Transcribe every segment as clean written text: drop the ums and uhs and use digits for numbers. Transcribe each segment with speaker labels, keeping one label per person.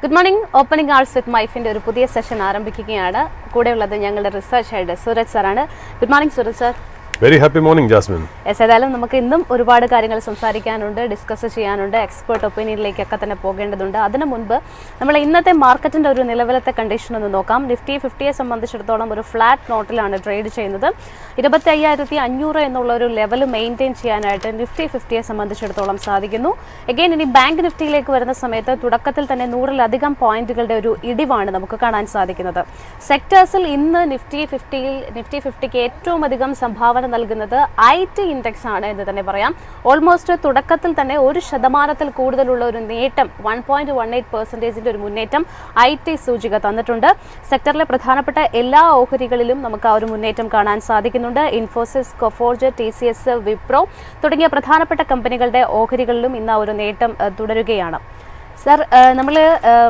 Speaker 1: Good morning. Opening ആൾസ് വിത്ത് മൈഫിന്റെ ഒരു പുതിയ session ആരംഭിക്കുകയാണ്. കൂടെയുള്ളത് ഞങ്ങളുടെ റിസർച്ച് ഹെഡ് സൂരജ് സാറാണ്. Good morning Suraj sir.
Speaker 2: Very happy morning Jasmine.
Speaker 1: ഏതായാലും നമുക്ക് ഇന്നും ഒരുപാട് കാര്യങ്ങൾ സംസാരിക്കാനുണ്ട്, ഡിസ്കസ് ചെയ്യാനുണ്ട്, എക്സ്പേർട്ട് ഒപ്പീനിയനിലേക്കൊക്കെ തന്നെ പോകേണ്ടതുണ്ട്. അതിനു മുൻപ് നമ്മൾ ഇന്നത്തെ മാർക്കറ്റിന്റെ ഒരു നിലവിലത്തെ കണ്ടീഷൻ ഒന്ന് നോക്കാം. നിഫ്റ്റി 50യെ സംബന്ധിച്ചിടത്തോളം ഒരു ഫ്ലാറ്റ് നോട്ടിലാണ് ട്രേഡ് ചെയ്യുന്നത്. 25,500 എന്നുള്ള ഒരു ലെവൽ മെയിൻറ്റെയിൻ ചെയ്യാനായിട്ട് നിഫ്റ്റി 50യെ സംബന്ധിച്ചിടത്തോളം സാധിക്കുന്നു. എഗെയിൻ ഇനി ബാങ്ക് നിഫ്റ്റിയിലേക്ക് വരുന്ന സമയത്ത് തുടക്കത്തിൽ തന്നെ 100-ലധികം പോയിന്റുകളുടെ ഒരു ഇടിവാണ് നമുക്ക് കാണാൻ സാധിക്കുന്നത്. സെക്ടേഴ്സിൽ ഇന്ന് നിഫ്റ്റി 50ക്ക് ഏറ്റവും അധികം സംഭാവന നൽകുന്നത് IT ഇൻഡെക്സ് ആണ് എന്ന് തന്നെ പറയാം. ഓൾമോസ്റ്റ് തുടക്കത്തിൽ തന്നെ 1% കൂടുതലുള്ള ഒരു നേട്ടം 1.18% ഒരു മുന്നേറ്റം IT സൂചിക തന്നിട്ടുണ്ട്. സെക്ടറിലെ പ്രധാനപ്പെട്ട എല്ലാ ഓഹരികളിലും നമുക്ക് ആ ഒരു മുന്നേറ്റം കാണാൻ സാധിക്കുന്നുണ്ട്. ഇൻഫോസിസ്, കൊഫോർജ്, TCS, വിപ്രോ തുടങ്ങിയ പ്രധാനപ്പെട്ട കമ്പനികളുടെ ഓഹരികളിലും ഇന്ന് ആ ഒരു നേട്ടം തുടരുകയാണ്. സർ, നമ്മൾ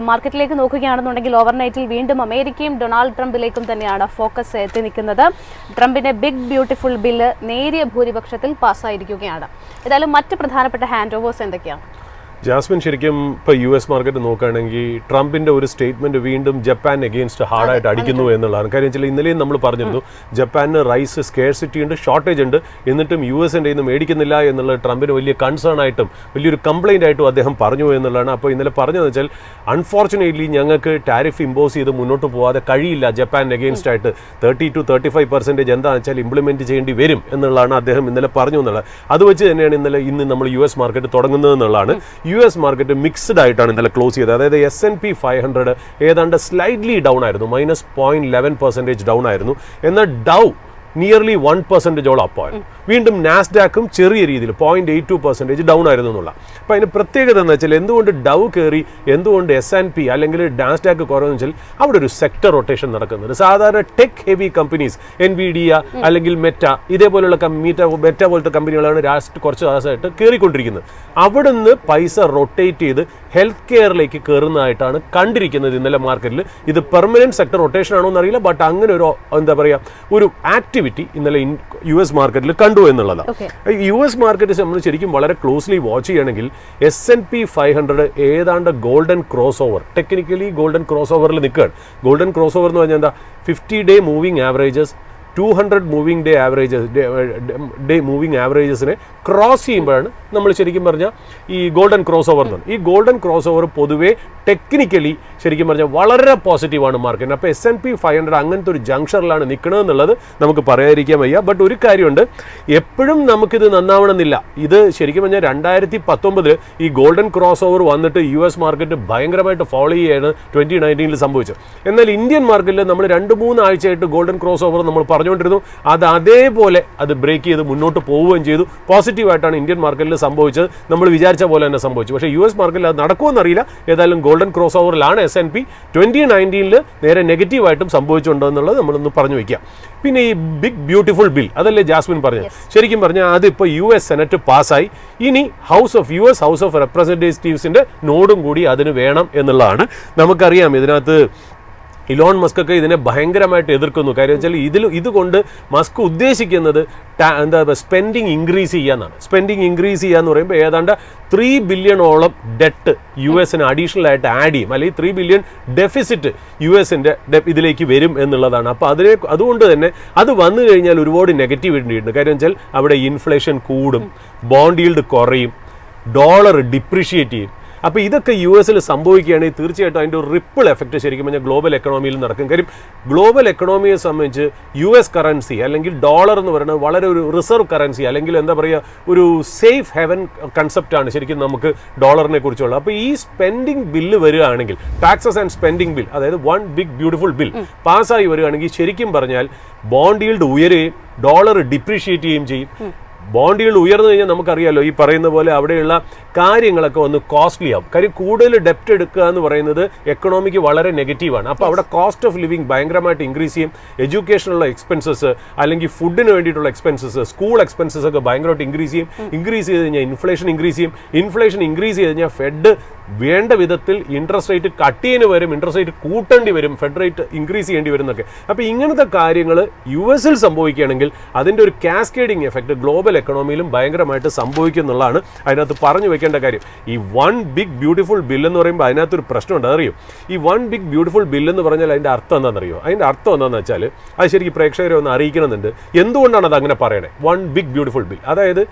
Speaker 1: മാർക്കറ്റിലേക്ക് നോക്കുകയാണെന്നുണ്ടെങ്കിൽ ഓവർനൈറ്റിൽ വീണ്ടും അമേരിക്കയും ഡൊണാൾഡ് ട്രംപിലേക്കും തന്നെയാണ് ഫോക്കസ് എത്തി നിൽക്കുന്നത്. ട്രംപിന്റെ ബിഗ് ബ്യൂട്ടിഫുൾ ബില്ല് നേരിയ ഭൂരിപക്ഷത്തിൽ പാസ്സായിരിക്കുകയാണ്. ഏതായാലും മറ്റ് പ്രധാനപ്പെട്ട ഹാൻഡ് ഓവേഴ്സ് എന്തൊക്കെയാണ്?
Speaker 2: ജാസ്മിൻ, ശരിക്കും ഇപ്പോൾ US മാർക്കറ്റ് നോക്കുകയാണെങ്കിൽ ട്രംപിന്റെ ഒരു സ്റ്റേറ്റ്മെന്റ് വീണ്ടും ജപ്പാൻ എഗെയിൻസ്റ്റ് ഹാർഡായിട്ട് അടിക്കുന്നു എന്നുള്ളതാണ്. കാര്യം വെച്ചാൽ ഇന്നലെയും നമ്മൾ പറഞ്ഞിരുന്നു ജപ്പാനിന് റൈസ് സ്കേഴ്സിറ്റി ഉണ്ട്, ഷോർട്ടേജ് ഉണ്ട്, എന്നിട്ടും US-ന്റെ ഇന്ന് മേടിക്കുന്നില്ല എന്നുള്ളത് ട്രംപിന് വലിയ കൺസേൺ ആയിട്ടും വലിയൊരു കംപ്ലൈന്റ് ആയിട്ടും അദ്ദേഹം പറഞ്ഞു എന്നുള്ളതാണ്. അപ്പോൾ ഇന്നലെ പറഞ്ഞതെന്ന് വെച്ചാൽ അൺഫോർച്ചുനേറ്റ്ലി ഞങ്ങൾക്ക് ടാരിഫ് ഇമ്പോസ് ചെയ്ത് മുന്നോട്ട് പോകാതെ കഴിയില്ല, ജപ്പാൻ എഗെയിൻസ്റ്റ് ആയിട്ട് 30-35% എന്താണെന്ന് വെച്ചാൽ ഇംപ്ലിമെന്റ് ചെയ്യേണ്ടി വരും എന്നുള്ളതാണ് അദ്ദേഹം ഇന്നലെ പറഞ്ഞു എന്നുള്ളത്. അത് വെച്ച് തന്നെയാണ് ഇന്ന് നമ്മൾ US മാർക്കറ്റ് തുടങ്ങുന്നത് എന്നുള്ളതാണ്. US മാർക്കറ്റ് മിക്സ്ഡ് ആയിട്ടാണ് ഇന്നലെ ക്ലോസ് ചെയ്തത്. അതായത് S&P 500 ഏതാണ്ട് സ്ലൈറ്റ്ലി ഡൗൺ ആയിരുന്നു, -0.11% ഡൗൺ ആയിരുന്നു. എന്നാൽ ഡൗ നിയർലി 1% അപ്പാണ്. വീണ്ടും നാസ്ഡാക്കും ചെറിയ രീതിയിൽ 0.82% ഡൗൺ ആയിരുന്നു എന്നുള്ള. അപ്പോൾ അതിന് പ്രത്യേകത എന്ന് വെച്ചാൽ എന്തുകൊണ്ട് ഡൗ കയറി, എന്തുകൊണ്ട് S&P അല്ലെങ്കിൽ നാസ്ഡാക്ക് കുറവെന്ന് വെച്ചാൽ അവിടെ ഒരു സെക്ടർ റൊട്ടേഷൻ നടക്കുന്നുണ്ട്. സാധാരണ ടെക് ഹെവി കമ്പനീസ് NVIDIA അല്ലെങ്കിൽ മെറ്റ ഇതേപോലുള്ള മെറ്റ പോലത്തെ കമ്പനികളാണ് കുറച്ച് ദിവസമായിട്ട് കയറിക്കൊണ്ടിരിക്കുന്നത്. അവിടുന്ന് പൈസ റൊട്ടേറ്റ് ചെയ്ത് ഹെൽത്ത് കെയറിലേക്ക് കയറുന്നതായിട്ടാണ് കണ്ടിരിക്കുന്നത് ഇന്നലെ മാർക്കറ്റിൽ. ഇത് പെർമനന്റ് സെക്ടർ റൊട്ടേഷൻ ആണോ എന്നറിയില്ല, ബട്ട് അങ്ങനെ ഒരു എന്താ പറയുക ഒരു ആക്ടിവിറ്റി ഇന്നലെ US മാർക്കറ്റിൽ കണ്ടു എന്നുള്ളതാണ്. US മാർക്കറ്റ് നമ്മൾ ശരിക്കും വളരെ ക്ലോസ്ലി വാച്ച് ചെയ്യണമെങ്കിൽ S&P 500 ഏതാണ്ട് golden crossover, technically golden cross ഓവറിൽ നിൽക്കുകയാണ്. ഗോൾഡൻ ക്രോസ് ഓവർ എന്ന് പറഞ്ഞാൽ എന്താ, 50-day മൂവിംഗ് ആവറേജസ് 200 മൂവിംഗ് ആവറേജസിനെ ക്രോസ് ചെയ്യുമ്പോഴാണ് നമ്മൾ ശരിക്കും പറഞ്ഞാൽ ഈ ഗോൾഡൻ ക്രോസ് ഓവർ എന്ന് പറഞ്ഞാൽ. ഈ ഗോൾഡൻ ക്രോസ് ഓവർ പൊതുവേ ടെക്നിക്കലി ശരിക്കും പറഞ്ഞാൽ വളരെ പോസിറ്റീവാണ് മാർക്കറ്റിന്. അപ്പോൾ S&P 500 അങ്ങനത്തെ ഒരു ജംഗ്ഷനിലാണ് നിൽക്കണമെന്നുള്ളത് നമുക്ക് പറയാതിരിക്കാൻ വയ്യ. ബട്ട് ഒരു കാര്യമുണ്ട്, എപ്പോഴും നമുക്കിത് നന്നാവണമെന്നില്ല. ഇത് ശരിക്കും പറഞ്ഞാൽ 2019 ഈ ഗോൾഡൻ ക്രോസ് ഓവർ വന്നിട്ട് US മാർക്കറ്റ് ഭയങ്കരമായിട്ട് ഫോളോ ചെയ്യുകയാണ് 2019 സംഭവിച്ചത്. എന്നാൽ ഇന്ത്യൻ മാർക്കറ്റിൽ നമ്മൾ 2-3 ആഴ്ചയായിട്ട് ഗോൾഡൻ ക്രോസ് ഓവർ നമ്മൾ പറഞ്ഞുകൊണ്ടിരുന്നു. അത് അതേപോലെ അത് ബ്രേക്ക് ചെയ്ത് മുന്നോട്ട് പോവുകയും ചെയ്തു. പോസിറ്റീവായിട്ടാണ് ഇന്ത്യൻ മാർക്കറ്റിൽ സംഭവിച്ചത്. നമ്മൾ വിചാരിച്ച പോലെ തന്നെ സംഭവിച്ചു. പക്ഷേ US മാർക്കറ്റിൽ അത് നടക്കുമെന്നറിയില്ല. ഏതായാലും ഗോൾഡൻ ക്രോസ് ഓവറിലാണ് S&P. 2019 നേരെ നെഗറ്റീവായിട്ടും സംഭവിച്ചിട്ടുണ്ടോ എന്നുള്ളത് നമ്മളൊന്ന് പറഞ്ഞു വയ്ക്കാം. പിന്നെ ഈ ബിഗ് ബ്യൂട്ടിഫുൾ ബിൽ, അതല്ലേ ജാസ്മിൻ പറഞ്ഞത്, ശരിക്കും പറഞ്ഞാൽ അതിപ്പോൾ US സെനറ്റ് പാസ്സായി. ഇനി ഹൗസ് ഓഫ് റെപ്രസെൻറ്റേറ്റീവ്സിന്റെ നോഡും കൂടി അതിന് വേണം എന്നുള്ളതാണ്. നമുക്കറിയാം ഇതിനകത്ത് ഇലോൺ മസ്ക് ഒക്കെ ഇതിനെ ഭയങ്കരമായിട്ട് എതിർക്കുന്നു. കാര്യം വെച്ചാൽ ഇതുകൊണ്ട് മസ്ക് ഉദ്ദേശിക്കുന്നത് സ്പെൻഡിങ് ഇൻക്രീസ് ചെയ്യാന്നാണ്. സ്പെൻഡിങ് ഇൻക്രീസ് ചെയ്യാന്ന് പറയുമ്പോൾ ഏതാണ്ട് $3 ബില്യണോളം ഡെറ്റ് US-ന് അഡീഷണൽ ആയിട്ട് ആഡ് ചെയ്യും, അല്ലെങ്കിൽ $3 ബില്യൺ ഡെഫിസിറ്റ് US-ന്റെ ഇതിലേക്ക് വരും എന്നുള്ളതാണ്. അപ്പോൾ അതുകൊണ്ട് തന്നെ അത് വന്നു കഴിഞ്ഞാൽ ഒരുപാട് നെഗറ്റിവിറ്റി ഉണ്ട്. കാര്യം വെച്ചാൽ അവിടെ ഇൻഫ്ലേഷൻ കൂടും, ബോണ്ട് ഈൽഡ് കുറയും, ഡോളർ ഡിപ്രീഷിയേറ്റ് ചെയ്യും. അപ്പോൾ ഇതൊക്കെ US-ൽ സംഭവിക്കുകയാണെങ്കിൽ തീർച്ചയായിട്ടും അതിൻ്റെ ഒരു റിപ്പിൾ എഫക്റ്റ് ശരിക്കും പറഞ്ഞാൽ ഗ്ലോബൽ എക്കണോമിയിൽ നടക്കും. കാര്യം ഗ്ലോബൽ എക്കണോമിയെ സംബന്ധിച്ച് US കറൻസി അല്ലെങ്കിൽ ഡോളർ എന്ന് പറയുന്നത് വളരെ ഒരു റിസർവ് കറൻസി, അല്ലെങ്കിൽ എന്താ പറയുക ഒരു സേഫ് ഹെവൻ കൺസെപ്റ്റാണ് ശരിക്കും നമുക്ക് ഡോളറിനെ കുറിച്ചുള്ളത്. അപ്പോൾ ഈ സ്പെൻഡിങ് ബില്ല് വരികയാണെങ്കിൽ, ടാക്സസ് ആൻഡ് സ്പെൻഡിങ് ബിൽ, അതായത് വൺ ബിഗ് ബ്യൂട്ടിഫുൾ ബിൽ പാസ്സായി വരികയാണെങ്കിൽ ശരിക്കും പറഞ്ഞാൽ ബോണ്ട് ഈൽഡ് ഉയരുകയും ഡോളർ ഡിപ്രീഷിയേറ്റ് ചെയ്യുകയും ചെയ്യും. ബോണ്ടുകൾ ഉയർന്നു കഴിഞ്ഞാൽ നമുക്കറിയാമല്ലോ ഈ പറയുന്ന പോലെ അവിടെയുള്ള കാര്യങ്ങളൊക്കെ ഒന്ന് കോസ്റ്റ്ലി ആവും. കാര്യം കൂടുതൽ ഡെപ്റ്റ് എടുക്കുക എന്ന് പറയുന്നത് എക്കണോമിക്ക് വളരെ നെഗറ്റീവാണ്. അപ്പോൾ അവിടെ കോസ്റ്റ് ഓഫ് ലിവിങ് ഭയങ്കരമായിട്ട് ഇൻക്രീസ് ചെയ്യും. എഡ്യൂക്കേഷനുള്ള എക്സ്പെൻസസ് അല്ലെങ്കിൽ ഫുഡിന് വേണ്ടിയിട്ടുള്ള എക്സ്പെൻസസ്, സ്കൂൾ എക്സ്പെൻസസ് ഒക്കെ ഭയങ്കരമായിട്ട് ഇൻക്രീസ് ചെയ്യും. ഇൻക്രീസ് ചെയ്ത് കഴിഞ്ഞാൽ ഇൻഫ്ലേഷൻ ഇൻക്രീസ് ചെയ്യും. ഇൻഫ്ലേഷൻ ഇൻക്രീസ് ചെയ്ത് കഴിഞ്ഞാൽ ഫെഡ് വേണ്ട വിധത്തിൽ ഇൻട്രസ്റ്റ് റേറ്റ് കട്ട് ചെയ്യുന്ന വരും, ഇൻട്രസ്റ്റ് റേറ്റ് കൂട്ടേണ്ടി വരും, ഫെഡ് റേറ്റ് ഇൻക്രീസ് ചെയ്യേണ്ടി വരും എന്നൊക്കെ. അപ്പോൾ ഇങ്ങനത്തെ കാര്യങ്ങൾ US-ൽ സംഭവിക്കുകയാണെങ്കിൽ അതിൻ്റെ ഒരു കാസ്കേഡിങ് എഫക്റ്റ് ഗ്ലോബൽ എക്കണോമിയിലും ഭയങ്കരമായിട്ട് സംഭവിക്കും എന്നുള്ളതാണ് അതിനകത്ത് പറഞ്ഞു വെക്കേണ്ട കാര്യം. ഈ വൺ ബിഗ് ബ്യൂട്ടിഫുൾ ബിൽ എന്ന് പറയുമ്പോൾ അതിനകത്തൊരു പ്രശ്നമുണ്ട്, അതറിയോ? ഈ വൺ ബിഗ് ബ്യൂട്ടിഫുൾ ബിൽ എന്ന് പറഞ്ഞാൽ അതിൻ്റെ അർത്ഥം എന്താണെന്നറിയോ? അതിൻ്റെ അർത്ഥം എന്താണെന്ന് വെച്ചാൽ അത് ശരിക്കും പ്രേക്ഷകരെ ഒന്ന് അറിയിക്കണമെന്നുണ്ട്. എന്തുകൊണ്ടാണ് അത് അങ്ങനെ പറയണേ? വൺ ബിഗ് ബ്യൂട്ടിഫുൾ ബിൽ, അതായത്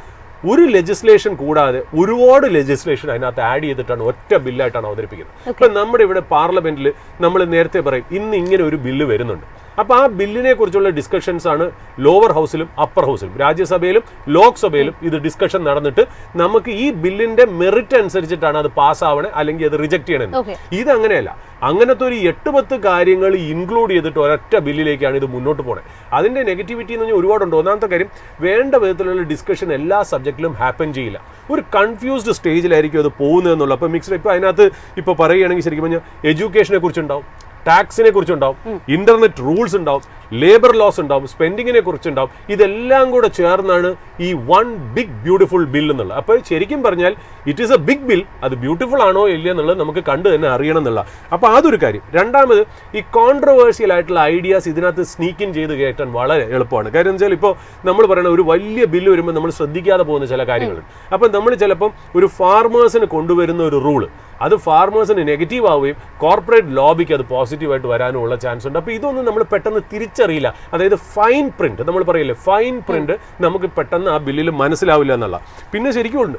Speaker 2: ഒരു ലെജിസ്ലേഷൻ കൂടാതെ ഒരുപാട് ലെജിസ്ലേഷൻ അതിനകത്ത് ആഡ് ചെയ്തിട്ടാണ് ഒറ്റ ബില്ലായിട്ടാണ് അവതരിപ്പിക്കുന്നത്. ഇപ്പം നമ്മുടെ ഇവിടെ പാർലമെന്റിൽ നമ്മൾ നേരത്തെ പറയും ഇന്ന് ഇങ്ങനെ ഒരു ബില്ല് വരുന്നുണ്ട്. അപ്പോൾ ആ ബില്ലിനെ കുറിച്ചുള്ള ഡിസ്കഷൻസ് ആണ് ലോവർ ഹൗസിലും അപ്പർ ഹൗസിലും, രാജ്യസഭയിലും ലോക്സഭയിലും ഇത് ഡിസ്കഷൻ നടന്നിട്ട് നമുക്ക് ഈ ബില്ലിന്റെ മെറിറ്റ് അനുസരിച്ചിട്ടാണ് അത് പാസ്സാവണേ അല്ലെങ്കിൽ അത് റിജക്ട് ചെയ്യണമെന്ന്. ഇതങ്ങനെയല്ല. അങ്ങനത്തെ ഒരു 8-10 കാര്യങ്ങൾ ഇൻക്ലൂഡ് ചെയ്തിട്ട് ഒരൊറ്റ ബില്ലിലേക്കാണ് ഇത് മുന്നോട്ട് പോണേ. അതിന്റെ നെഗറ്റിവിറ്റി എന്ന് പറഞ്ഞാൽ ഒരുപാടുണ്ട്. ഒന്നാമത്തെ കാര്യം, വേണ്ട വിധത്തിലുള്ള ഡിസ്കഷൻ എല്ലാ സബ്ജക്റ്റിലും ഹാപ്പൻ ചെയ്യില്ല. ഒരു കൺഫ്യൂസ്ഡ് സ്റ്റേജിലായിരിക്കും അത് പോകുന്നതെന്നുള്ള. അപ്പോൾ മിക്സ്ഡ് ഇപ്പോൾ അതിനകത്ത് ഇപ്പോൾ പറയുകയാണെങ്കിൽ ശരിക്കും പറഞ്ഞാൽ എഡ്യൂക്കേഷനെ കുറിച്ചുണ്ടാവും, ടാക്സിനെ കുറിച്ചുണ്ടാവും, ഇന്റർനെറ്റ് റൂൾസ് ഉണ്ടാവും, ലേബർ ലോസ് ഉണ്ടാവും, സ്പെൻഡിങ്ങിനെ കുറിച്ചുണ്ടാവും. ഇതെല്ലാം കൂടെ ചേർന്നാണ് ഈ വൺ ബിഗ് ബ്യൂട്ടിഫുൾ ബിൽ എന്നുള്ളത്. അപ്പോൾ ശരിക്കും പറഞ്ഞാൽ it is a big bill. അത് ബ്യൂട്ടിഫുൾ ആണോ ഇല്ല എന്നുള്ളത് നമുക്ക് കണ്ടു തന്നെ അറിയണം എന്നുള്ള. അപ്പോൾ അതൊരു കാര്യം. രണ്ടാമത്, ഈ കോൺട്രവേഴ്സ്യൽ ആയിട്ടുള്ള ഐഡിയാസ് ഇതിനകത്ത് സ്നീക്ക് ഇൻ ചെയ്ത് കയറ്റാൻ വളരെ എളുപ്പമാണ്. കാര്യം വെച്ചാൽ ഇപ്പോൾ നമ്മൾ പറയുന്ന ഒരു വലിയ ബില്ല് വരുമ്പോൾ നമ്മൾ ശ്രദ്ധിക്കാതെ പോകുന്ന ചില കാര്യങ്ങളുണ്ട്. അപ്പം നമ്മൾ ചിലപ്പം ഒരു ഫാർമേഴ്സിന് കൊണ്ടുവരുന്ന ഒരു റൂള് അത് ഫാർമേഴ്സിന് നെഗറ്റീവ് ആവുകയും കോർപ്പറേറ്റ് ലോബിക്ക് അത് പോസിറ്റീവായിട്ട് വരാനുള്ള ചാൻസ് ഉണ്ട്. അപ്പോൾ ഇതൊന്നും നമ്മൾ പെട്ടെന്ന് തിരിച്ചറിയില്ല. അതായത് ഫൈൻ പ്രിന്റ്, നമ്മൾ പറയില്ലേ ഫൈൻ പ്രിന്റ്, നമുക്ക് പെട്ടെന്ന് ആ ബില്ലിൽ മനസ്സിലാവില്ല എന്നുള്ള. പിന്നെ ശരിക്കും ഉണ്ട്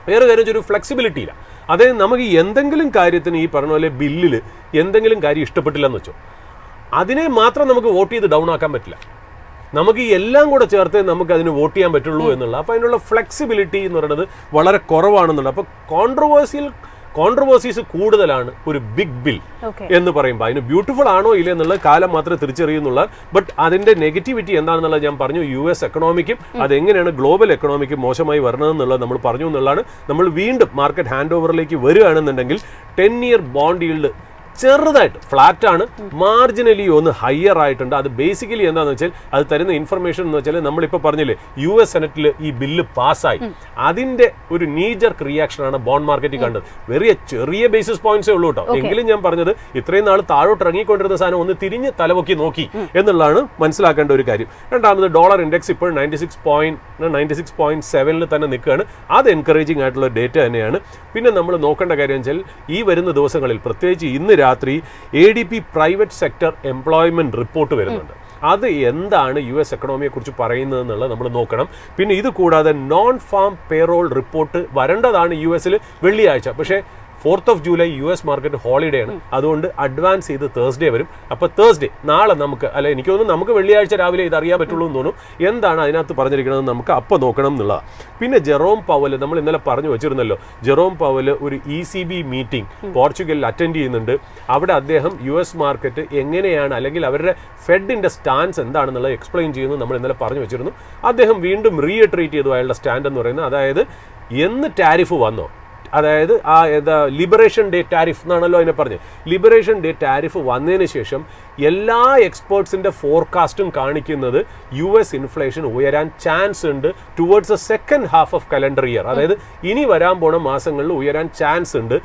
Speaker 2: വേറെ കാര്യം, ഒരു ഫ്ലെക്സിബിലിറ്റി ഇല്ല. അതായത് നമുക്ക് എന്തെങ്കിലും കാര്യത്തിന് ഈ പറഞ്ഞ പോലെ ബില്ലിൽ എന്തെങ്കിലും കാര്യം ഇഷ്ടപ്പെട്ടില്ലെന്ന് വെച്ചോ, അതിനെ മാത്രം നമുക്ക് വോട്ട് ചെയ്ത് ഡൗൺ ആക്കാൻ പറ്റില്ല. നമുക്ക് ഈ എല്ലാം കൂടെ ചേർത്ത് നമുക്ക് അതിന് വോട്ട് ചെയ്യാൻ പറ്റുള്ളൂ എന്നുള്ള. അപ്പോൾ അതിനുള്ള ഫ്ലെക്സിബിലിറ്റി എന്ന് പറയുന്നത് വളരെ കുറവാണെന്നുള്ളത്. അപ്പോൾ കോൺട്രവേഴ്സീസ് കൂടുതലാണ് ഒരു ബിഗ് ബിൽ എന്ന് പറയുമ്പോൾ. അതിന് ബ്യൂട്ടിഫുൾ ആണോ ഇല്ല എന്നുള്ള കാലം മാത്രമേ തിരിച്ചറിയുന്നുള്ള. ബട്ട് അതിന്റെ നെഗറ്റിവിറ്റി എന്താണെന്നുള്ളത് ഞാൻ പറഞ്ഞു. US എക്കണോമിക്കും അതെങ്ങനെയാണ് ഗ്ലോബൽ എക്കണോമിക്കും മോശമായി വരണമെന്നുള്ളത് നമ്മൾ പറഞ്ഞു എന്നുള്ളതാണ്. നമ്മൾ വീണ്ടും മാർക്കറ്റ് ഹാൻഡ് ഓവറിലേക്ക് വരികയാണെന്നുണ്ടെങ്കിൽ 10-year ബോണ്ട് ഈൽഡ് ചെറുതായിട്ട് ഫ്ലാറ്റ് ആണ്, മാർജിനലി ഒന്ന് ഹയർ ആയിട്ടുണ്ട്. അത് ബേസിക്കലി എന്താണെന്ന് വെച്ചാൽ അത് തരുന്ന ഇൻഫർമേഷൻ എന്ന് വെച്ചാൽ നമ്മളിപ്പോൾ പറഞ്ഞില്ലേ US സെനറ്റിൽ ഈ ബില്ല് പാസ്സായി, അതിന്റെ ഒരു നീജർക്ക് റിയാക്ഷൻ ആണ് ബോണ്ട് മാർക്കറ്റിൽ കണ്ടത്. ചെറിയ ബേസിസ് പോയിന്റ്സേ ഉള്ളൂ കേട്ടോ. എങ്കിലും ഞാൻ പറഞ്ഞത് ഇത്രയും നാൾ താഴോട്ട് ഇറങ്ങിക്കൊണ്ടിരുന്ന സാധനം ഒന്ന് തിരിഞ്ഞ് തലപൊക്കി നോക്കി എന്നുള്ളതാണ് മനസ്സിലാക്കേണ്ട ഒരു കാര്യം. രണ്ടാമത്, ഡോളർ ഇൻഡെക്സ് ഇപ്പോൾ 96.7 തന്നെ നിൽക്കുകയാണ്. അത് എൻകറേജിംഗ് ആയിട്ടുള്ള ഡേറ്റ തന്നെയാണ്. പിന്നെ നമ്മൾ നോക്കേണ്ട കാര്യം വെച്ചാൽ ഈ വരുന്ന ദിവസങ്ങളിൽ, പ്രത്യേകിച്ച് ഇന്ന് രാത്രി ADP private sector employment report വരുന്നുണ്ട്. അത് എന്താണ് US എക്കണോമിയെ കുറിച്ച് പറയുന്നത് എന്നുള്ളത് നമ്മൾ നോക്കണം. പിന്നെ ഇത് കൂടാതെ നോൺ ഫാം പേറോൾ റിപ്പോർട്ട് വരേണ്ടതാണ് US-ൽ വെള്ളിയാഴ്ച. പക്ഷേ 4th of July US market holiday ആണ്. അതുകൊണ്ട് അഡ്വാൻസ് ചെയ്ത് തേഴ്സ്ഡേ വരും. അപ്പോൾ തേഴ്സ്ഡേ നാളെ നമുക്ക്, അല്ല എനിക്ക് തോന്നുന്നു നമുക്ക് വെള്ളിയാഴ്ച രാവിലെ ഇത് അറിയാൻ പറ്റുള്ളൂ എന്ന് തോന്നും. എന്താണ് അതിനകത്ത് പറഞ്ഞിരിക്കുന്നത് നമുക്ക് അപ്പോൾ നോക്കണം എന്നുള്ളതാണ്. പിന്നെ ജെറോം പവൽ, നമ്മൾ ഇന്നലെ പറഞ്ഞു വെച്ചിരുന്നല്ലോ, ജെറോം പവൽ ഒരു ECB മീറ്റിംഗ് പോർച്ചുഗലിൽ അറ്റൻഡ് ചെയ്യുന്നുണ്ട്. അവിടെ അദ്ദേഹം US മാർക്കറ്റ് എങ്ങനെയാണ് അല്ലെങ്കിൽ അവരുടെ ഫെഡിന്റെ സ്റ്റാൻസ് എന്താണെന്നുള്ളത് എക്സ്പ്ലെയിൻ ചെയ്യുന്നു. നമ്മൾ ഇന്നലെ പറഞ്ഞു വെച്ചിരുന്നു. അദ്ദേഹം വീണ്ടും റീഇറ്ററേറ്റ് ചെയ്തു അയാളുടെ സ്റ്റാൻഡ് എന്ന് പറയുന്നത്. അതായത് എന്ന് ടാരിഫ് വന്നോ, അതായത് ലിബറേഷൻ ഡേ ടാരിഫ് എന്നാണല്ലോ അതിനെ പറഞ്ഞത്. ലിബറേഷൻ ഡേ ടാരിഫ് വന്നതിന് ശേഷം എല്ലാ എക്സ്പേർട്സിന്റെ ഫോർകാസ്റ്റും കാണിക്കുന്നത് US ഇൻഫ്ലേഷൻ ഉയരാൻ ചാൻസ് ഉണ്ട് towards A second half of calendar year. അതായത് ഇനി വരാൻ പോണ മാസങ്ങളിൽ ഉയരാൻ ചാൻസ് ഉണ്ട്.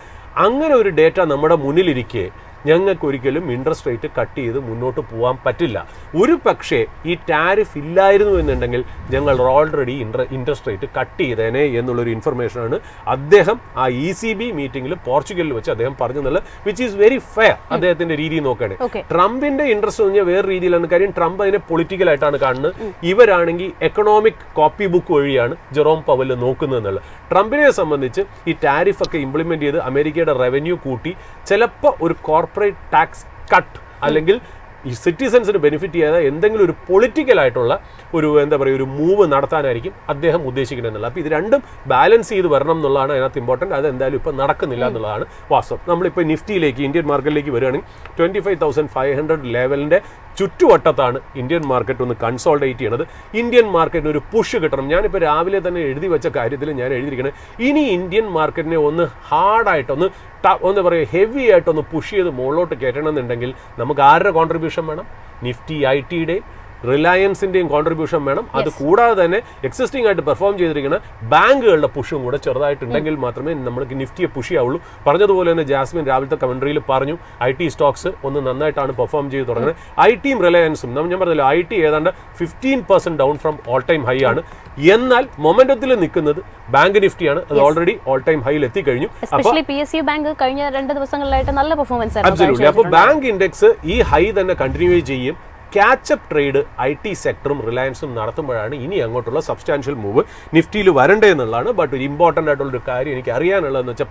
Speaker 2: അങ്ങനെ ഒരു ഡേറ്റ നമ്മുടെ മുന്നിലിരിക്കെ ഞങ്ങൾക്കൊരിക്കലും ഇൻട്രസ്റ്റ് റേറ്റ് കട്ട് ചെയ്ത് മുന്നോട്ട് പോകാൻ പറ്റില്ല. ഒരു പക്ഷേ ഈ ടാരിഫ് ഇല്ലായിരുന്നു എന്നുണ്ടെങ്കിൽ ഞങ്ങൾ ഓൾറെഡി ഇൻട്രസ്റ്റ് റേറ്റ് കട്ട് ചെയ്തേനെ എന്നുള്ളൊരു ഇൻഫർമേഷനാണ് അദ്ദേഹം ആ ECB മീറ്റിംഗിൽ പോർച്ചുഗലിൽ വെച്ച് അദ്ദേഹം പറഞ്ഞെന്നുള്ളത്, വിച്ച് ഈസ് വെരി ഫെയർ. അദ്ദേഹത്തിന്റെ രീതി നോക്കുകയാണെങ്കിൽ ട്രംപിന്റെ ഇൻട്രസ്റ്റ് എന്ന് പറഞ്ഞാൽ വേറെ രീതിയിലാണ്. കാര്യം ട്രംപ് അതിനെ പൊളിറ്റിക്കൽ ആയിട്ടാണ് കാണുന്നത്. ഇവരാണെങ്കിൽ എക്കണോമിക് കോപ്പി ബുക്ക് വഴിയാണ് ജെറോം പവൽ നോക്കുന്നത് എന്നുള്ളത്. ട്രംപിനെ സംബന്ധിച്ച് ഈ ടാരിഫ് ഒക്കെ ഇംപ്ലിമെന്റ് ചെയ്ത് അമേരിക്കയുടെ റവന്യൂ കൂട്ടി ചിലപ്പോൾ ഒരു കോർപ്പറേറ്റ് ടാക്സ് കട്ട് അല്ലെങ്കിൽ ഈ സിറ്റിസൺസിന് ബെനിഫിറ്റ് ചെയ്യാതെ എന്തെങ്കിലും ഒരു പൊളിറ്റിക്കൽ ആയിട്ടുള്ള ഒരു ഒരു മൂവ് നടത്താനായിരിക്കും അദ്ദേഹം ഉദ്ദേശിക്കുന്നത് എന്നുള്ളത്. അപ്പോൾ ഇത് രണ്ടും ബാലൻസ് ചെയ്ത് വരണം എന്നുള്ളതാണ് അതിനകത്ത് ഇമ്പോർട്ടൻറ്റ്. അത് എന്തായാലും ഇപ്പോൾ നടക്കുന്നില്ല എന്നുള്ളതാണ് വാസ്തവം. നമ്മളിപ്പോൾ നിഫ്റ്റിയിലേക്ക്, ഇന്ത്യൻ മാർക്കറ്റിലേക്ക് വരികയാണെങ്കിൽ 25,500 ലെവലിൻ്റെ ചുറ്റുവട്ടത്താണ് ഇന്ത്യൻ മാർക്കറ്റ് ഒന്ന് കൺസോൾഡേറ്റ് ചെയ്യണത്. ഇന്ത്യൻ മാർക്കറ്റിന് ഒരു പുഷ് കിട്ടണം. ഞാനിപ്പോൾ രാവിലെ തന്നെ എഴുതി വെച്ച കാര്യത്തിൽ ഞാൻ എഴുതിയിരിക്കുന്നത്, ഇനി ഇന്ത്യൻ മാർക്കറ്റിനെ ഒന്ന് ഹാർഡായിട്ടൊന്ന് ഹെവി ആയിട്ടൊന്ന് പുഷ് ചെയ്ത് മുകളിലോട്ട് കയറ്റണം എന്നുണ്ടെങ്കിൽ നമുക്ക് ആരുടെ കോൺട്രിബ്യൂഷൻ വേണം? നിഫ്റ്റി ഐ ടിയുടെയും റിലയൻസിന്റെയും കോൺട്രിബ്യൂഷൻ വേണം. അത് കൂടാതെ തന്നെ എക്സിസ്റ്റിംഗ് ആയിട്ട് പെർഫോം ചെയ്തിരിക്കുന്ന ബാങ്കുകളുടെ പുഷും കൂടെ ചെറുതായിട്ടുണ്ടെങ്കിൽ മാത്രമേ നമുക്ക് നിഫ്റ്റിയെ പുഷ് ചെയ്യാവുള്ളൂ. പറഞ്ഞതുപോലെ തന്നെ ജാസ്മിൻ രാവിലത്തെ കമന്ററിയിൽ പറഞ്ഞു IT സ്റ്റോക്സ് ഒന്ന് നന്നായിട്ടാണ് പെർഫോം ചെയ്ത് തുടങ്ങുന്നത്. ഐടിയും റിലയൻസും ഞാൻ പറഞ്ഞല്ലോ IT ഏതാണ്ട് 15% down from all time high ആണ്. എന്നാൽ മൊമെന്റത്തിൽ നിൽക്കുന്നത് ബാങ്ക് നിഫ്റ്റിയാണ്. അത് ഓൾറെഡി ഓൾ ടൈം ഹൈയിൽ എത്തിക്കഴിഞ്ഞു.
Speaker 1: PSU ബാങ്ക് കഴിഞ്ഞ 2 ദിവസങ്ങളിലായിട്ട് നല്ല പെർഫോമൻസ്
Speaker 2: അബ്സല്യൂട്ട്ലി. അപ്പോൾ ബാങ്ക് ഇൻഡെക്സ് ഈ ഹൈ തന്നെ കണ്ടിന്യൂ ചെയ്യും. ക്യാച്ചപ്പ് ട്രേഡ് IT സെക്ടറും റിലയൻസും നടത്തുമ്പോഴാണ് ഇനി അങ്ങോട്ടുള്ള സബ്സ്റ്റാൻഷ്യൽ മൂവ് നിഫ്റ്റിയിൽ വരണ്ടേ എന്നുള്ളതാണ്. ബട്ട് ഒരു ഇമ്പോർട്ടൻ്റ് ആയിട്ടുള്ളൊരു കാര്യം എനിക്ക്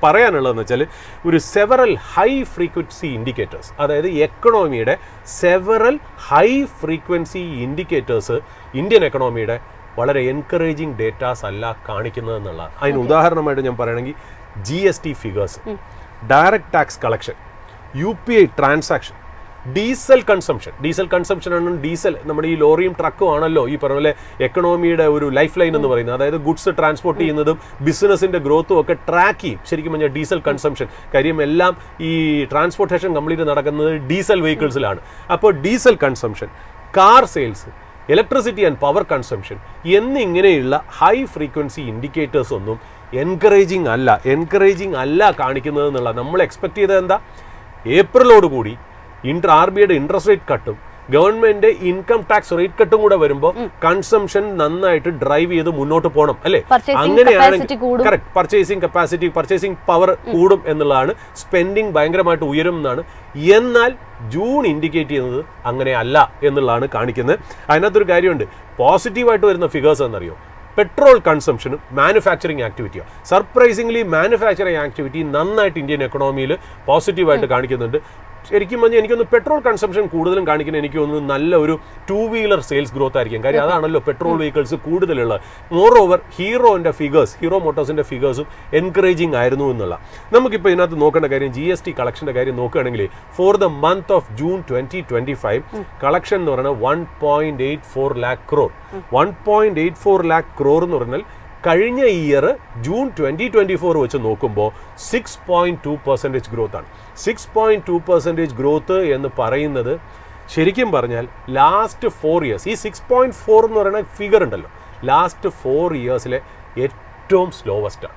Speaker 2: പറയാനുള്ളതെന്ന് വെച്ചാൽ ഒരു സെവറൽ ഹൈ ഫ്രീക്വൻസി ഇൻഡിക്കേറ്റേഴ്സ്, അതായത് എക്കണോമിയുടെ several high frequency indicators Indian എക്കണോമിയുടെ വളരെ എൻകറേജിങ് ഡേറ്റാസ് അല്ല കാണിക്കുന്നതെന്നുള്ള. അതിന് ഉദാഹരണമായിട്ട് ഞാൻ പറയുകയാണെങ്കിൽ GST figures, direct tax collection, UPI transaction, diesel consumption ആണ്. ഡീസൽ നമ്മുടെ ഈ ലോറിയും ട്രക്കും ആണല്ലോ ഈ പറഞ്ഞ പോലെ എക്കണോമിയുടെ ഒരു ലൈഫ് ലൈൻ എന്ന് പറയുന്നത്. അതായത് ഗുഡ്സ് ട്രാൻസ്പോർട്ട് ചെയ്യുന്നതും ബിസിനസിന്റെ ഗ്രോത്തും ഒക്കെ ട്രാക്ക് ചെയ്യും ശരിക്കും പറഞ്ഞാൽ ഡീസൽ കൺസംഷൻ. കാര്യം എല്ലാം ഈ ട്രാൻസ്പോർട്ടേഷൻ കംപ്ലീറ്റ് നടക്കുന്നത് ഡീസൽ വെഹിക്കിൾസിലാണ്. അപ്പോൾ diesel consumption, car sales, electricity and power consumption എന്നിങ്ങനെയുള്ള ഹൈ ഫ്രീക്വൻസി ഇൻഡിക്കേറ്റേഴ്സ് ഒന്നും എൻകറേജിങ് അല്ല കാണിക്കുന്നത് എന്നുള്ള. നമ്മൾ എക്സ്പെക്ട് ചെയ്തത് എന്താ? ഏപ്രിലോടുകൂടി RBIയുടെ ഇൻട്രസ്റ്റ് റേറ്റ് കട്ടും ഗവൺമെന്റ് ഇൻകം ടാക്സ് റേറ്റ് കട്ടും കൂടെ വരുമ്പോൾ കൺസംഷൻ നന്നായിട്ട് ഡ്രൈവ് ചെയ്ത് മുന്നോട്ട് പോകണം അല്ലേ? അങ്ങനെയാണെങ്കിൽ കറക്റ്റ് പർച്ചേസിംഗ് പവർ കൂടും എന്നുള്ളതാണ്. സ്പെൻഡിങ് ഭയങ്കരമായിട്ട് ഉയരും എന്നാണ്. എന്നാൽ ജൂൺ ഇൻഡിക്കേറ്റ് ചെയ്യുന്നത് അങ്ങനെ അല്ല എന്നുള്ളതാണ് കാണിക്കുന്നത്. അതിനകത്തൊരു കാര്യമുണ്ട്. പോസിറ്റീവായിട്ട് വരുന്ന ഫിഗേഴ്സ് എന്നറിയോ? പെട്രോൾ കൺസംഷനും മാനുഫാക്ചറിങ് ആക്ടിവിറ്റിയോ. സർപ്രൈസിംഗ്ലി മാനുഫാക്ചറിങ് ആക്ടിവിറ്റി നന്നായിട്ട് ഇന്ത്യൻ എക്കണോമിയിൽ പോസിറ്റീവായിട്ട് കാണിക്കുന്നുണ്ട്. ശരിക്കും പറഞ്ഞാൽ എനിക്കൊന്ന് പെട്രോൾ കൺസംഷൻ കൂടുതലും കാണിക്കുന്നത് എനിക്ക് തോന്നുന്നു നല്ല ഒരു 2 വീലർ സെയിൽസ് ഗ്രോത്ത് ആയിരിക്കും. കാര്യം അതാണല്ലോ പെട്രോൾ വെഹിക്കിൾസ് കൂടുതലുള്ളത്. മോർ ഓവർ ഹീറോ മോട്ടോഴ്സിന്റെ ഫിഗേഴ്സും എൻകറേജിങ് ആയിരുന്നു എന്നുള്ള. നമുക്കിപ്പോൾ ഇതിനകത്ത് നോക്കേണ്ട കാര്യം GST കളക്ഷന്റെ കാര്യം നോക്കുകയാണെങ്കിൽ for the month of June 2025 collection എന്ന് പറയുന്നത് 1.84 lakh crore. 1.84 lakh crore എന്ന് പറഞ്ഞാൽ കഴിഞ്ഞ ഇയർ ജൂൺ 2024 വെച്ച് നോക്കുമ്പോൾ 6.2% ഗ്രോത്ത് ആണ്. 6.2% ഗ്രോത്ത് എന്ന് പറയുന്നത് ശരിക്കും പറഞ്ഞാൽ ലാസ്റ്റ് 4 ഇയേഴ്സ് ഈ 6.4 എന്ന് പറയുന്ന ഫിഗർ ഉണ്ടല്ലോ, ലാസ്റ്റ് 4 ഇയേഴ്സിലെ ഏറ്റവും സ്ലോവസ്റ്റ് ആണ്.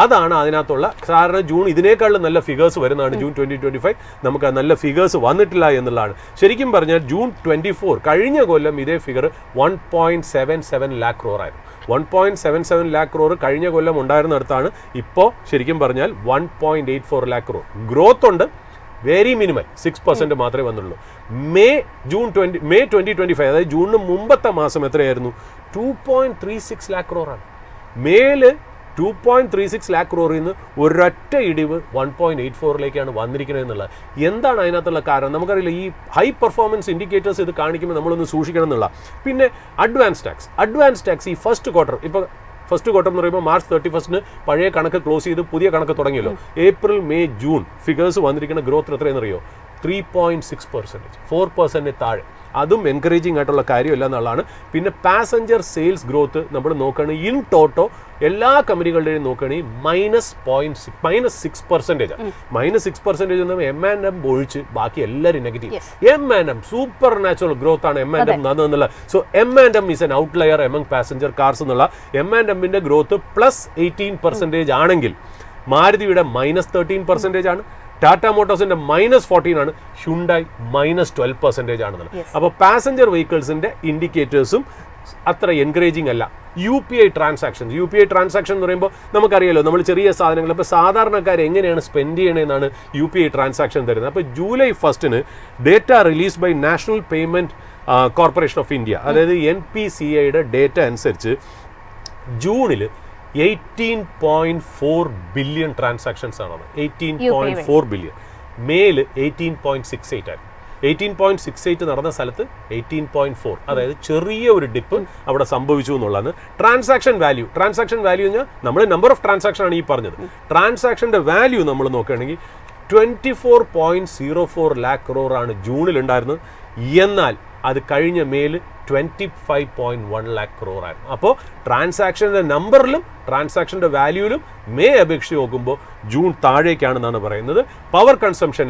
Speaker 2: അതാണ് അതിനകത്തുള്ള. സാധാരണ ജൂൺ ഇതിനേക്കാളും നല്ല ഫിഗേഴ്സ് വരുന്നതാണ്. ജൂൺ 2025 നമുക്ക് നല്ല ഫിഗേഴ്സ് വന്നിട്ടില്ല എന്നുള്ളതാണ്. ശരിക്കും പറഞ്ഞാൽ ജൂൺ 24 കഴിഞ്ഞ കൊല്ലം ഇതേ ഫിഗർ 1.77 lakh crore ആയിരുന്നു. 1.77 lakh crore കഴിഞ്ഞ കൊല്ലം ഉണ്ടായിരുന്നിടത്താണ് ഇപ്പോൾ ശരിക്കും പറഞ്ഞാൽ 1.84 lakh crore. ഗ്രോത്ത് ഉണ്ട്, വെരി മിനിമൽ 6% മാത്രമേ വന്നുള്ളൂ. മെയ് 2025 അതായത് ജൂണിന് മുമ്പത്തെ മാസം എത്രയായിരുന്നു? 2.36 lakh crore ആണ്. മേല് 2.36 lakh crore നിന്ന് ഒരൊറ്റ ഇടിവ് 1.84 വന്നിരിക്കുന്നത് എന്നുള്ളത്. എന്താണ് അതിനകത്തുള്ള കാരണം? നമുക്കറിയില്ല. ഈ ഹൈ പെർഫോമൻസ് ഇൻഡിക്കേറ്റേഴ്സ് ഇത് കാണിക്കുമ്പോൾ നമ്മളൊന്ന് സൂക്ഷിക്കണം എന്നുള്ള. പിന്നെ അഡ്വാൻസ് ടാക്സ് ഈ ഫസ്റ്റ് ക്വാർട്ടർ എന്ന് പറയുമ്പോൾ March 31 പഴയ കണക്ക് ക്ലോസ് ചെയ്ത് പുതിയ കണക്ക് തുടങ്ങിയല്ലോ. ഏപ്രിൽ മെയ് ജൂൺ ഫിഗേഴ്സ് വന്നിരിക്കുന്ന ഗ്രോത്ത് എത്രയെന്നറിയോ? 3.6%, 4% താഴെ. അതും എൻകറേജിങ് ആയിട്ടുള്ള കാര്യമല്ല എന്നുള്ളതാണ്. പിന്നെ പാസഞ്ചർ സെയിൽസ് ഗ്രോത്ത് നമ്മൾ നോക്കുകയാണെങ്കിൽ ഇൻ ടോട്ടോ എല്ലാ കമ്പനികളുടെയും നോക്കുകയാണെങ്കിൽ -6% ആണ്. -6% M&M ഒഴിച്ച് ബാക്കി എല്ലാവരും negative. M&M super natural growth ആണ് M&M എന്നുള്ള. So M&M is N outlier among passenger cars എന്നുള്ള. M&Mന്റെ ഗ്രോത്ത് +18% ആണെങ്കിൽ മാരുതിയുടെ -13% ആണ്. ടാറ്റ മോട്ടോഴ്സിന്റെ -14 ആണ്. ഹ്യുണ്ടായി -12% ആണെന്നുള്ളത്. അപ്പോൾ പാസഞ്ചർ വെഹിക്കിൾസിന്റെ ഇൻഡിക്കേറ്റേഴ്സും അത്ര എൻകറേജിങ് അല്ല. UPI ട്രാൻസാക്ഷൻ എന്ന് പറയുമ്പോൾ നമുക്കറിയാലോ, നമ്മൾ ചെറിയ സാധനങ്ങൾ ഇപ്പോൾ സാധാരണക്കാർ എങ്ങനെയാണ് സ്പെൻഡ് ചെയ്യണമെന്നാണ് UPI ട്രാൻസാക്ഷൻ തരുന്നത്. അപ്പോൾ July 1 data release by National Payment Corporation of India, അതായത് NPCIയുടെ ഡേറ്റ അനുസരിച്ച് ജൂണിൽ 18.4 ബില്യൺ ട്രാൻസാക്ഷൻസ് ആണ്. 18.4 ബില്യൺ. മേല് 18.68 ആയിരുന്നു. 18.68 നടന്ന സ്ഥലത്ത് 18.4, അതായത് ചെറിയ ഒരു ഡിപ്പ് അവിടെ സംഭവിച്ചു എന്നുള്ളതാണ്. ട്രാൻസാക്ഷൻ വാല്യൂ കഴിഞ്ഞാൽ നമ്മൾ നമ്പർ ഓഫ് ട്രാൻസാക്ഷൻ ആണ് ഈ പറഞ്ഞത്. ട്രാൻസാക്ഷന്റെ വാല്യൂ നമ്മൾ നോക്കുകയാണെങ്കിൽ 24.04 lakh crore ആണ് ജൂണിൽ ഉണ്ടായിരുന്നത്. എന്നാൽ അത് കഴിഞ്ഞ മേല് 25.1 lakh crore ആയിരുന്നു. അപ്പോൾ ട്രാൻസാക്ഷൻ്റെ നമ്പറിലും ട്രാൻസാക്ഷൻ്റെ വാല്യൂവിലും മെയ് അപേക്ഷിച്ച് നോക്കുമ്പോൾ ജൂൺ താഴേക്കാണെന്നാണ് പറയുന്നത്. പവർ കൺസംഷൻ,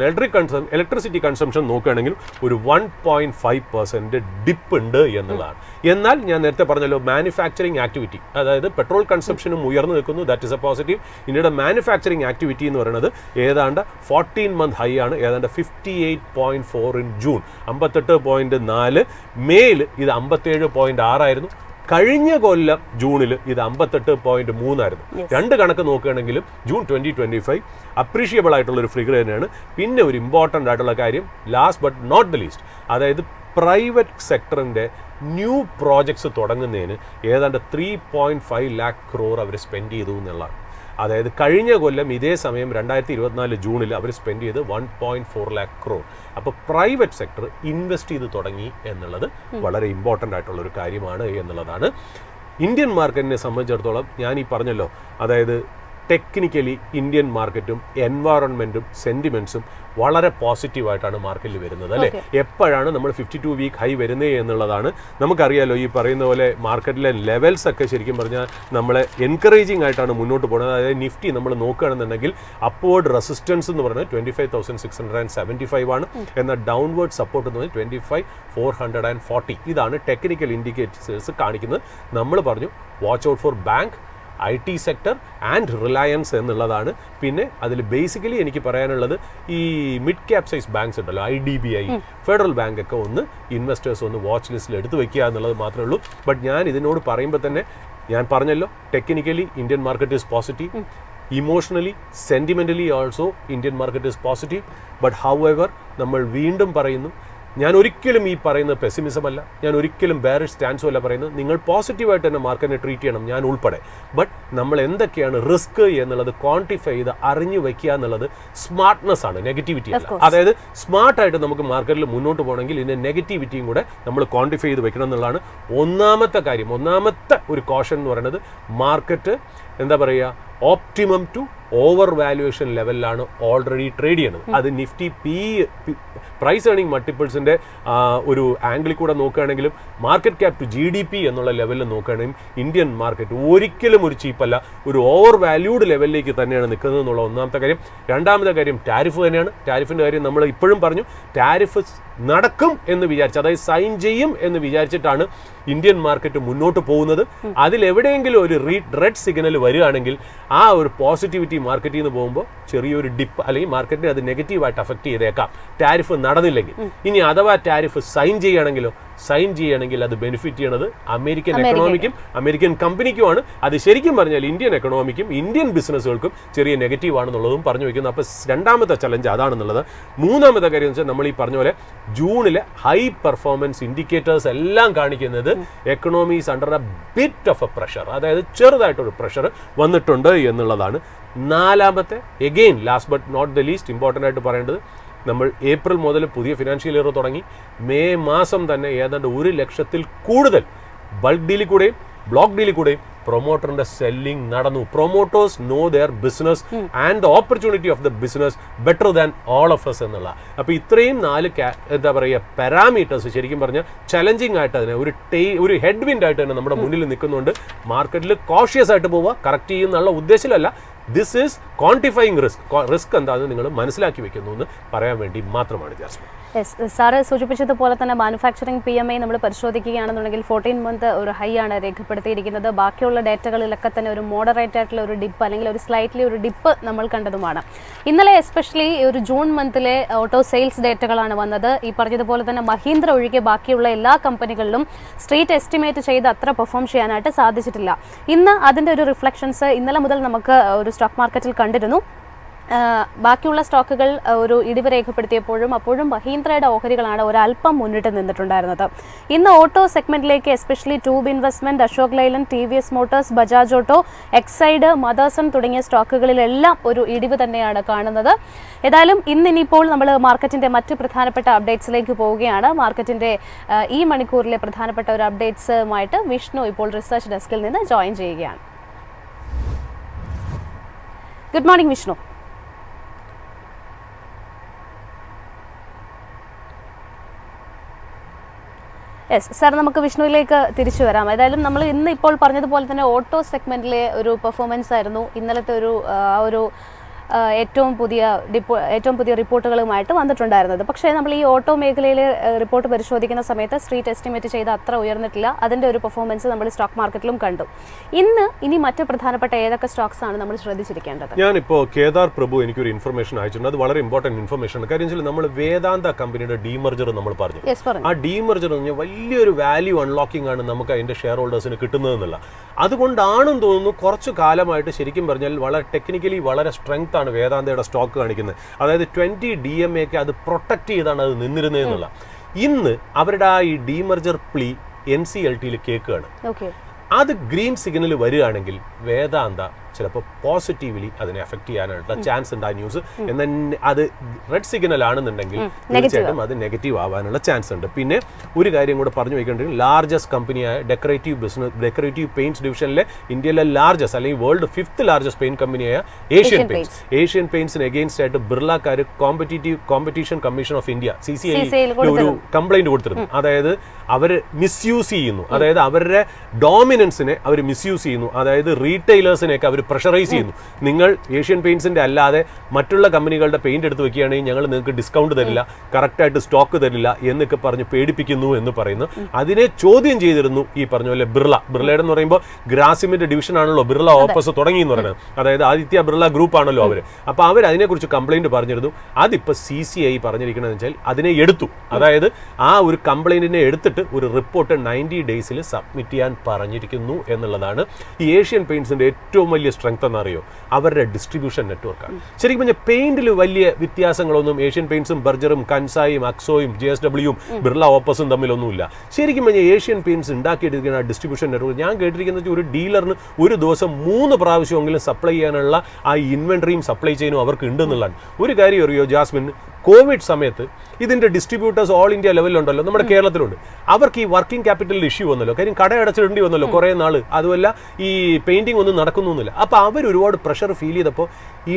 Speaker 2: ഇലക്ട്രിസിറ്റി കൺസംഷൻ നോക്കുകയാണെങ്കിൽ ഒരു 1.5% ഡിപ്പ് ഉണ്ട് എന്നുള്ളതാണ്. എന്നാൽ ഞാൻ നേരത്തെ പറഞ്ഞല്ലോ, മാനുഫാക്ചറിങ് ആക്ടിവിറ്റി, അതായത് പെട്രോൾ കൺസംഷനും ഉയർന്നു നിൽക്കുന്നു. That is A positive. ഇന്ത്യയുടെ മാനുഫാക്ചറിങ് ആക്ടിവിറ്റി എന്ന് പറയുന്നത് ഏതാണ്ട് 14-month ഹൈ ആണ്, ഏതാണ്ട് 58.4 ഇൻ ജൂൺ, 58.4. മേയിൽ ഇത് 57.6 ആയിരുന്നു. കഴിഞ്ഞ കൊല്ലം ജൂണിൽ ഇത് 58.3 ആയിരുന്നു. രണ്ട് കണക്ക് നോക്കുകയാണെങ്കിലും ജൂൺ 2025 അപ്രീഷിയബിൾ ആയിട്ടുള്ള ഒരു ഫിഗർ തന്നെയാണ്. പിന്നെ ഒരു ഇമ്പോർട്ടൻ്റ് ആയിട്ടുള്ള കാര്യം, last but not the least, അതായത് പ്രൈവറ്റ് സെക്ടറിൻ്റെ ന്യൂ പ്രോജക്ട്സ് തുടങ്ങുന്നതിന് ഏതാണ്ട് 3.5 lakh crore അവർ സ്പെൻഡ് ചെയ്തു എന്നുള്ളതാണ്. അതായത് കഴിഞ്ഞ കൊല്ലം ഇതേ സമയം 2024 ജൂണിൽ അവർ സ്പെൻഡ് ചെയ്ത് 1.4 lakh crore. അപ്പോൾ പ്രൈവറ്റ് സെക്ടർ ഇൻവെസ്റ്റ് ചെയ്ത് തുടങ്ങി എന്നുള്ളത് വളരെ ഇമ്പോർട്ടൻ്റ് ആയിട്ടുള്ളൊരു കാര്യമാണ് എന്നുള്ളതാണ്. ഇന്ത്യൻ മാർക്കറ്റിനെ സംബന്ധിച്ചിടത്തോളം ഞാൻ ഈ പറഞ്ഞല്ലോ, അതായത് ടെക്നിക്കലി ഇന്ത്യൻ മാർക്കറ്റും എൻവയറൺമെൻറ്റും സെൻറ്റിമെൻറ്റ്സും വളരെ പോസിറ്റീവായിട്ടാണ് മാർക്കറ്റിൽ വരുന്നത് അല്ലേ. എപ്പോഴാണ് നമ്മൾ 52 വീക്ക് ഹൈ വരുന്നത് എന്നുള്ളതാണ് നമുക്കറിയാലോ. ഈ പറയുന്ന പോലെ മാർക്കറ്റിലെ ലെവൽസ് ഒക്കെ ശരിക്കും പറഞ്ഞാൽ നമ്മളെ എൻകറേജിങ് ആയിട്ടാണ് മുന്നോട്ട് പോകുന്നത്. അതായത് നിഫ്റ്റി നമ്മൾ നോക്കുകയാണെന്നുണ്ടെങ്കിൽ അപ്വേർഡ് റെസിസ്റ്റൻസ് എന്ന് പറയുന്നത് 25,675 ആണ്. എന്നാൽ ഡൗൺവേർഡ് സപ്പോർട്ട് എന്ന് പറഞ്ഞാൽ 25,440. ഇതാണ് ടെക്നിക്കൽ ഇൻഡിക്കേറ്റേഴ്സ് കാണിക്കുന്നത്. നമ്മൾ പറഞ്ഞു watch out for bank, IT sector and Reliance എന്നുള്ളതാണ്. പിന്നെ അതിൽ ബേസിക്കലി എനിക്ക് പറയാനുള്ളത് ഈ മിഡ് ക്യാപ് സൈസ് ബാങ്ക്സ് ഉണ്ടല്ലോ, IDBI, ഫെഡറൽ ബാങ്ക് ഒക്കെ ഒന്ന് ഇൻവെസ്റ്റേഴ്സ് ഒന്ന് വാച്ച് ലിസ്റ്റിൽ എടുത്തു വയ്ക്കുക എന്നുള്ളത് മാത്രമേ ഉള്ളൂ. ബട്ട് ഞാൻ ഇതിനോട് പറയുമ്പോൾ തന്നെ ഞാൻ പറഞ്ഞല്ലോ, technically Indian market is positive, emotionally sentimentally also Indian market is positive. But however നമ്മൾ വീണ്ടും പറയുന്നു, ഞാൻ ഒരിക്കലും ഈ പറയുന്നത് പെസിമിസം അല്ല, ഞാൻ ഒരിക്കലും ബെയറിഷ് സ്റ്റാൻസും അല്ല പറയുന്നത്. നിങ്ങൾ പോസിറ്റീവായിട്ട് തന്നെ മാർക്കറ്റിനെ ട്രീറ്റ് ചെയ്യണം, ഞാൻ ഉൾപ്പെടെ. ബട്ട് നമ്മൾ എന്തൊക്കെയാണ് റിസ്ക് എന്നുള്ളത് ക്വാണ്ടിഫൈ ചെയ്ത് അറിഞ്ഞു വയ്ക്കുക എന്നുള്ളത് സ്മാർട്ട്നെസ് ആണ്, നെഗറ്റിവിറ്റി അല്ല. അതായത് സ്മാർട്ടായിട്ട് നമുക്ക് മാർക്കറ്റിൽ മുന്നോട്ട് പോകണമെങ്കിൽ ഇതിൻ്റെ നെഗറ്റിവിറ്റിയും കൂടെ നമ്മൾ ക്വാണ്ടിഫൈ ചെയ്ത് വെക്കണം എന്നുള്ളതാണ് ഒന്നാമത്തെ കാര്യം. ഒന്നാമത്തെ ഒരു കോഷൻ എന്ന് പറയുന്നത് മാർക്കറ്റ് എന്താ പറയുക, ഓപ്റ്റിമം ടു ഓവർ വാല്യുവേഷൻ ലെവലിലാണ് ഓൾറെഡി ട്രേഡ് ചെയ്യുന്നത്. അത് നിഫ്റ്റി പ്രൈസ് ഏർണിംഗ് മൾട്ടിപ്പിൾസിൻ്റെ ഒരു ആംഗിളിൽ കൂടെ നോക്കുകയാണെങ്കിലും മാർക്കറ്റ് ക്യാപ് ടു GDP എന്നുള്ള ലെവലിൽ നോക്കുകയാണെങ്കിലും ഇന്ത്യൻ മാർക്കറ്റ് ഒരിക്കലും ഒരു ചീപ്പല്ല, ഒരു ഓവർ വാല്യൂഡ് ലെവലിലേക്ക് തന്നെയാണ് നിൽക്കുന്നത് എന്നുള്ള ഒന്നാമത്തെ കാര്യം. രണ്ടാമത്തെ കാര്യം ടാരിഫ് തന്നെയാണ്. ടാരിഫിൻ്റെ കാര്യം നമ്മൾ ഇപ്പോഴും പറഞ്ഞു, ടാരിഫ് നടക്കും എന്ന് വിചാരിച്ച്, അതായത് സൈൻ ചെയ്യും എന്ന് വിചാരിച്ചിട്ടാണ് ഇന്ത്യൻ മാർക്കറ്റ് മുന്നോട്ട് പോകുന്നത്. അതിലെവിടെയെങ്കിലും ഒരു റെഡ് സിഗ്നൽ വരികയാണെങ്കിൽ ആ ഒരു പോസിറ്റിവിറ്റി മാർക്കറ്റിൽ നിന്ന് പോകുമ്പോൾ ചെറിയൊരു ഡിപ്പ് അല്ലെങ്കിൽ മാർക്കറ്റിനെ അത് നെഗറ്റീവായിട്ട് അഫക്റ്റ് ചെയ്തേക്കാം, ടാരിഫ് നടന്നില്ലെങ്കിൽ. ഇനി അഥവാ ടാരിഫ് സൈൻ ചെയ്യുകയാണെങ്കിൽ അത് ബെനിഫിറ്റ് ചെയ്യണത് അമേരിക്കൻ എക്കണോമിക്കും അമേരിക്കൻ കമ്പനിക്കുമാണ്. അത് ശരിക്കും പറഞ്ഞാൽ ഇന്ത്യൻ എക്കണോമിക്കും ഇന്ത്യൻ ബിസിനസ്സുകൾക്കും ചെറിയ നെഗറ്റീവ് ആണെന്നുള്ളതും പറഞ്ഞു വയ്ക്കുന്നു. അപ്പോൾ രണ്ടാമത്തെ ചലഞ്ച് അതാണെന്നുള്ളത്. മൂന്നാമത്തെ കാര്യം എന്ന് വെച്ചാൽ നമ്മൾ ഈ പറഞ്ഞ പോലെ ജൂണിലെ ഹൈ പെർഫോമൻസ് ഇൻഡിക്കേറ്റേഴ്സ് എല്ലാം കാണിക്കുന്നത് economy is under a bit of a pressure, അതായത് ചെറുതായിട്ടൊരു പ്രഷർ വന്നിട്ടുണ്ട് എന്നുള്ളതാണ്. നാലാമത്തെ, again last but not the least important ആയിട്ട് പറയേണ്ടത്, നമ്മൾ ഏപ്രിൽ മുതൽ പുതിയ ഫിനാൻഷ്യൽ ഇയർ തുടങ്ങി. മെയ് മാസം തന്നെ ഏതാണ്ട് 1 ലക്ഷത്തിൽ കൂടുതൽ ബൾക്ക് ഡീലിൽ കൂടെയും ബ്ലോക്ക് ഡീലിൽ കൂടെയും പ്രൊമോട്ടറിന്റെ സെല്ലിംഗ് നടന്നു. Promoters no there business and the opportunity of the business better than all of us എന്നുള്ള. അപ്പോൾ ഇത്രയും 4 എന്താ പറയുക പാരാമീറ്റേഴ്സ് ശരിക്കും പറഞ്ഞാൽ ചലഞ്ചിങ് ആയിട്ട് അതിനെ ഒരു ഹെഡ് വിൻഡ് ആയിട്ട് തന്നെ നമ്മുടെ മുന്നിൽ നിൽക്കുന്നുണ്ട്. മാർക്കറ്റിൽ കോഷ്യസ് ആയിട്ട് പോവുക, correct ചെയ്യുന്നുള്ള ഉദ്ദേശത്തിലല്ല. This is quantifying risk എന്താണെന്ന് നിങ്ങൾ മനസ്സിലാക്കി വെക്കുന്നു എന്ന് പറയാൻ വേണ്ടി മാത്രമാണ് ജാസ്മിൻ.
Speaker 1: സാറ് സൂചിപ്പിച്ചതുപോലെ തന്നെ മാനുഫാക്ചറിംഗ് PMI നമ്മൾ പരിശോധിക്കുകയാണെന്നുണ്ടെങ്കിൽ 14 month ഒരു ഹൈ ആണ് രേഖപ്പെടുത്തിയിരിക്കുന്നത്. ബാക്കിയുള്ള ഡേറ്റകളിലൊക്കെ തന്നെ ഒരു മോഡറേറ്റ് ആയിട്ടുള്ള ഒരു ഡിപ്പ് അല്ലെങ്കിൽ ഒരു സ്ലൈറ്റ്ലി ഒരു ഡിപ്പ് നമ്മൾ കണ്ടതുമാണ്. ഇന്നലെ എസ്പെഷ്യലി ഒരു ജൂൺ മന്തിലെ ഓട്ടോ സെയിൽസ് ഡേറ്റകളാണ് വന്നത്. ഈ പറഞ്ഞതുപോലെ തന്നെ മഹീന്ദ്ര ഒഴികെ ബാക്കിയുള്ള എല്ലാ കമ്പനികളിലും സ്ട്രീറ്റ് എസ്റ്റിമേറ്റ് ചെയ്ത് അത്ര പെർഫോം ചെയ്യാനായിട്ട് സാധിച്ചിട്ടില്ല. ഇന്ന് അതിൻ്റെ ഒരു റിഫ്ലക്ഷൻസ് ഇന്നലെ മുതൽ നമുക്ക് ഒരു സ്റ്റോക്ക് മാർക്കറ്റിൽ കണ്ടിരുന്നു. ബാക്കിയുള്ള സ്റ്റോക്കുകൾ ഒരു ഇടിവ് രേഖപ്പെടുത്തിയപ്പോഴും അപ്പോഴും മഹീന്ദ്രയുടെ ഓഹരികളാണ് ഒരല്പം മുന്നിട്ട് നിന്നിട്ടുണ്ടായിരുന്നത്. ഇന്ന് ഓട്ടോ സെഗ്മെന്റിലേക്ക് especially tube investment, Ashok Leyland, TVS motors, Bajaj auto, Exide, Motherson തുടങ്ങിയ സ്റ്റോക്കുകളിലെല്ലാം ഒരു ഇടിവ് തന്നെയാണ് കാണുന്നത്. ഏതായാലും ഇന്നിപ്പോൾ നമ്മൾ മാർക്കറ്റിന്റെ മറ്റ് പ്രധാനപ്പെട്ട അപ്ഡേറ്റ്സിലേക്ക് പോവുകയാണ്. മാർക്കറ്റിന്റെ ഈ മണിക്കൂറിലെ പ്രധാനപ്പെട്ട ഒരു അപ്ഡേറ്റ്സുമായിട്ട് വിഷ്ണു ഇപ്പോൾ റിസർച്ച് ഡെസ്കിൽ നിന്ന് ജോയിൻ ചെയ്യുകയാണ്. Good morning Vishnu. Yes sir, നമുക്ക് വിഷ്ണുവിലേക്ക് തിരിച്ചു വരാം. ഏതായാലും നമ്മൾ ഇന്ന് ഇപ്പോൾ പറഞ്ഞതുപോലെ തന്നെ ഓട്ടോ സെഗ്മെന്റിലെ ഒരു പെർഫോമൻസ് ആയിരുന്നു ഇന്നലത്തെ ഒരു ഏറ്റവും പുതിയ റിപ്പോർട്ടുകളുമായിട്ട് വന്നിട്ടുണ്ടായിരുന്നത്. പക്ഷേ നമ്മൾ ഈ ഓട്ടോ മേഖലയിലെ റിപ്പോർട്ട് പരിശോധിക്കുന്ന സമയത്ത് സ്ട്രീറ്റ് എസ്റ്റിമേറ്റ് ചെയ്ത് അത്ര ഉയർന്നിട്ടില്ല. അതിൻ്റെ ഒരു പെർഫോമൻസ് നമ്മൾ സ്റ്റോക്ക് മാർക്കറ്റിലും കണ്ടു. ഇനി മറ്റ് പ്രധാനപ്പെട്ട ഏതൊക്കെ സ്റ്റോക്സ് ആണ് നമ്മൾ ശ്രദ്ധിച്ചിരിക്കേണ്ടത്?
Speaker 2: ഞാനിപ്പോൾ കേദാർ പ്രഭു എനിക്കൊരു ഇൻഫർമേഷൻ അയച്ചിട്ടുണ്ട്. അത് വളരെ ഇമ്പോർട്ടൻറ്റ് ഇൻഫർമേഷൻ ആണ്. കാര്യം വെച്ചാൽ നമ്മൾ വേദാന്ത കമ്പനിയുടെ ഡീമർജർ നമ്മൾ പറഞ്ഞു. ആ ഡീമർജർ എന്ന് പറഞ്ഞാൽ വലിയൊരു വാല്യൂ അൺലോക്കിംഗ് ആണ് നമുക്ക് അതിൻ്റെ ഷെയർ ഹോൾഡേഴ്സിന് കിട്ടുന്നതെന്നുള്ള. അതുകൊണ്ടാണെന്ന് തോന്നുന്നു കുറച്ചു കാലമായിട്ട് ശരിക്കും പറഞ്ഞാൽ വളരെ ടെക്നിക്കലി വളരെ സ്ട്രെങ്ത് ആണ് വേദാന്തയുടെ സ്റ്റോക്ക് കാണിക്കുന്നത്. അതായത് 20 DMA അത് പ്രൊട്ടക്ട് ചെയ്താണ് അത് നിന്നിരുന്നതെന്നുള്ള. ഇന്ന് അവരുടെ ആ ഈ ഡീമർജർ പ്ലീ NCLT കേൾക്കുകയാണ്. അത് ഗ്രീൻ സിഗ്നൽ വരികയാണെങ്കിൽ വേദാന്ത ചിലപ്പോൾ പോസിറ്റീവ്ലി അതിനെ എഫക്ട് ചെയ്യാനായിട്ടുള്ള ചാൻസ് ഉണ്ട് ആ ന്യൂസ്. എന്നാൽ അത് റെഡ് സിഗ്നൽ ആണെന്നുണ്ടെങ്കിൽ തീർച്ചയായിട്ടും അത് നെഗറ്റീവ് ആവാനുള്ള ചാൻസ് ഉണ്ട്. പിന്നെ ഒരു കാര്യം കൂടെ പറഞ്ഞു വയ്ക്കേണ്ടത്, ലാർജസ്റ്റ് കമ്പനിയായ ഡെക്കറേറ്റീവ് പെയിന്റ്സ് ഡിവിഷനിലെ ഇന്ത്യയിലെ ലാർജസ്റ്റ് അല്ലെങ്കിൽ വേൾഡ് 5th ലാർജസ്റ്റ് പെയിന്റ് കമ്പനിയായ ഏഷ്യൻ പെയിന്റ്സിന് എഗെയിൻസ്റ്റ് ആയിട്ട് ബിർളക്കാർ competition commission of India CCI ഒരു കംപ്ലൈന്റ് കൊടുത്തിരുന്നു. അതായത് അവർ മിസ്യൂസ് ചെയ്യുന്നു, അതായത് അവരുടെ ഡോമിനൻസിനെ അവർ മിസ്യൂസ് ചെയ്യുന്നു, അതായത് റീറ്റെയിലേഴ്സിനെയൊക്കെ അവർ പ്രഷറൈസ് ചെയ്യുന്നു. നിങ്ങൾ ഏഷ്യൻ പെയിന്റ്സിന്റെ അല്ലാതെ മറ്റുള്ള കമ്പനികളുടെ പെയിന്റ് എടുത്ത് വെക്കുകയാണെങ്കിൽ ഞങ്ങൾ നിങ്ങൾക്ക് ഡിസ്കൗണ്ട് തരില്ല, കറക്റ്റായിട്ട് സ്റ്റോക്ക് തരില്ല എന്നൊക്കെ പറഞ്ഞ് പേടിപ്പിക്കുന്നു എന്ന് പറയുന്നു. അതിനെ ചോദ്യം ചെയ്തിരുന്നു ഈ പറഞ്ഞ പോലെ ബിർളയുടെ എന്ന് പറയുമ്പോൾ ഗ്രാസിമിന്റെ ഡിവിഷൻ ആണല്ലോ ബിർള ഓപ്പസ് തുടങ്ങി എന്ന് പറയുന്നത്. അതായത് ആദിത്യ ബിർള ഗ്രൂപ്പ് ആണല്ലോ അവർ. അപ്പോൾ അവർ അതിനെക്കുറിച്ച് കംപ്ലൈന്റ് പറഞ്ഞിരുന്നു. അതിപ്പോൾ CCI പറഞ്ഞിരിക്കണമെന്ന് വെച്ചാൽ അതിനെ എടുത്തു. അതായത് ആ ഒരു കംപ്ലൈന്റിനെ എടുത്തിട്ട് ഒരു റിപ്പോർട്ട് 90 ഡേയ്സിൽ സബ്മിറ്റ് ചെയ്യാൻ പറഞ്ഞിരിക്കുന്നു എന്നുള്ളതാണ്. ഈ ഏഷ്യൻ പെയിന്റ്സിന്റെ ഏറ്റവും വലിയ സ്ട്രെങ്ത് എന്നറിയോ, അവരുടെ ഡിസ്ട്രിബ്യൂഷൻ നെറ്റ്വർക്കാണ്. ശരിക്കും പറഞ്ഞാൽ പെയിന്റിൽ വലിയ വ്യത്യാസങ്ങളൊന്നും ഏഷ്യൻ പെയിന്റ്സും ബർജറും കൻസായും അക്സോയും JSWയും ബിർള ഓപ്പസും തമ്മിലൊന്നുമില്ല. ശരിക്കും പറഞ്ഞാൽ ഏഷ്യൻ പെയിന്റ്സ് ഉണ്ടാക്കിയെടുക്കുന്ന ഡിസ്ട്രിബ്യൂഷൻ നെറ്റ്വർക്ക് ഞാൻ കേട്ടിരിക്കുന്നത് ഒരു ഡീലറിന് ഒരു ദിവസം 3 പ്രാവശ്യമെങ്കിലും സപ്ലൈ ചെയ്യാനുള്ള ആ ഇൻവെന്ററിയും സപ്ലൈ ചെയിനും അവർക്ക് ഉണ്ടെന്നുള്ളതാണ്. ഒരു കാര്യം അറിയോ ജാസ്മിൻ, കോവിഡ് സമയത്ത് ഇതിന്റെ ഡിസ്ട്രിബ്യൂട്ടേഴ്സ് ഓൾ ഇന്ത്യ ലെവലിലുണ്ടല്ലോ, നമ്മുടെ കേരളത്തിലുണ്ട്. അവർക്ക് ഈ വർക്കിംഗ് ക്യാപിറ്റലിൽ ഇഷ്യൂ വന്നല്ലോ, കാര്യം കട അടച്ചിടേണ്ടി വന്നല്ലോ കുറേ നാൾ. അതുമല്ല ഈ പെയിന്റിംഗ് ഒന്നും നടക്കുന്നൊന്നുമില്ല. അപ്പോൾ അവർ ഒരുപാട് പ്രഷർ ഫീൽ ചെയ്തപ്പോൾ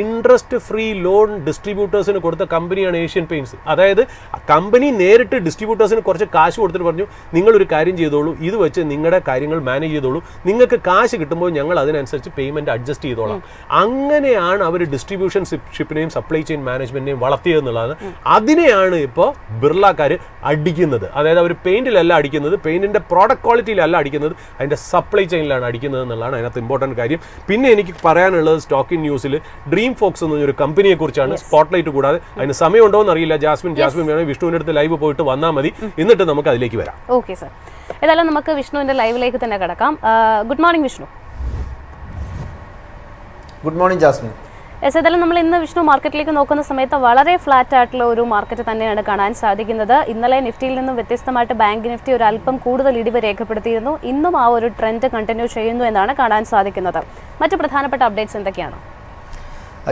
Speaker 2: ഇൻട്രസ്റ്റ് ഫ്രീ ലോൺ ഡിസ്ട്രിബ്യൂട്ടേഴ്സിന് കൊടുത്ത കമ്പനിയാണ് ഏഷ്യൻ പെയിന്റ്സ്. അതായത് കമ്പനി നേരിട്ട് ഡിസ്ട്രിബ്യൂട്ടേഴ്സിന് കുറച്ച് കാശ് കൊടുത്തിട്ട് പറഞ്ഞു, നിങ്ങളൊരു കാര്യം ചെയ്തോളൂ, ഇത് വെച്ച് നിങ്ങളുടെ കാര്യങ്ങൾ മാനേജ് ചെയ്തോളൂ, നിങ്ങൾക്ക് കാശ് കിട്ടുമ്പോൾ ഞങ്ങൾ അതിനനുസരിച്ച് പേയ്മെന്റ് അഡ്ജസ്റ്റ് ചെയ്തോളാം. അങ്ങനെയാണ് അവർ ഡിസ്ട്രിബ്യൂഷൻ ഷിപ്പിനെയും സപ്ലൈ ചെയിൻ മാനേജ്മെന്റിനെയും വളർത്തിയതെന്നുള്ളതാണ്. അതിനെയാണ് ഇപ്പോൾ ബിർളക്കാർ അടിക്കുന്നത്. അതായത് അവർ പെയിന്റിലല്ല അടിക്കുന്നത്, പെയിന്റിന്റെ പ്രോഡക്റ്റ് ക്വാളിറ്റിയിലല്ല അടിക്കുന്നത്, അതിന്റെ സപ്ലൈ ചെയിനിലാണ് അടിക്കുന്നത് എന്നുള്ളതാണ് അതിനകത്ത് ഇമ്പോർട്ടൻറ്റ് കാര്യം. പിന്നെ എനിക്ക് പറയാനുള്ളത് സ്റ്റോക്കിംഗ് ന്യൂസിൽ ഡ്രീം ഫോക്സ് എന്ന ഒരു കമ്പനിയെ കുറിച്ചാണ്. സ്പോട്ട്ലൈറ്റ് കൂടാതെ അതിന് സമയമുണ്ടോ എന്ന് അറിയില്ല. ജാസ്മിൻ വേണമെങ്കിൽ വിഷ്ണുവിന്റെ അടുത്ത് ലൈവ് പോയിട്ട് വന്നാൽ മതി, എന്നിട്ട് നമുക്ക് അതിലേക്ക് വരാം.
Speaker 1: ഓക്കെ സർ, ഏതായാലും നമുക്ക് വിഷ്ണുവിന്റെ ലൈവിലേക്ക് തന്നെ കിടക്കാം. Good morning Vishnu.
Speaker 3: Good morning Jasmine.
Speaker 1: ഏതായാലും നമ്മൾ ഇന്ന് വിഷ്ണു മാർക്കറ്റിലേക്ക് നോക്കുന്ന സമയത്ത് വളരെ ഫ്ലാറ്റ് ആയിട്ടുള്ള ഒരു മാർക്കറ്റ് തന്നെയാണ് കാണാൻ സാധിക്കുന്നത്. ഇന്നലെ നിഫ്റ്റിയിൽ നിന്നും വ്യത്യസ്തമായിട്ട് ബാങ്ക് നിഫ്റ്റി ഒരു അല്പം കൂടുതൽ ഇടിവ് രേഖപ്പെടുത്തിയിരുന്നു. ഇന്നും ആ ഒരു ട്രെൻഡ് കണ്ടിന്യൂ ചെയ്യുന്നു എന്നാണ് കാണാൻ സാധിക്കുന്നത്. മറ്റ് പ്രധാനപ്പെട്ട അപ്ഡേറ്റ്സ് എന്തൊക്കെയാണ്?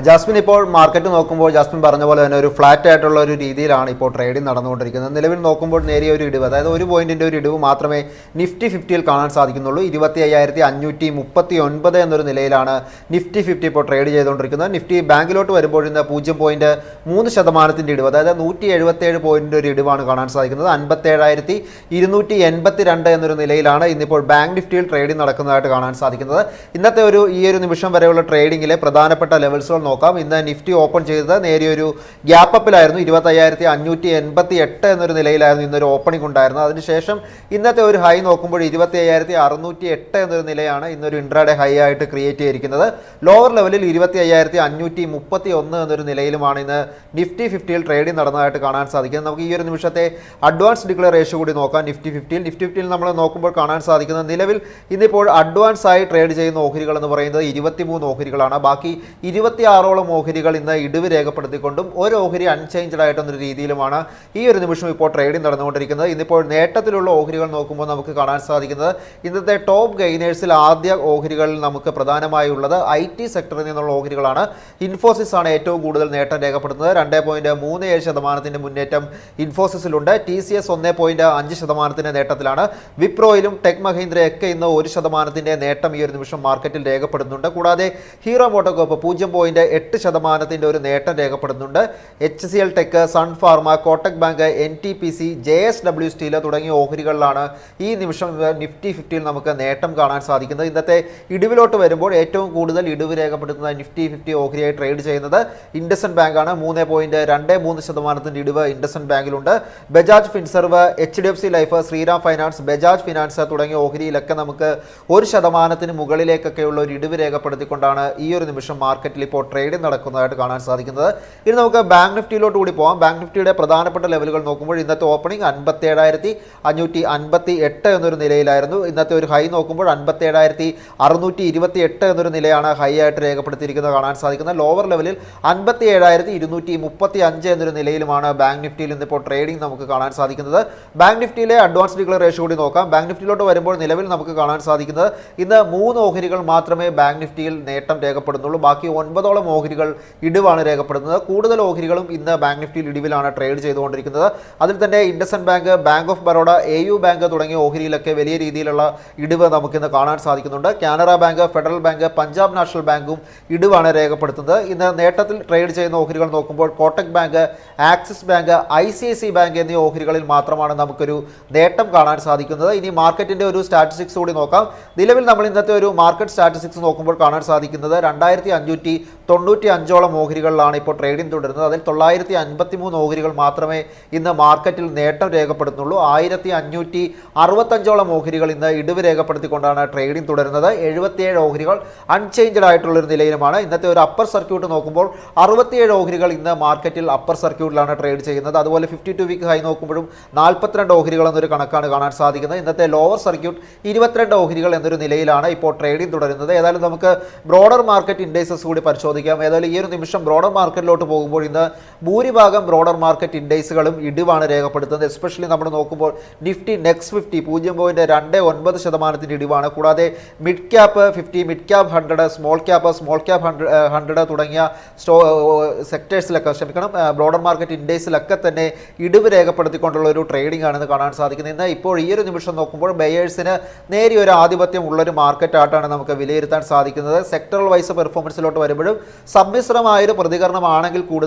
Speaker 3: ജാസ്മിൻ, ഇപ്പോൾ മാർക്കറ്റ് നോക്കുമ്പോൾ ജാസ്മിൻ പറഞ്ഞ പോലെ തന്നെ ഒരു ഫ്ലാറ്റ് ആയിട്ടുള്ള ഒരു രീതിയിലാണ് ഇപ്പോൾ ട്രേഡിംഗ് നടന്നുകൊണ്ടിരിക്കുന്നത്. നിലവിൽ നോക്കുമ്പോൾ നേരിയ ഒരു ഇടിവ്, അതായത് 1 പോയിന്റിന്റെ ഒരു ഇടിവ് മാത്രമേ നിഫ്റ്റി 50യിൽ കാണാൻ സാധിക്കുന്നുള്ളൂ. 25,539 എന്നൊരു നിലയിലാണ് നിഫ്റ്റി 50 ഇപ്പോൾ ട്രേഡ് ചെയ്തുകൊണ്ടിരിക്കുന്നത്. നിഫ്റ്റി ബാങ്കിലോട്ട് വരുമ്പോൾ ഇന്ന് 0.3% ഇടിവ്, അതായത് 177 പോയിന്റിന്റെ ഒരു ഇടിവാണ് കാണാൻ സാധിക്കുന്നത്. 57,282 എന്നൊരു നിലയിലാണ് ഇന്നിപ്പോൾ ബാങ്ക് നിഫ്റ്റിയിൽ ട്രേഡിംഗ് നടക്കുന്നതായിട്ട് കാണാൻ സാധിക്കുന്നത്. ഇന്നത്തെ ഈ ഒരു നിമിഷം വരെയുള്ള ട്രേഡിംഗിലെ പ്രധാനപ്പെട്ട ലെവൽസുകൾ നോക്കാം. ഇന്ന് നിഫ്റ്റി ഓപ്പൺ ചെയ്തത് നേരിയൊരു ഗ്യാപ്പ് അപ്പിലായിരുന്നു. 25,588 എന്നൊരു നിലയിലായിരുന്നു ഇന്നൊരു ഓപ്പണിംഗ് ഉണ്ടായിരുന്നത്. അതിനുശേഷം ഇന്നത്തെ ഒരു ഹൈ നോക്കുമ്പോൾ 25,608 എന്നൊരു നിലയാണ് ഇന്നൊരു ഇൻട്രാഡേ ഹൈ ആയിട്ട് ക്രിയേറ്റ് ചെയ്തിരിക്കുന്നത്. ലോവർ ലെവലിൽ 25,531 എന്നൊരു നിലയിലുമാണ് ഇന്ന് നിഫ്റ്റി 50യിൽ ട്രേഡിംഗ് നടന്നതായിട്ട് കാണാൻ സാധിക്കുന്നത്. നമുക്ക് ഈ ഒരു നിമിഷത്തെ അഡ്വാൻസ് ഡിക്ലെയർ റേഷ്യോ കൂടി നോക്കാം. നിഫ്റ്റി 50യിൽ നമ്മൾ നോക്കുമ്പോൾ കാണാൻ സാധിക്കുന്നത് നിലവിൽ ഇന്നിപ്പോൾ അഡ്വാൻസ് ആയി ട്രേഡ് ചെയ്യുന്ന ഓഹരികൾ എന്ന് പറയുന്നത് 23 ഓഹരികളാണ്. ബാക്കി 26ഓളം ഓഹരികൾ ഇന്ന് ഇടിവ് രേഖപ്പെടുത്തിക്കൊണ്ടും ഒരു ഓഹരി അൺചേഞ്ച്ഡ് ആയിട്ടൊരു രീതിയിലുമാണ് ഈ ഒരു നിമിഷം ഇപ്പോൾ ട്രേഡിംഗ് നടന്നുകൊണ്ടിരിക്കുന്നത്. ഇന്നിപ്പോൾ നേട്ടത്തിലുള്ള ഓഹരികൾ നോക്കുമ്പോൾ നമുക്ക് കാണാൻ സാധിക്കുന്നത് ഇന്നത്തെ ടോപ്പ് ഗെയിനേഴ്സിൽ ആദ്യ ഓഹരികളിൽ നമുക്ക് പ്രധാനമായി ഉള്ളത് IT സെക്ടറിൽ നിന്നുള്ള ഓഹരികളാണ്. ഇൻഫോസിസ് ആണ് ഏറ്റവും കൂടുതൽ നേട്ടം രേഖപ്പെടുത്തുന്നത്. 2.37% മുന്നേറ്റം ഇൻഫോസിസിലുണ്ട്. TCS 1.5% നേട്ടത്തിലാണ്. വിപ്രോയിലും ടെക് മഹീന്ദ്രയൊക്കെ ഇന്ന് 1% നേട്ടം ഈ ഒരു നിമിഷം മാർക്കറ്റിൽ രേഖപ്പെടുന്നുണ്ട്. കൂടാതെ ഹീറോ മോട്ടോകോപ്പ് 0.7% 8% ഒരു നേട്ടം രേഖപ്പെടുന്നുണ്ട്. HCL Tech, Sun Pharma, Kotak Bank, NTPC, JSW Steel തുടങ്ങിയ ഓഹരികളിലാണ് ഈ നിമിഷം നിഫ്റ്റി 50യിൽ നമുക്ക് നേട്ടം കാണാൻ സാധിക്കുന്നത്. ഇന്നത്തെ ഇടിവിലോട്ട് വരുമ്പോൾ ഏറ്റവും കൂടുതൽ ഇടിവ് രേഖപ്പെടുത്തുന്ന നിഫ്റ്റി 50 ഓഹരിയായി ട്രേഡ് ചെയ്യുന്നത് ഇൻഡസ്ഇൻഡ് ബാങ്കാണ്. 3.23% ഇടിവ് ഇൻഡസ്ഇൻഡ് ബാങ്കിലുണ്ട്. Bajaj Finserv, HDFC life, Shriram finance, Bajaj finance തുടങ്ങിയ ഓഹരിയിലൊക്കെ നമുക്ക് 1% മുകളിലേക്കൊക്കെയുള്ള ഒരു ഇടിവ് രേഖപ്പെടുത്തിക്കൊണ്ടാണ് ഈ ഒരു നിമിഷം മാർക്കറ്റിൽ ഇപ്പോൾ ട്രേഡിംഗ് നടക്കുന്നതായിട്ട് കാണാൻ സാധിക്കുന്നത്. ഇനി നമുക്ക് ബാങ്ക് നിഫ്റ്റിയിലോട്ട് കൂടി പോകാം. ബാങ്ക് നിഫ്റ്റിയുടെ പ്രധാനപ്പെട്ട ലെവലുകൾ നോക്കുമ്പോൾ ഇന്നത്തെ ഓപ്പണിംഗ് 57,558 എന്നൊരു നിലയിലായിരുന്നു. ഇന്നത്തെ ഒരു ഹൈ നോക്കുമ്പോൾ 57,628 എന്നൊരു നിലയാണ് ഹൈ ആയിട്ട് രേഖപ്പെടുത്തിയിരിക്കുന്നത് കാണാൻ സാധിക്കുന്നത്. ലോവർ ലെവലിൽ 57,235 എന്നൊരു നിലയിലുമാണ് ബാങ്ക് നിഫ്റ്റിയിൽ ഇന്നിപ്പോൾ ട്രേഡിംഗ് നമുക്ക് കാണാൻ സാധിക്കുന്നത്. ബാങ്ക് നിഫ്റ്റിയിലെ അഡ്വാൻസ് ഡിക്ലർ റേഷ്യോ കൂടി നോക്കാം. ബാങ്ക് നിഫ്റ്റിയിലോട്ട് വരുമ്പോൾ നിലവിൽ നമുക്ക് കാണാൻ സാധിക്കുന്നത് ഇന്ന് 3 ഓഹരികൾ മാത്രമേ ബാങ്ക് നിഫ്റ്റിയിൽ നേട്ടം രേഖപ്പെടുന്നുള്ളൂ. ബാക്കി 9ഓളം ഓഹരികൾ ഇടിവാണ് രേഖപ്പെടുന്നത്. കൂടുതൽ ഓഹരികളും ഇന്ന് ബാങ്ക് നിഫ്റ്റിയിൽ ഇടിവിലാണ് ട്രേഡ് ചെയ്തുകൊണ്ടിരിക്കുന്നത്. അതിൽ തന്നെ IndusInd bank, bank of Baroda, AU bank തുടങ്ങിയ ഓഹരിയിലൊക്കെ വലിയ രീതിയിലുള്ള ഇടിവ് നമുക്കിന്ന് കാണാൻ സാധിക്കുന്നുണ്ട്. Canara bank, federal bank, Punjab national ബാങ്കും ഇടിവാണ് രേഖപ്പെടുത്തുന്നത്. ഇന്ന് നേട്ടത്തിൽ ട്രേഡ് ചെയ്യുന്ന ഓഹരികൾ നോക്കുമ്പോൾ Kotak bank, axis bank, ICICI bank എന്നീ ഓഹരികളിൽ മാത്രമാണ് നമുക്കൊരു നേട്ടം കാണാൻ സാധിക്കുന്നത്. ഇനി മാർക്കറ്റിന്റെ ഒരു സ്റ്റാറ്റിസ്റ്റിക്സ് കൂടി നോക്കാം. നിലവിൽ നമ്മൾ ഇന്നത്തെ ഒരു മാർക്കറ്റ് സ്റ്റാറ്റിസ്റ്റിക്സ് നോക്കുമ്പോൾ കാണാൻ സാധിക്കുന്നത് 2595ഓളം ഓഹരികളിലാണ് ഇപ്പോൾ ട്രേഡിംഗ് തുടരുന്നത്. അതിൽ 953 ഓഹരികൾ മാത്രമേ ഇന്ന് മാർക്കറ്റിൽ നേട്ടം രേഖപ്പെടുത്തുന്നുള്ളൂ. 1565ഓളം ഓഹരികൾ ഇന്ന് ഇടിവ് രേഖപ്പെടുത്തിക്കൊണ്ടാണ് ട്രേഡിംഗ് തുടരുന്നത്. 77 ഓഹരികൾ അൺചേഞ്ച്ഡ് ആയിട്ടുള്ളൊരു നിലയിലുമാണ്. ഇന്നത്തെ ഒരു അപ്പർ സർക്യൂട്ട് നോക്കുമ്പോൾ 67 ഓഹരികൾ ഇന്ന് മാർക്കറ്റിൽ അപ്പർ സർക്യൂട്ടിലാണ് ട്രേഡ് ചെയ്യുന്നത്. അതുപോലെ 52 വീക്ക് ഹൈ നോക്കുമ്പോഴും 42 ഓഹരികൾ എന്നൊരു കണക്കാണ് കാണാൻ സാധിക്കുന്നത്. ഇന്നത്തെ ലോവർ സർക്യൂട്ട് 22 ഓഹരികൾ എന്നൊരു നിലയിലാണ് ഇപ്പോൾ ട്രേഡിംഗ് തുടരുന്നത്. ഏതായാലും നമുക്ക് ബ്രോഡർ മാർക്കറ്റ് ഇൻഡെക്സസ് കൂടി പരിശോധിക്കാം. ഏതായാലും ഈ ഒരു നിമിഷം ബ്രോഡർ മാർക്കറ്റിലോട്ട് പോകുമ്പോൾ ഇന്ന് ഭൂരിഭാഗം ബ്രോഡർ മാർക്കറ്റ് ഇൻഡെക്സുകളും ഇടിവാണ് രേഖപ്പെടുത്തുന്നത്. എസ്പെഷ്യലി നമ്മൾ നോക്കുമ്പോൾ നിഫ്റ്റി നെക്സ്റ്റ് 50 0.29% ഇടിവാണ്. കൂടാതെ mid cap 50, mid cap 100, small cap 100 തുടങ്ങിയ സെക്ടേഴ്സിലൊക്കെ ബ്രോഡർ മാർക്കറ്റ് ഇൻഡെക്സിലൊക്കെ തന്നെ ഇടിവ് രേഖപ്പെടുത്തിക്കൊണ്ടുള്ള ഒരു ട്രേഡിംഗ് ആണെന്ന് കാണാൻ സാധിക്കുന്നത്. ഇന്ന് ഇപ്പോൾ ഈ ഒരു നിമിഷം നോക്കുമ്പോൾ ബയേഴ്സിന് നേരിയ ഒരു ആധിപത്യം ഉള്ളൊരു മാർക്കറ്റ് ആയിട്ടാണ് നമുക്ക് വിലയിരുത്താൻ സാധിക്കുന്നത്. സെക്ടറൽ വൈസ് പെർഫോമൻസിലോട്ട് വരുമ്പോഴും സമ്മിശ്രമായൊരു പ്രതികരണമാണെങ്കിൽ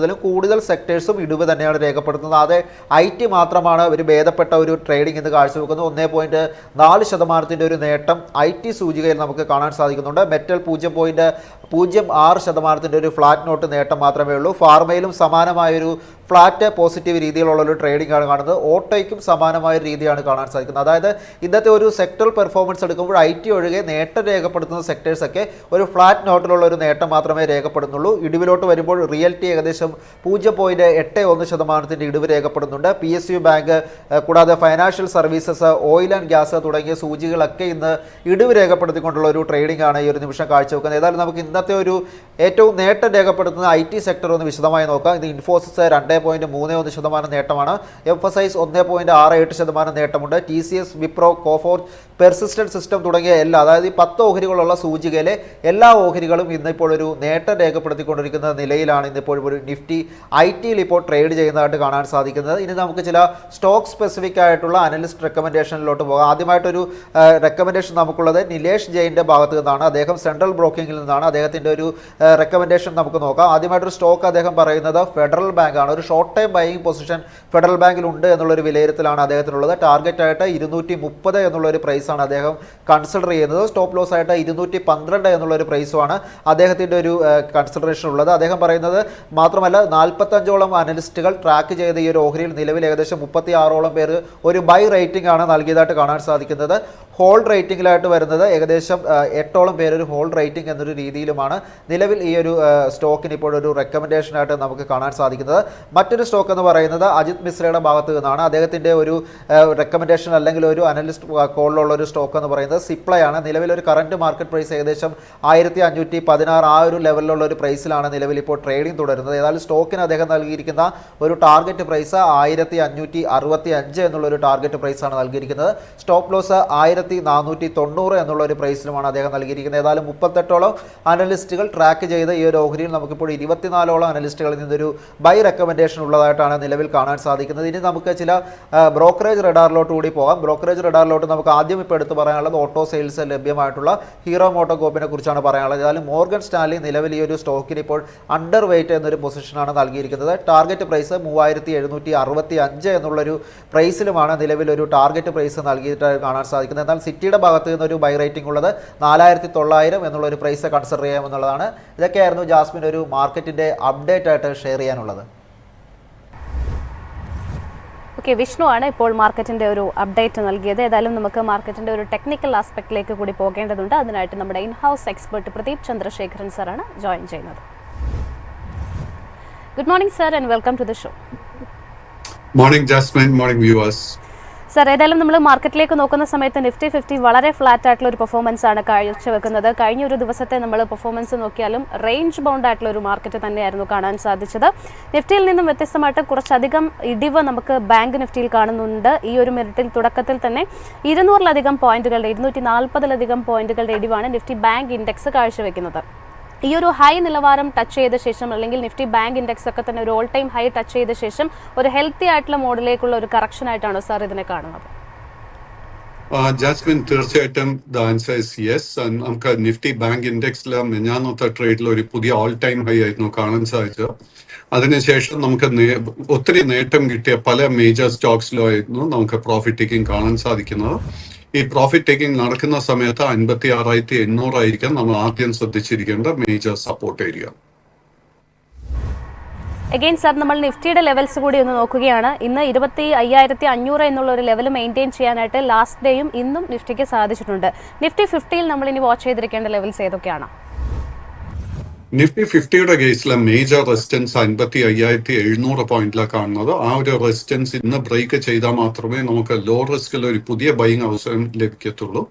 Speaker 3: കൂടുതൽ സെക്ടേഴ്സും ഇടിവ് തന്നെയാണ് രേഖപ്പെടുത്തുന്നത്. അത് IT മാത്രമാണ് ഒരു ഭേദപ്പെട്ട ഒരു ട്രേഡിംഗ് ഇന്ന് കാഴ്ചവെക്കുന്നത്. 1.4% ഒരു നേട്ടം IT സൂചികയിൽ നമുക്ക് കാണാൻ സാധിക്കുന്നുണ്ട്. മെറ്റൽ 0.06% ഒരു ഫ്ലാറ്റ് നോട്ട് നേട്ടം മാത്രമേ ഉള്ളൂ. ഫാർമയിലും സമാനമായൊരു ഫ്ലാറ്റ് പോസിറ്റീവ് രീതിയിലുള്ള ഒരു ട്രേഡിംഗ് ആണ് കാണുന്നത്. ഓട്ടോയ്ക്കും സമാനമായ രീതിയാണ് കാണാൻ സാധിക്കുന്നത്. അതായത് ഇന്നത്തെ ഒരു സെക്ടറൽ പെർഫോമൻസ് എടുക്കുമ്പോൾ IT ഒഴികെ നേട്ടം രേഖപ്പെടുത്തുന്ന സെക്ടേഴ്സൊക്കെ ഒരു ഫ്ലാറ്റ് നോട്ടിലുള്ള ഒരു നേട്ടം മാത്രമേ രേഖപ്പെടുന്നുള്ളൂ. ഇടിവിലോട്ട് വരുമ്പോൾ റിയൽറ്റി ഏകദേശം 0.81% ഇടിവ് രേഖപ്പെടുന്നുണ്ട്. PSU ബാങ്ക്, കൂടാതെ financial services, oil and gas തുടങ്ങിയ സൂചികളൊക്കെ ഇന്ന് ഇടിവ് രേഖപ്പെടുത്തിക്കൊണ്ടുള്ള ഒരു ട്രേഡിംഗ് ആണ് ഈ ഒരു നിമിഷം കാഴ്ചവെക്കുന്നത്. ഏതായാലും നമുക്ക് ഇന്നത്തെ ഒരു ഏറ്റവും നേട്ടം രേഖപ്പെടുത്തുന്ന IT സെക്ടർ ഒന്ന് വിശദമായി നോക്കാം. ഇത് ഇൻഫോസിസ് 2.31% നേട്ടമാണ്. എംഫസൈസ് 1.68% നേട്ടമുണ്ട്. TCS, വിപ്രോ, കോഫോർ, പെർസിസ്റ്റന്റ് സിസ്റ്റം തുടങ്ങിയ അതായത് ഈ 10 ഓഹരികളുള്ള സൂചികയിലെ എല്ലാ ഓഹരികളും ഇന്നിപ്പോൾ ഒരു നേട്ടം രേഖപ്പെടുത്തിക്കൊണ്ടിരിക്കുന്ന നിലയിലാണ് ഇന്നിപ്പോൾ ഒരു നിഫ്റ്റി ITയിൽ ഇപ്പോൾ ട്രേഡ് ചെയ്യുന്നതായിട്ട് കാണാൻ സാധിക്കുന്നത്. ഇനി നമുക്ക് ചില സ്റ്റോക്ക് സ്പെസിഫിക് ആയിട്ടുള്ള അനലിസ്റ്റ് റെക്കമെൻഡേഷനിലോട്ട് പോകാം. ആദ്യമായിട്ടൊരു റെക്കമെൻഡേഷൻ നമുക്കുള്ളത് നിലേഷ് ജെയിൻ്റെ ഭാഗത്ത് നിന്നാണ്. അദ്ദേഹം സെൻട്രൽ ബ്രോക്കിങ്ങിൽ നിന്നാണ്. അദ്ദേഹത്തിൻ്റെ ഒരു റെക്കമെൻഡേഷൻ നമുക്ക് നോക്കാം. ആദ്യമായിട്ടൊരു സ്റ്റോക്ക് അദ്ദേഹം പറയുന്നത് ഫെഡറൽ ബാങ്കാണ്. ഒരു short time buying position federal ബാങ്കിലുണ്ട് എന്നുള്ളൊരു വിലയിരുത്തലാണ് അദ്ദേഹത്തിനുള്ളത്. ടാർഗറ്റ് ആയിട്ട് 230 എന്നുള്ളൊരു പ്രൈസാണ് അദ്ദേഹം കൺസിഡർ ചെയ്യുന്നത്. സ്റ്റോപ്പ് ലോസ് ആയിട്ട് 212 എന്നുള്ളൊരു പ്രൈസുമാണ് അദ്ദേഹത്തിൻ്റെ ഒരു കൺസിഡറേഷൻ ഉള്ളത്. അദ്ദേഹം പറയുന്നത് മാത്രമല്ല 45ഓളം അനലിസ്റ്റുകൾ ട്രാക്ക് ചെയ്ത ഈ ഒരു ഓഹരിയിൽ നിലവിൽ ഏകദേശം 36ഓളം പേര് ഒരു ബൈ റേറ്റിംഗ് ആണ് നൽകിയതായിട്ട് കാണാൻ സാധിക്കുന്നത്. ഹോൾഡ് റേറ്റിംഗിലായിട്ട് വരുന്നത് ഏകദേശം 8ഓളം പേര് ഒരു ഹോൾഡ് റേറ്റിംഗ് എന്നൊരു രീതിയിലുമാണ് നിലവിൽ ഈ ഒരു സ്റ്റോക്കിന് ഇപ്പോഴൊരു റെക്കമെൻഡേഷനായിട്ട് നമുക്ക് കാണാൻ സാധിക്കുന്നത്. മറ്റൊരു സ്റ്റോക്ക് എന്ന് പറയുന്നത് അജിത് മിശ്രയുടെ ഭാഗത്ത് നിന്നാണ്. അദ്ദേഹത്തിൻ്റെ ഒരു റെക്കമെൻഡേഷൻ അല്ലെങ്കിൽ ഒരു അനലിസ്റ്റ് കോളിലുള്ള ഒരു സ്റ്റോക്ക് എന്ന് പറയുന്നത് സിപ്ലയാണ്. നിലവിലൊരു കറൻറ്റ് മാർക്കറ്റ് പ്രൈസ് ഏകദേശം 1516 ആ ഒരു ലെവലിലുള്ള ഒരു പ്രൈസിലാണ് നിലവിൽ ഇപ്പോൾ ട്രേഡിംഗ് തുടരുന്നത്. ഏതായാലും സ്റ്റോക്കിന് അദ്ദേഹം നൽകിയിരിക്കുന്ന ഒരു ടാർഗറ്റ് പ്രൈസ് 1565 എന്നുള്ളൊരു ടാർഗറ്റ് പ്രൈസാണ് നൽകിയിരിക്കുന്നത്. സ്റ്റോപ്പ് ലോസ് 1490 എന്നുള്ള ഒരു പ്രൈസിലുമാണ് അദ്ദേഹം നൽകിയിരിക്കുന്നത്. ഏതായാലും 38ഓളം അനലിസ്റ്റുകൾ ട്രാക്ക് ചെയ്ത് ഈ ഒരു ഓഹരിയിൽ നമുക്കിപ്പോൾ 24ഓളം അനലിസ്റ്റുകളിൽ നിന്നൊരു ബൈ റെക്കമെൻഡേഷൻ ഉള്ളതായിട്ടാണ് നിലവിൽ കാണാൻ സാധിക്കുന്നത്. ഇനി നമുക്ക് ചില ബ്രോക്കറേജ് റഡാറിലോട്ട് കൂടി പോകാം. ബ്രോക്കറേജ് റഡാറിലോട്ട് നമുക്ക് ആദ്യം ഇപ്പോൾ എടുത്ത് പറയാനുള്ളത് ഓട്ടോ സെയിൽസ് ലഭ്യമായിട്ടുള്ള ഹീറോ മോട്ടോ കോപ്പിനെ കുറിച്ചാണ് പറയാനുള്ളത്. ഏതായാലും മോർഗൻ സ്റ്റാൻലി നിലവിൽ ഈ ഒരു സ്റ്റോക്കിന് ഇപ്പോൾ അണ്ടർ വെയിറ്റ് എന്നൊരു പൊസിഷനാണ് നൽകിയിരിക്കുന്നത്. ടാർഗറ്റ് പ്രൈസ് 3765 എന്നുള്ളൊരു പ്രൈസിലുമാണ് നിലവിൽ ഒരു ടാർഗറ്റ് പ്രൈസ് നൽകിയിട്ട് കാണാൻ സാധിക്കുന്നത്. എന്നാൽ സിറ്റിയുടെ ഭാഗത്ത് നിന്നൊരു ബൈ റേറ്റിംഗ് ഉള്ളത് 4900 എന്നുള്ളൊരു പ്രൈസ് കൺസിഡർ ചെയ്യാമെന്നുള്ളതാണ്. ഇതൊക്കെയായിരുന്നു ജാസ്മിൻ ഒരു മാർക്കറ്റിൻ്റെ അപ്ഡേറ്റ് ആയിട്ട് ഷെയർ ചെയ്യാനുള്ളത്.
Speaker 1: ഓക്കെ, വിഷ്ണു ആണ് ഇപ്പോൾ മാർക്കറ്റിൻ്റെ ഒരു അപ്ഡേറ്റ് നൽകിയത്. ഏതായാലും നമുക്ക് മാർക്കറ്റിൻ്റെ ഒരു ടെക്നിക്കൽ ആസ്പെക്റ്റിലേക്ക് കൂടി പോകേണ്ടതുണ്ട്. അതിനായിട്ട് നമ്മുടെ in house expert Pradeep Chandrasekharan സാറാണ് ജോയിൻ ചെയ്യുന്നത്. Good morning sir and welcome to the show.
Speaker 4: Morning Jasmine, morning viewers.
Speaker 1: Sir, ഏതായാലും നമ്മൾ മാർക്കറ്റിലേക്ക് നോക്കുന്ന സമയത്ത് നിഫ്റ്റി 50 വളരെ ഫ്ലാറ്റ് ആയിട്ടുള്ള ഒരു പെർഫോമൻസ് ആണ് കാഴ്ചവെക്കുന്നത്. കഴിഞ്ഞ ഒരു ദിവസത്തെ നമ്മൾ പെർഫോമൻസ് നോക്കിയാലും റേഞ്ച് ബൗണ്ട് ആയിട്ടുള്ള ഒരു മാർക്കറ്റ് തന്നെയായിരുന്നു കാണാൻ സാധിച്ചത്. നിഫ്റ്റിയിൽ നിന്നും വ്യത്യസ്തമായിട്ട് കുറച്ചധികം ഇടിവ് നമുക്ക് ബാങ്ക് നിഫ്റ്റിയിൽ കാണുന്നുണ്ട്. ഈ ഒരു മിനിറ്റിൽ തുടക്കത്തിൽ തന്നെ 200-ലധികം പോയിന്റുകളുടെ 240-ലധികം പോയിന്റുകളുടെ ഇടിവാണ് നിഫ്റ്റി ബാങ്ക് ഇൻഡെക്സ് കാഴ്ചവെക്കുന്നത്. ഈ ഒരു ഹൈ നിലവാരം ടച്ച് ചെയ്ത ശേഷം അല്ലെങ്കിൽ നിഫ്റ്റി ബാങ്ക് ഇൻഡെക്സ് ഒക്കെ തന്നെ ഒരു ഓൾ ടൈം ഹൈ ടച്ച് ചെയ്ത ശേഷം ഒരു ഹെൽത്തി ആയിട്ടുള്ള മോഡിലേക്കുള്ള ഒരു കറക്ഷൻ ആയിട്ടാണോ സാർ ഇതിനെ കാണുന്നത്?
Speaker 4: ജാസ്മിൻ, തീർച്ചയായിട്ടും ദ ആൻസർ ഇസ് യെസ്. നമുക്ക് നിഫ്റ്റി ബാങ്ക് ഇൻഡെക്സിൽ മിഞ്ഞാന്നത്തെ ട്രേഡിൽ ഒരു പുതിയ ഓൾ ടൈം ഹൈ ആയിരുന്നു കാണാൻ സാധിച്ചത്. അതിനുശേഷം നമുക്ക് ഒത്തിരി നേട്ടം കിട്ടിയ പല മേജർ സ്റ്റോക്സിലും ആയിരുന്നു നമുക്ക് പ്രോഫിറ്റ് ടേക്കിംഗ് കാണാൻ സാധിക്കുന്നത്. ഈ പ്രോഫിറ്റ് ടേക്കിംഗ് നടക്കുന്ന സമയത്ത് 56,800 ആയിരിക്കും നമ്മൾ ആദ്യം ശ്രദ്ധിച്ചിരിക്കേണ്ട major support area.
Speaker 1: Again sir, നമ്മൾ നിഫ്റ്റിയുടെ ലെവൽസ് കൂടി ഒന്ന് നോക്കുകയാണ്. ഇന്ന് 25,500 എന്നുള്ള ഒരു ലെവൽ മെയിൻറ്റെയിൻ ചെയ്യാനായിട്ട് ലാസ്റ്റ് ഡേയും ഇന്നും നിഫ്റ്റിക്ക് സാധിച്ചിട്ടുണ്ട്. നിഫ്റ്റി 50യിൽ നമ്മൾ ഇനി വാച്ച് ചെയ്തിരിക്കേണ്ട ലെവൽസ് ഏതൊക്കെയാണ്?
Speaker 4: നിഫ്റ്റി 50യുടെ കേസിലെ മേജർ റെസിസ്റ്റൻസ് 55,700 പോയിന്റിലാണ് കാണുന്നത്. ആ ഒരു റെസിസ്റ്റൻസ് ഇന്ന് ബ്രേക്ക് ചെയ്താൽ മാത്രമേ നമുക്ക് ലോ റിസ്കിൽ ഒരു പുതിയ ബൈങ് അവസരം ലഭിക്കത്തുള്ളൂ.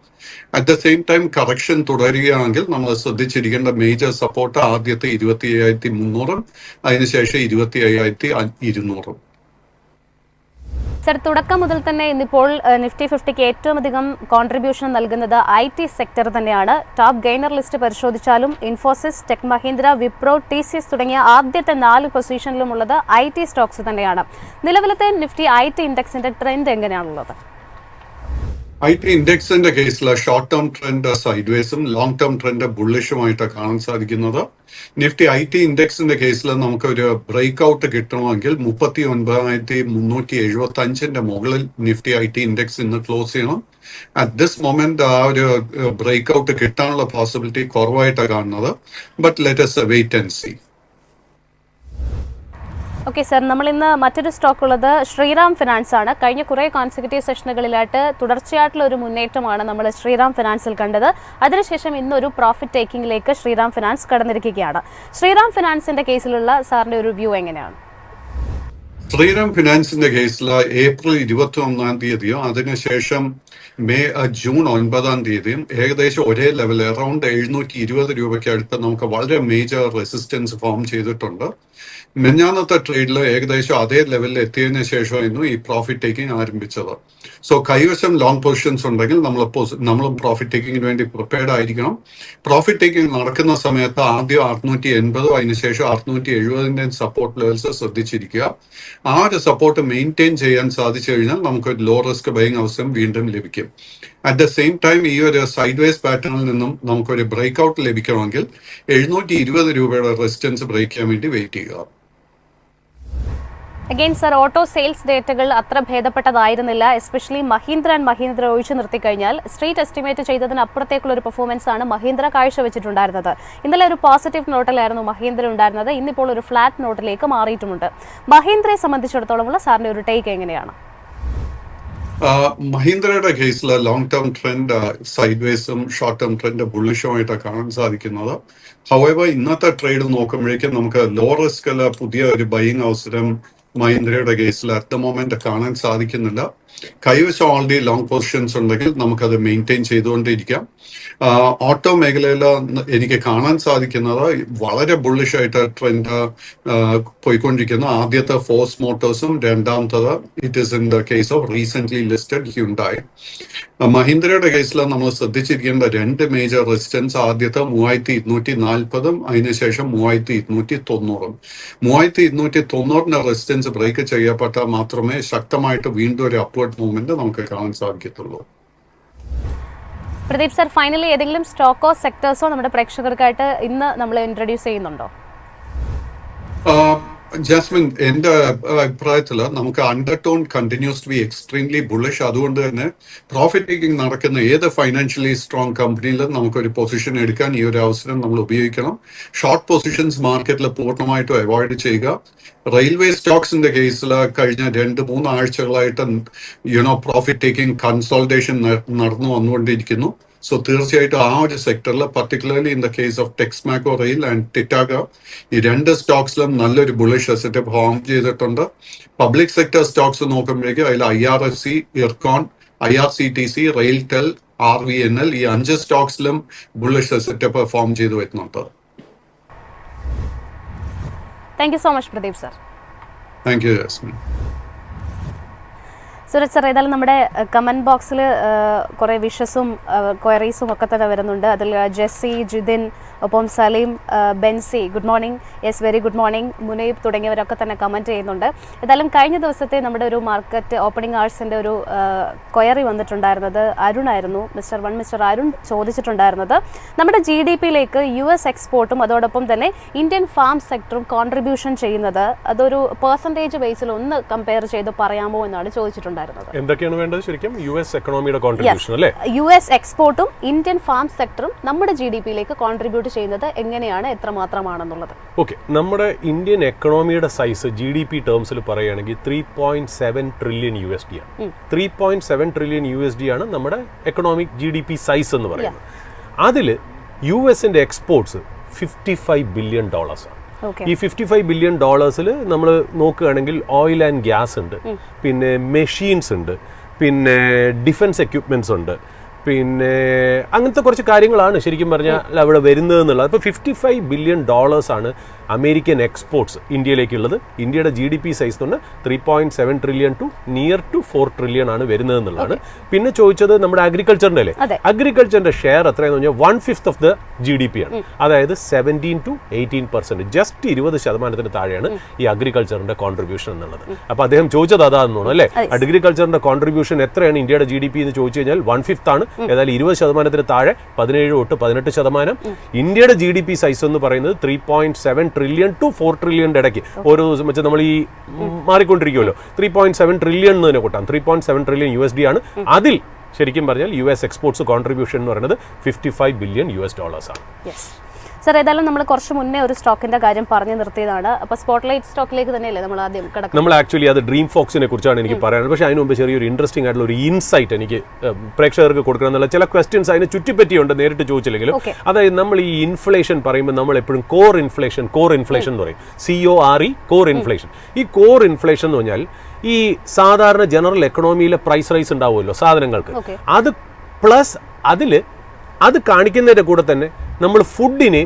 Speaker 4: At the same time correction തുടരുകയാണെങ്കിൽ നമ്മൾ ശ്രദ്ധിച്ചിരിക്കേണ്ട മേജർ സപ്പോർട്ട് ആദ്യത്തെ 25,300, അതിനുശേഷം 25,200.
Speaker 1: സർ, തുടക്കം മുതൽ തന്നെ ഇന്നിപ്പോൾ നിഫ്റ്റി 50ക്ക് ഏറ്റവും അധികം കോൺട്രിബ്യൂഷൻ നൽകുന്നത് IT സെക്ടർ തന്നെയാണ്. ടോപ്പ് ഗെയിനർ ലിസ്റ്റ് പരിശോധിച്ചാലും ഇൻഫോസിസ്, ടെക് മഹീന്ദ്ര, വിപ്രോ, TCS തുടങ്ങിയ ആദ്യത്തെ 4 പൊസിഷനിലുമുള്ളത് IT സ്റ്റോക്സ് തന്നെയാണ്. നിലവിലത്തെ നിഫ്റ്റി IT ഇൻഡെക്സിന്റെ ട്രെൻഡ് എങ്ങനെയാണുള്ളത്?
Speaker 4: IT ഇൻഡെക്സിന്റെ കേസിൽ ഷോർട്ട് ടേം ട്രെൻഡ് സൈഡ്വേസും ലോങ് ടേം ട്രെൻഡ് ബുള്ളിഷുമായിട്ടാണ് കാണാൻ സാധിക്കുന്നത്. നിഫ്റ്റി IT ഇൻഡെക്സിന്റെ കേസിൽ നമുക്ക് ഒരു ബ്രേക്ക് ഔട്ട് കിട്ടണമെങ്കിൽ 39,375 മുകളിൽ നിഫ്റ്റി IT ഇൻഡെക്സ് ഇന്ന് ക്ലോസ് ചെയ്യണം. അറ്റ് ദിസ് മൊമെന്റ് ആ ഒരു ബ്രേക്ക് ഔട്ട് കിട്ടാനുള്ള പോസിബിലിറ്റി കുറവായിട്ടാണ് കാണുന്നത്. But let us wait and see.
Speaker 1: Okay sir, നമ്മൾ ഇന്ന് മറ്റൊരു സ്റ്റോക്ക് ഉള്ളത് ശ്രീറാം ഫിനാൻസ് ആണ്. കഴിഞ്ഞ കുറേ കോൺസെക്യൂട്ടീവ് സെഷനുകളിലായിട്ട് തുടർച്ചയായിട്ടുള്ള ഒരു മുന്നേറ്റമാണ് നമ്മൾ ശ്രീറാം ഫിനാൻസിൽ കണ്ടത്. അതിനുശേഷം ഇന്നൊരു പ്രോഫിറ്റ് ടേക്കിംഗിലേക്ക് ശ്രീറാം ഫിനാൻസ് കടന്നിരിക്കുകയാണ്. ശ്രീറാം ഫിനാൻസിന്റെ കേസിലുള്ള സാറിന്റെ ഒരു വ്യൂ എങ്ങനെയാണ്?
Speaker 4: ശ്രീറാം ഫിനാൻസിന്റെ കേസിൽ ഏപ്രിൽ 21 അതിനുശേഷം ജൂൺ 9 ഏകദേശം ഒരേ ലെവൽ അറൌണ്ട് 720 രൂപയ്ക്ക് അടുത്ത് നമുക്ക് വളരെ മേജർ റെസിസ്റ്റൻസ് ഫോം ചെയ്തിട്ടുണ്ട്. മിഞ്ഞാന്നത്തെ ട്രേഡിൽ ഏകദേശം അതേ ലെവലിൽ എത്തിയതിനു ശേഷമായിരുന്നു ഈ പ്രോഫിറ്റ് ടേക്കിംഗ് ആരംഭിച്ചത്. സോ കൈവശം ലോങ് പൊസിഷൻസ് ഉണ്ടെങ്കിൽ നമ്മളും പ്രോഫിറ്റ് ടേക്കിങ്ങിന് വേണ്ടി പ്രിപ്പയർഡ് ആയിരിക്കണം. പ്രോഫിറ്റ് ടേക്കിംഗ് നടക്കുന്ന സമയത്ത് ആദ്യം 680 അതിനുശേഷം 670 സപ്പോർട്ട് ലെവൽസ് ശ്രദ്ധിച്ചിരിക്കുക. ആ ഒരു സപ്പോർട്ട് മെയിൻറ്റെയിൻ ചെയ്യാൻ സാധിച്ചു കഴിഞ്ഞാൽ നമുക്ക് ഒരു ലോ റിസ്ക് ബൈങ് അവസരം വീണ്ടും ലഭിക്കും. അറ്റ് ദ സെയിം ടൈം ഈ ഒരു സൈഡ് വേസ് പാറ്റേണിൽ നിന്നും നമുക്കൊരു ബ്രേക്ക് ഔട്ട് ലഭിക്കണമെങ്കിൽ 720 രൂപയുടെ റെസിസ്റ്റൻസ് ബ്രേക്ക് ചെയ്യാൻ വേണ്ടി വെയിറ്റ് ചെയ്യുക.
Speaker 1: അഗെയിൻ സർ, ഓട്ടോ സെയിൽസ് ഡേറ്റകൾ അത്ര ഭേദപ്പെട്ടതായിരുന്നില്ല. എസ്പെഷ്യലി മഹീന്ദ്ര ആൻഡ് മഹീന്ദ്ര ഒഴിച്ചു നിർത്തിക്കഴിഞ്ഞാൽ സ്ട്രീറ്റ് എസ്റ്റിമേറ്റ് ചെയ്തതിന് അപ്പുറത്തേക്കുള്ള ഒരു പെർഫോമൻസ് ആണ് മഹീന്ദ്ര കാഴ്ചവെച്ചിട്ടുണ്ടായിരുന്നത്. ഇന്നലെ ഒരു പോസിറ്റീവ് നോട്ടിലായിരുന്നു മഹീന്ദ്ര ഉണ്ടായിരുന്നത്. ഇന്നിപ്പോൾ ഒരു ഫ്ലാറ്റ് നോട്ടിലേക്ക് മാറിയിട്ടുമുണ്ട്. മഹീന്ദ്രയെ സംബന്ധിച്ചിടത്തോളമുള്ള സാറിന്റെ ഒരു ടേക്ക് എങ്ങനെയാണ്?
Speaker 4: മഹീന്ദ്രയുടെ കേസിൽ ലോങ് ടേം ട്രെൻഡ് സൈഡ് വേസും ഷോർട്ട് ടേം ട്രെൻഡ് ബുള്ളിഷുമായിട്ടാണ് കാണാൻ സാധിക്കുന്നത്. ഹൗവർ ഇന്നത്തെ ട്രേഡ് നോക്കുമ്പോഴേക്കും നമുക്ക് ലോ റിസ്കിൽ പുതിയ ഒരു ബൈയിങ് അവസരം മഹീന്ദ്രയുടെ കേസിൽ അറ്റ് ദ മൊമെന്റ് കാണാൻ സാധിക്കുന്നില്ല. കൈവശം ഓൾറെഡി ലോങ് പൊസിഷൻസ് ഉണ്ടെങ്കിൽ നമുക്കത് മെയിൻറ്റെയിൻ ചെയ്തുകൊണ്ടിരിക്കാം. ഓട്ടോ മേഖലയിൽ എനിക്ക് കാണാൻ സാധിക്കുന്നത് വളരെ ബുള്ളിഷ് ആയിട്ട് ട്രെൻഡ് പോയിക്കൊണ്ടിരിക്കുന്ന ആദ്യത്തെ ഫോഴ്സ് മോട്ടോഴ്സും, രണ്ടാമത്തത് it is in the case of recent listed Hyundai. മഹീന്ദ്രയുടെ കേസിൽ നമ്മൾ ശ്രദ്ധിച്ചിരിക്കേണ്ട രണ്ട് മേജർ റെസിസ്റ്റൻസ്, ആദ്യത്തെ 3240 അതിനുശേഷം 3290. 3290 റെസിസ്റ്റൻസ് ബ്രേക്ക് ചെയ്യപ്പെട്ടാൽ മാത്രമേ ശക്തമായിട്ട് വീണ്ടും ഒരു അപ്വേർഡ് മൂവ്മെന്റ് നമുക്ക് കാണാൻ സാധിക്കത്തുള്ളൂ.
Speaker 1: പ്രദീപ് സർ, ഫൈനലി ഏതെങ്കിലും സ്റ്റോക്കോ സെക്ടേഴ്സോ നമ്മുടെ പ്രേക്ഷകർക്കായിട്ട് ഇന്ന് നമ്മൾ ഇൻട്രൊഡ്യൂസ് ചെയ്യുന്നുണ്ടോ?
Speaker 4: ജാസ്മിൻ, എന്റെ അഭിപ്രായത്തിൽ നമുക്ക് undertone continues to be extremely bullish. അതുകൊണ്ട് തന്നെ പ്രോഫിറ്റ് ടേക്കിംഗ് നടക്കുന്ന ഏത് ഫൈനാൻഷ്യലി സ്ട്രോങ് കമ്പനിയിലും നമുക്കൊരു പൊസിഷൻ എടുക്കാൻ ഈ ഒരു അവസരം നമ്മൾ ഉപയോഗിക്കണം. ഷോർട്ട് പൊസിഷൻസ് മാർക്കറ്റിൽ പൂർണ്ണമായിട്ടും അവോയ്ഡ് ചെയ്യുക. റെയിൽവേ സ്റ്റോക്സിന്റെ കേസിൽ കഴിഞ്ഞ 2-3 ആഴ്ചകളായിട്ട് പ്രോഫിറ്റ് ടേക്കിംഗ് കൺസോൾട്ടേഷൻ നടന്നു വന്നുകൊണ്ടിരിക്കുന്നു. സോ തീർച്ചയായിട്ടും ആ ഒരു സെക്ടറിൽ, particularly in the case of Texmaco rail and Titagarh, ഈ രണ്ട് സ്റ്റോക്സിലും നല്ലൊരു ബുള്ളിഷ് അസറ്റ് ഫോം ചെയ്തിട്ടുണ്ട്. പബ്ലിക് സെക്ടർ സ്റ്റോക്സ് നോക്കുമ്പോഴേക്കും അതിൽ IRFC, Ircon, IRCTC, RailTel, RVNL ഈ 5 സ്റ്റോക്സിലും ബുള്ളിഷ് അസറ്റ് പെർഫോം ചെയ്തു വരുന്നുണ്ട്.
Speaker 1: Thank you so much Pradeep sir.
Speaker 4: Thank you Jasmine.
Speaker 1: Suraj sir, ഏതായാലും നമ്മുടെ കമൻറ്റ് ബോക്സിൽ കുറേ വിഷസും ക്വയറീസും ഒക്കെ തന്നെ വരുന്നുണ്ട്. അതിൽ ജെസ്സി, ജിതിൻ, ഒപ്പം Saleem, Benzy good morning, yes very good morning, Muneeb തുടങ്ങിയവരൊക്കെ തന്നെ കമൻറ്റ് ചെയ്യുന്നുണ്ട്. ഏതായാലും കഴിഞ്ഞ ദിവസത്തെ നമ്മുടെ ഒരു മാർക്കറ്റ് ഓപ്പണിംഗ് ആഴ്സിൻ്റെ ഒരു ക്വയറി വന്നിട്ടുണ്ടായിരുന്നത് അരുണായിരുന്നു. മിസ്റ്റർ അരുൺ ചോദിച്ചിട്ടുണ്ടായിരുന്നത് നമ്മുടെ GDP-യിലേക്ക് US എക്സ്പോർട്ടും അതോടൊപ്പം തന്നെ ഇന്ത്യൻ ഫാം സെക്ടറും കോൺട്രിബ്യൂഷൻ ചെയ്യുന്നത് അതൊരു പെർസെൻറ്റേജ് ബേസിൽ ഒന്ന് കമ്പയർ ചെയ്ത് പറയാമോ എന്നാണ് ചോദിച്ചിട്ടുണ്ടായിരുന്നത്.
Speaker 2: എന്തൊക്കെയാണ് വേണ്ടത് ശരിക്കും? US എക്കണോമിയുടെ കോൺട്രിബ്യൂഷൻ അല്ലേ?
Speaker 1: US എക്സ്പോർട്ടും ഇന്ത്യൻ ഫാം സെക്ടറും നമ്മുടെ GDP-യിലേക്ക് കോൺട്രിബ്യൂട്ട് ചെയ്യുന്നത് എങ്ങനെയാണ്, എത്രമാത്രമാണെന്നുള്ളത്.
Speaker 2: ഓക്കെ, നമ്മുടെ ഇന്ത്യൻ എക്കണോമിയുടെ സൈസ് GDP ടേംസിൽ പറയുകയാണെങ്കിൽ $3.7 ട്രില്യൺ ആണ്. 3.7 ട്രില്യൺ ആണ് നമ്മുടെ എക്കണോമിക് GDP സൈസ് എന്ന് പറയുന്നത്. അതിൽ US-ന്റെ എക്സ്പോർട്സ് $55 ബില്യൺ ആണ്. ഈ $55 ബില്യൺ നമ്മൾ നോക്കുകയാണെങ്കിൽ ഓയിൽ ആൻഡ് ഗ്യാസ് ഉണ്ട്, പിന്നെ മെഷീൻസ് ഉണ്ട്, പിന്നെ ഡിഫൻസ് എക്യുപ്മെന്റ്സ് ഉണ്ട്, പിന്നെ അങ്ങനത്തെ കുറച്ച് കാര്യങ്ങളാണ് ശരിക്കും പറഞ്ഞാൽ അവിടെ വരുന്നത് എന്നുള്ളത്. അപ്പോൾ $55 ബില്യൺ ആണ് അമേരിക്കൻ എക്സ്പോർട്സ് ഇന്ത്യയിലേക്കുള്ളത്. ഇന്ത്യയുടെ GDP സൈസ് കൊണ്ട് 3.7 trillion to near to 4 trillion ആണ് വരുന്നത് എന്നുള്ളതാണ്. പിന്നെ ചോദിച്ചത് നമ്മുടെ അഗ്രികൾച്ചറിന്റെ അല്ലേ? അഗ്രികൾച്ചറിന്റെ ഷെയർ എത്രയെന്ന് പറഞ്ഞാൽ 1/5 ഓഫ് ദ GDP ആണ്. അതായത് 17 to 18%, ജസ്റ്റ് 20% താഴെയാണ് ഈ അഗ്രികൾച്ചറിന്റെ കോൺട്രിബ്യൂഷൻ എന്നുള്ളത്. അപ്പൊ അദ്ദേഹം ചോദിച്ചത് അതാന്ന് തോന്നുന്നു അല്ലേ? അഗ്രികൾച്ചറിന്റെ കോൺട്രിബ്യൂഷൻ എത്രയാണ് ഇന്ത്യയുടെ GDP എന്ന് ചോദിച്ചു കഴിഞ്ഞാൽ 1/5 ആണ്. ഏതായാലും 20% താഴെ 17 തൊട്ട് 18%. ഇന്ത്യയുടെ GDP സൈസ് എന്ന് പറയുന്നത് 3.7 ട്രില്യൺ ടു 4 ട്രില്യണിന്റെ ഇടയ്ക്ക് ഓരോ ദിവസം വെച്ച് നമ്മൾ ഈ മാറിക്കൊണ്ടിരിക്കുമല്ലോ. 3.7 ട്രില്യൺ എന്ന് തന്നെ കൂട്ടാം. 3.7 ട്രില്യൺ USD ആണ്. അതിൽ ശരിക്കും പറഞ്ഞാൽ US എക്സ്പോർട്സ് കോൺട്രിബ്യൂഷൻ എന്ന് പറയുന്നത് $55 ബില്യൺ ആണ്.
Speaker 1: സർ, ഏതായാലും നമ്മൾ കുറച്ച് മുന്നേ ഒരു സ്റ്റോക്കിന്റെ കാര്യം പറഞ്ഞു നിർത്തിയതാണ്. അപ്പോൾ സ്പോട്ട്ലൈറ്റ് സ്റ്റോക്കിലേക്ക് തന്നെയല്ലേ നമ്മൾ ആദ്യം കിടക്കുന്നത്?
Speaker 2: നമ്മൾ ആക്ച്വലി അത് ഡ്രീം ഫോക്സിനെ കുറിച്ചാണ് എനിക്ക് പറയാനുള്ളത്. പക്ഷേ അതിന് മുമ്പ് ചെറിയൊരു ഇൻട്രസ്റ്റിംഗ് ആയിട്ടുള്ള ഒരു ഇൻസൈറ്റ് എനിക്ക് പ്രേക്ഷകർക്ക് കൊടുക്കണം എന്നുള്ള ചില ക്വസ്റ്റ്യൻസ് അതിനെ ചുറ്റിപ്പറ്റിയുണ്ട്, നേരിട്ട് ചോദിച്ചില്ലെങ്കിലും. അതായത് നമ്മൾ ഈ ഇൻഫ്ലേഷൻ പറയുമ്പോൾ നമ്മൾ എപ്പോഴും കോർ ഇൻഫ്ലേഷൻ എന്ന് പറയും. CORE, core inflation. ഈ കോർ ഇൻഫ്ലേഷൻ എന്ന് പറഞ്ഞാൽ ഈ സാധാരണ ജനറൽ എക്കണോമിയിലെ പ്രൈസ് റൈസ് ഉണ്ടാവുമല്ലോ സാധനങ്ങൾക്ക്, അത് പ്ലസ് അത് കാണിക്കുന്നതിന്റെ കൂടെ തന്നെ നമ്മൾ ഫുഡിനെ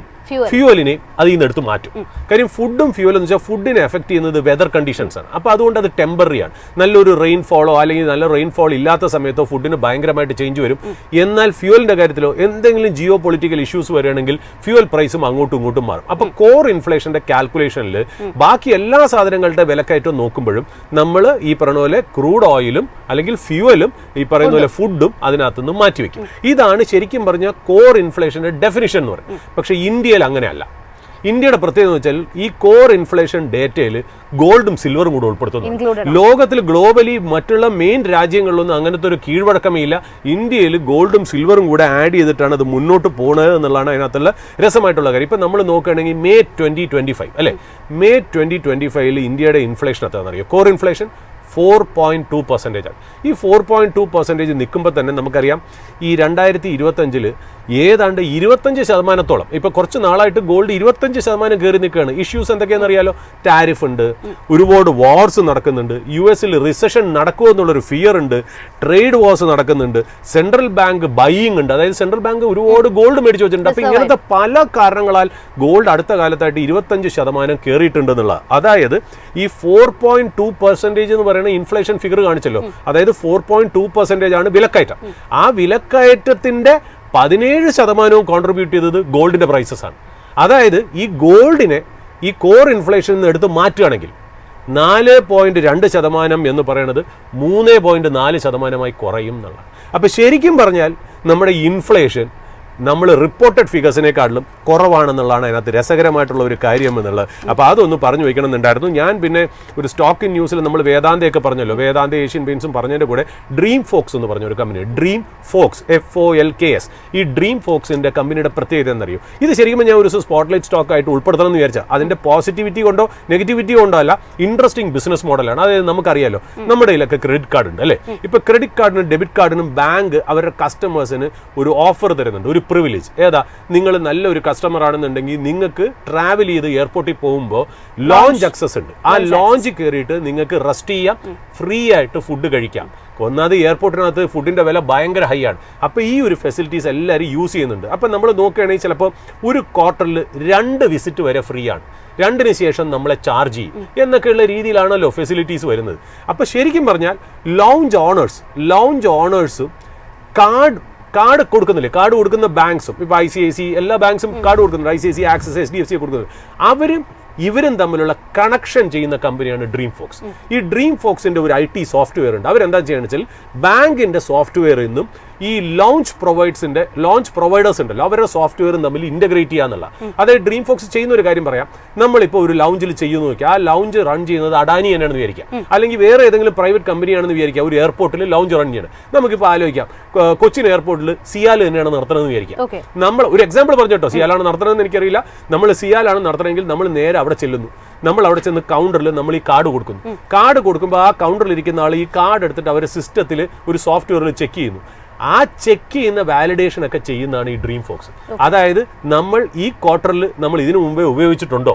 Speaker 2: ഫ്യൂവലിനെ അതിൽ നിന്ന് എടുത്ത് മാറ്റും. കാര്യം ഫുഡും ഫ്യൂവലും എന്ന് വെച്ചാൽ ഫുഡിനെ എഫക്ട് ചെയ്യുന്നത് വെതർ കണ്ടീഷൻസ് ആണ്. അപ്പോൾ അതുകൊണ്ട് അത് ടെമ്പററി ആണ്. നല്ലൊരു റെയിൻഫോളോ അല്ലെങ്കിൽ നല്ല റെയിൻഫോൾ ഇല്ലാത്ത സമയത്തോ ഫുഡിന് ഭയങ്കരമായിട്ട് ചേഞ്ച് വരും. എന്നാൽ ഫ്യൂവലിന്റെ കാര്യത്തിലോ എന്തെങ്കിലും ജിയോ പൊളിറ്റിക്കൽ ഇഷ്യൂസ് വരികയാണെങ്കിൽ ഫ്യൂവൽ പ്രൈസും അങ്ങോട്ടും ഇങ്ങോട്ടും മാറും. അപ്പോൾ കോർ ഇൻഫ്ലേഷന്റെ കാൽക്കുലേഷനിൽ ബാക്കി എല്ലാ സാധനങ്ങളുടെ വിലക്കയറ്റം നോക്കുമ്പോഴും നമ്മൾ ഈ പറയുന്ന പോലെ ക്രൂഡ് ഓയിലും അല്ലെങ്കിൽ ഫ്യൂവലും ഈ പറയുന്ന പോലെ ഫുഡും അതിനകത്തുനിന്ന് മാറ്റിവെക്കും. ഇതാണ് ശരിക്കും പറഞ്ഞാൽ കോർ ഇൻഫ്ലേഷന്റെ ഡെഫിനിഷൻ എന്ന് പറയും. പക്ഷേ ഇന്ത്യയിൽ അങ്ങനെയല്ല. ഇന്ത്യയുടെ പ്രത്യേകത എന്ന് വെച്ചാൽ ഈ കോർ ഇൻഫ്ലേഷൻ ഡേറ്റയിൽ ഗോൾഡും സിൽവറും കൂടെ ഉൾപ്പെടുത്തുന്നു. ലോകത്തിൽ ഗ്ലോബലി മറ്റുള്ള മെയിൻ രാജ്യങ്ങളിലൊന്നും അങ്ങനത്തെ ഒരു കീഴ്വഴക്കമേ ഇല്ല. ഇന്ത്യയിൽ ഗോൾഡും സിൽവറും കൂടെ ആഡ് ചെയ്തിട്ടാണ് അത് മുന്നോട്ട് പോകുന്നത് എന്നുള്ളതാണ് അതിനകത്തുള്ള രസമായിട്ടുള്ള കാര്യം. ഇപ്പം നമ്മൾ നോക്കുകയാണെങ്കിൽ May 2025 അല്ലെ, May 2025 ഇന്ത്യയുടെ ഇൻഫ്ലേഷൻ എത്രയാണെന്നറിയോ? കോർ ഇൻഫ്ലേഷൻ 4.2% ആണ്. ഈ 4.2% നിൽക്കുമ്പോൾ തന്നെ നമുക്കറിയാം ഈ 2025 ഏതാണ്ട് 25%. ഇപ്പൊ കുറച്ച് നാളായിട്ട് ഗോൾഡ് 25% കയറി നിൽക്കുകയാണ്. ഇഷ്യൂസ് എന്തൊക്കെയാണെന്ന് അറിയാലോ? ടാരിഫ് ഉണ്ട്, ഒരുപാട് വാർസ് നടക്കുന്നുണ്ട്, US റിസഷൻ നടക്കുമോ എന്നുള്ളൊരു ഫിയർ ഉണ്ട്, ട്രേഡ് വാർസ് നടക്കുന്നുണ്ട്, സെൻട്രൽ ബാങ്ക് ബൈയിങ് ഉണ്ട്, അതായത് സെൻട്രൽ ബാങ്ക് ഒരുപാട് ഗോൾഡ് മേടിച്ചു വെച്ചിട്ടുണ്ട്. അപ്പൊ ഇങ്ങനത്തെ പല കാരണങ്ങളാൽ ഗോൾഡ് അടുത്ത കാലത്തായിട്ട് 25% കയറിയിട്ടുണ്ട് എന്നുള്ളത്. അതായത് ഈ 4.2% എന്ന് പറയുന്ന ഇൻഫ്ലേഷൻ ഫിഗർ കാണിച്ചല്ലോ, അതായത് 4.2% ആണ് വിലക്കയറ്റം. ആ വിലക്കയറ്റത്തിന്റെ 17% കോൺട്രിബ്യൂട്ട് ചെയ്തത് ഗോൾഡിന്റെ പ്രൈസസ് ആണ്. അതായത് ഈ ഗോൾഡിനെ ഈ കോർ ഇൻഫ്ലേഷനിൽ നിന്ന് എടുത്ത് മാറ്റുകയാണെങ്കിൽ 4.2% എന്ന് പറയുന്നത് 3.4% കുറയും എന്നുള്ളത്. അപ്പം ശരിക്കും പറഞ്ഞാൽ നമ്മുടെ ഇൻഫ്ലേഷൻ നമ്മൾ റിപ്പോർട്ടഡ് ഫിഗേഴ്സിനെക്കാട്ടിലും കുറവാണെന്നുള്ളതാണ് അതിനകത്ത് രസകരമായിട്ടുള്ള ഒരു കാര്യം എന്നുള്ളത്. അപ്പോൾ അതൊന്ന് പറഞ്ഞു വയ്ക്കണമെന്നുണ്ടായിരുന്നു. ഞാൻ പിന്നെ ഒരു സ്റ്റോക്ക് ഇൻ ന്യൂസിൽ നമ്മൾ വേദാന്തയൊക്കെ പറഞ്ഞല്ലോ, വേദാന്ത ഏഷ്യൻ പെയിൻസും പറഞ്ഞതിൻ്റെ കൂടെ ഡ്രീം ഫോക്സ് എന്ന് പറഞ്ഞ ഒരു കമ്പനി, ഡ്രീം ഫോക്സ് FOLKS. ഈ ഡ്രീം ഫോക്സിൻ്റെ കമ്പനിയുടെ പ്രത്യേകത എന്നറിയോ? ഇത് ശരിക്കും ഞാൻ ഒരു സ്പോട്ട്ലൈറ്റ് സ്റ്റോക്ക് ആയിട്ട് ഉൾപ്പെടുത്തണം എന്ന് വിചാരിച്ചാൽ അതിൻ്റെ പോസിറ്റിവിറ്റി കൊണ്ടോ നെഗറ്റിവിറ്റി കൊണ്ടോ അല്ല, ഇൻട്രസ്റ്റിംഗ് ബിസിനസ് മോഡലാണ്. അതായത് നമുക്കറിയാലോ, നമ്മുടെ കയ്യിലൊക്കെ ക്രെഡിറ്റ് കാർഡ് ഉണ്ട് അല്ലേ? ഇപ്പോൾ ക്രെഡിറ്റ് കാർഡിനും ഡെബിറ്റ് കാർഡിനും ബാങ്ക് അവരുടെ കസ്റ്റമേഴ്സിന് ഒരു ഓഫർ തരുന്നുണ്ട്, ഒരു പ്രിവിലേജ്. ഏതാ? നിങ്ങൾ നല്ലൊരു കസ്റ്റമർ ആണെന്നുണ്ടെങ്കിൽ നിങ്ങൾക്ക് ട്രാവൽ ചെയ്ത് എയർപോർട്ടിൽ പോകുമ്പോൾ ലോഞ്ച് ആക്സസ് ഉണ്ട്. ആ ലോഞ്ച് കയറിയിട്ട് നിങ്ങൾക്ക് റെസ്റ്റ് ചെയ്യാം, ഫ്രീ ആയിട്ട് ഫുഡ് കഴിക്കാം. ഒന്നാമത് എയർപോർട്ടിനകത്ത് ഫുഡിൻ്റെ വില ഭയങ്കര ഹൈ ആണ്. അപ്പോൾ ഈ ഒരു ഫെസിലിറ്റീസ് എല്ലാവരും യൂസ് ചെയ്യുന്നുണ്ട്. അപ്പം നമ്മൾ നോക്കുകയാണെങ്കിൽ ചിലപ്പോൾ ഒരു ക്വാർട്ടറിൽ 2 വിസിറ്റ് വരെ ഫ്രീ ആണ്, 2ന് ശേഷം നമ്മളെ ചാർജ് ചെയ്യും എന്നൊക്കെയുള്ള രീതിയിലാണല്ലോ ഫെസിലിറ്റീസ് വരുന്നത്. അപ്പോൾ ശരിക്കും പറഞ്ഞാൽ ലോഞ്ച് ഓണേഴ്സും കാർഡ് കൊടുക്കുന്നില്ലേ, കാർഡ് കൊടുക്കുന്ന ബാങ്ക്സും, ഇപ്പോൾ ICICI എല്ലാ ബാങ്ക്സും കാർഡ് കൊടുക്കുന്നുണ്ട്, ICICI, ആക്സിസ്, HDFC കൊടുക്കുന്നത്. ഇവരും തമ്മിലുള്ള കണക്ഷൻ ചെയ്യുന്ന കമ്പനിയാണ് ഡ്രീം ഫോക്സ്. ഈ ഡ്രീം ഫോക്സിന്റെ ഒരു IT സോഫ്റ്റ്വെയർ ഉണ്ട്. അവരെന്താ ചെയ്യുന്നത് വെച്ചാൽ ബാങ്കിന്റെ സോഫ്റ്റ്വെയറിൽ നിന്നും ഈ ലോഞ്ച് പ്രൊവൈഡേഴ്സ് ഉണ്ടല്ലോ അവരുടെ സോഫ്റ്റ്വെയറും തമ്മിൽ ഇന്റഗ്രേറ്റ് ചെയ്യാന്നുള്ള. അതായത് ഡ്രീം ഫോക്സ് ചെയ്യുന്ന ഒരു കാര്യം പറയാം. നമ്മളിപ്പോൾ ഒരു ലൗഞ്ചിൽ ചെയ്യുന്നു നോക്കിയാൽ ആ ലൗഞ്ച് റൺ ചെയ്യുന്നത് അഡാനി തന്നെയാണെന്ന് വിചാരിക്കാം, അല്ലെങ്കിൽ വേറെ ഏതെങ്കിലും പ്രൈവറ്റ് കമ്പനിയാണെന്ന് വിചാരിക്കാം. ഒരു എയർപോർട്ടിൽ ലൗഞ്ച് റൺ ചെയ്യണം. നമുക്കിപ്പോൾ ആലോചിക്കാം, കൊച്ചിൻ എയർപോർട്ടിൽ സിയാൽ തന്നെയാണ് നടത്തണമെന്ന് വിചാരിക്കാം. നമ്മൾ ഒരു എക്സാമ്പിൾ പറഞ്ഞു കേട്ടോ, സിയാലാണ് നടത്തണമെന്ന് എനിക്കറിയില്ല. നമ്മൾ സിയാലാണ് നടത്തണമെങ്കിൽ നമ്മൾ നേരെ അവിടെ ചെല്ലുന്നു. നമ്മൾ അവിടെ ചെന്ന് കൗണ്ടറിൽ നമ്മൾ ഈ കാർഡ് കൊടുക്കുന്നു. കാർഡ് കൊടുക്കുമ്പോൾ ആ കൗണ്ടറിൽ ഇരിക്കുന്ന ആൾ ഈ കാർഡ് എടുത്തിട്ട് അവരുടെ സിസ്റ്റത്തിൽ ഒരു സോഫ്റ്റ്വെയറിൽ ചെക്ക് ചെയ്യുന്നു. ആ ചെക്ക് ചെയ്യുന്ന വാലിഡേഷൻ ഒക്കെ ചെയ്യുന്നതാണ് ഈ ഡ്രീം ഫോക്സ്. അതായത് നമ്മൾ ഈ ക്വാർട്ടറിൽ നമ്മൾ ഇതിനു മുമ്പേ ഉപയോഗിച്ചിട്ടുണ്ടോ,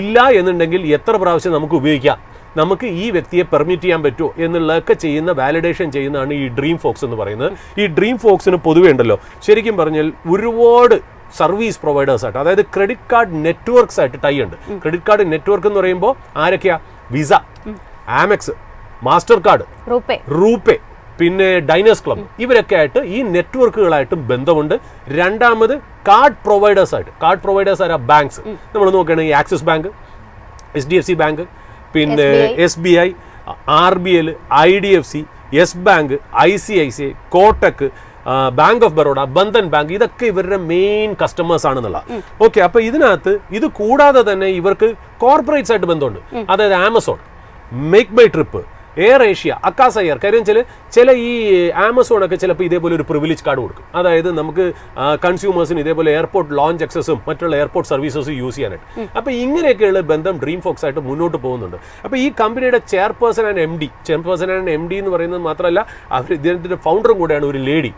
Speaker 2: ഇല്ല എന്നുണ്ടെങ്കിൽ എത്ര പ്രാവശ്യം നമുക്ക് ഉപയോഗിക്കാം, നമുക്ക് ഈ വ്യക്തിയെ പെർമിറ്റ് ചെയ്യാൻ പറ്റുമോ എന്നുള്ളതൊക്കെ ചെയ്യുന്ന വാലിഡേഷൻ ചെയ്യുന്നതാണ് ഈ ഡ്രീം ഫോക്സ് എന്ന് പറയുന്നത്. ഈ ഡ്രീം ഫോക്സിന് പൊതുവേ ഉണ്ടല്ലോ, ശരിക്കും പറഞ്ഞാൽ ഒരുപാട് സർവീസ് പ്രൊവൈഡേഴ്സ് ആയിട്ട്, അതായത് ക്രെഡിറ്റ് കാർഡ് നെറ്റ്വർക്ക്സ് ആയിട്ട് ടൈ ഉണ്ട്. ക്രെഡിറ്റ് കാർഡ് നെറ്റ്വർക്ക് എന്ന് പറയുമ്പോൾ ആരൊക്കെയാ? വിസ, ആമെക്സ്, മാസ്റ്റർ കാർഡ്, റൂപേ, പിന്നെ ഡൈനേഴ്സ് ക്ലബ്, ഇവരൊക്കെ ആയിട്ട് ഈ നെറ്റ്വർക്കുകളായിട്ടും ബന്ധമുണ്ട്. രണ്ടാമത് കാർഡ് പ്രൊവൈഡേഴ്സ് ആരാ? ബാങ്ക്സ്. നമ്മൾ നോക്കുകയാണെങ്കിൽ ആക്സിസ് ബാങ്ക്, HDFC ബാങ്ക്, പിന്നെ SBI, RBL, IDFC, yes bank, ICICI, Kotak, bank of Baroda, Bandhan bank, ഇതൊക്കെ ഇവരുടെ മെയിൻ കസ്റ്റമേഴ്സ് ആണെന്നുള്ള. ഓക്കെ, അപ്പൊ ഇതിനകത്ത് ഇത് കൂടാതെ തന്നെ ഇവർക്ക് കോർപ്പറേറ്റ്സ് ആയിട്ട് ബന്ധമുണ്ട്. അതായത് Amazon, make my trip, air Asia, Akasa air. കാര്യം വെച്ചാൽ ചില ഈ ആമസോണൊക്കെ ചിലപ്പോൾ ഇതേപോലെ ഒരു പ്രിവിലേജ് കാർഡ് കൊടുക്കും. അതായത് നമുക്ക് കൺസ്യൂമേഴ്സിന് ഇതേപോലെ എയർപോർട്ട് ലോഞ്ച് ആക്സസും മറ്റുള്ള എയർപോർട്ട് സർവീസസും യൂസ് ചെയ്യാനായിട്ട്. അപ്പോൾ ഇങ്ങനെയൊക്കെയുള്ള ബന്ധം ഡ്രീം ഫോക്സ് ആയിട്ട് മുന്നോട്ട് പോകുന്നുണ്ട്. അപ്പോൾ ഈ കമ്പനിയുടെ ചെയർപേഴ്സൺ ആൻഡ് MD എന്ന് പറയുന്നത് മാത്രമല്ല, അവർ ഇതിൻ്റെ ഫൗണ്ടറും കൂടെയാണ് ഒരു ലേഡി,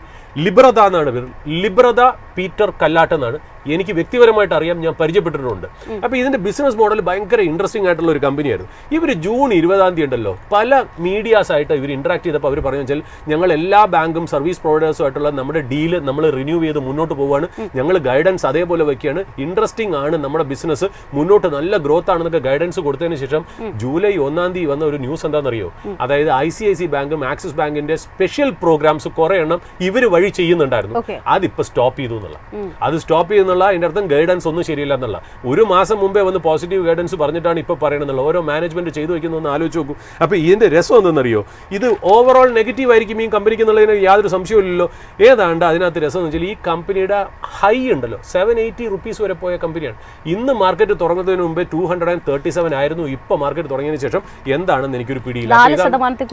Speaker 2: ലിബ്രത എന്നാണ് പേര്, ലിബ്രത പീറ്റർ കല്ലാട്ട് എന്നാണ്. എനിക്ക് വ്യക്തിപരമായിട്ട് അറിയാം, ഞാൻ പരിചയപ്പെട്ടിട്ടുണ്ട്. അപ്പോൾ ഇതിന്റെ ബിസിനസ് മോഡൽ ഭയങ്കര ഇൻട്രസ്റ്റിംഗ് ആയിട്ടുള്ള ഒരു കമ്പനിയായിരുന്നു. ഇവർ ജൂൺ 20 ഉണ്ടല്ലോ പല മീഡിയാസ് ആയിട്ട് ഇവർ ഇന്ററാക്ട് ചെയ്തപ്പോൾ അവർ പറഞ്ഞു വെച്ചാൽ ഞങ്ങൾ എല്ലാ ബാങ്കും സർവീസ് പ്രൊവൈഡേഴ്സും ആയിട്ടുള്ള നമ്മുടെ ഡീല് നമ്മൾ റിന്യൂ ചെയ്ത് മുന്നോട്ട് പോവുകയാണ്, ഞങ്ങൾ ഗൈഡൻസ് അതേപോലെ വയ്ക്കുകയാണ്, ഇൻട്രസ്റ്റിംഗ് ആണ് നമ്മുടെ ബിസിനസ്, മുന്നോട്ട് നല്ല ഗ്രോത്ത് ആണെന്നൊക്കെ ഗൈഡൻസ് കൊടുത്തതിന് ശേഷം ജൂലൈ 1 വന്ന ഒരു ന്യൂസ് എന്താണെന്നറിയോ? അതായത് ICICI ബാങ്കും ആക്സിസ് ബാങ്കിന്റെ സ്പെഷ്യൽ പ്രോഗ്രാംസ് കുറെ എണ്ണം ഇവർ വഴി ചെയ്യുന്നുണ്ടായിരുന്നു. അതിപ്പോ സ്റ്റോപ്പ് ചെയ്തു എന്നുള്ള. അത് സ്റ്റോപ്പ് ചെയ്യുന്നുള്ള അതിന്റെ അർത്ഥം ഗൈഡൻസ് ഒന്നും ശരിയില്ല എന്നുള്ള. ഒരു മാസം മുമ്പേ വന്ന് പോസിറ്റീവ് ഗൈഡൻസ് പറഞ്ഞിട്ടാണ് ഇപ്പൊ പറയണമെന്നുള്ള. ഓരോ മാനേജ്മെന്റ് ചെയ്തു വെക്കുന്നൊന്ന് ആലോചിച്ച് നോക്കും. അപ്പൊ ഇതിന്റെ രസം എന്തെന്നറിയോ? ഇത് ഓവറോൾ നെഗറ്റീവ് ആയിരിക്കും ഈ കമ്പനിക്ക് എന്നുള്ളതിന് യാതൊരു സംശയമില്ലല്ലോ. ഏതാണ്ട് അതിനകത്ത് രസം എന്ന് വെച്ചാൽ ഈ കമ്പനിയുടെ ഹൈ ഉണ്ടല്ലോ 780 rupees വരെ പോയ കമ്പനിയാണ്. ഇന്ന് മാർക്കറ്റ് തുറന്നതിന് മുമ്പേ 237 ആയിരുന്നു. ഇപ്പൊ മാർക്കറ്റ് തുടങ്ങിയതിനു ശേഷം എന്താണെന്ന് എനിക്കൊരു പിടിയില്ല.
Speaker 1: 4%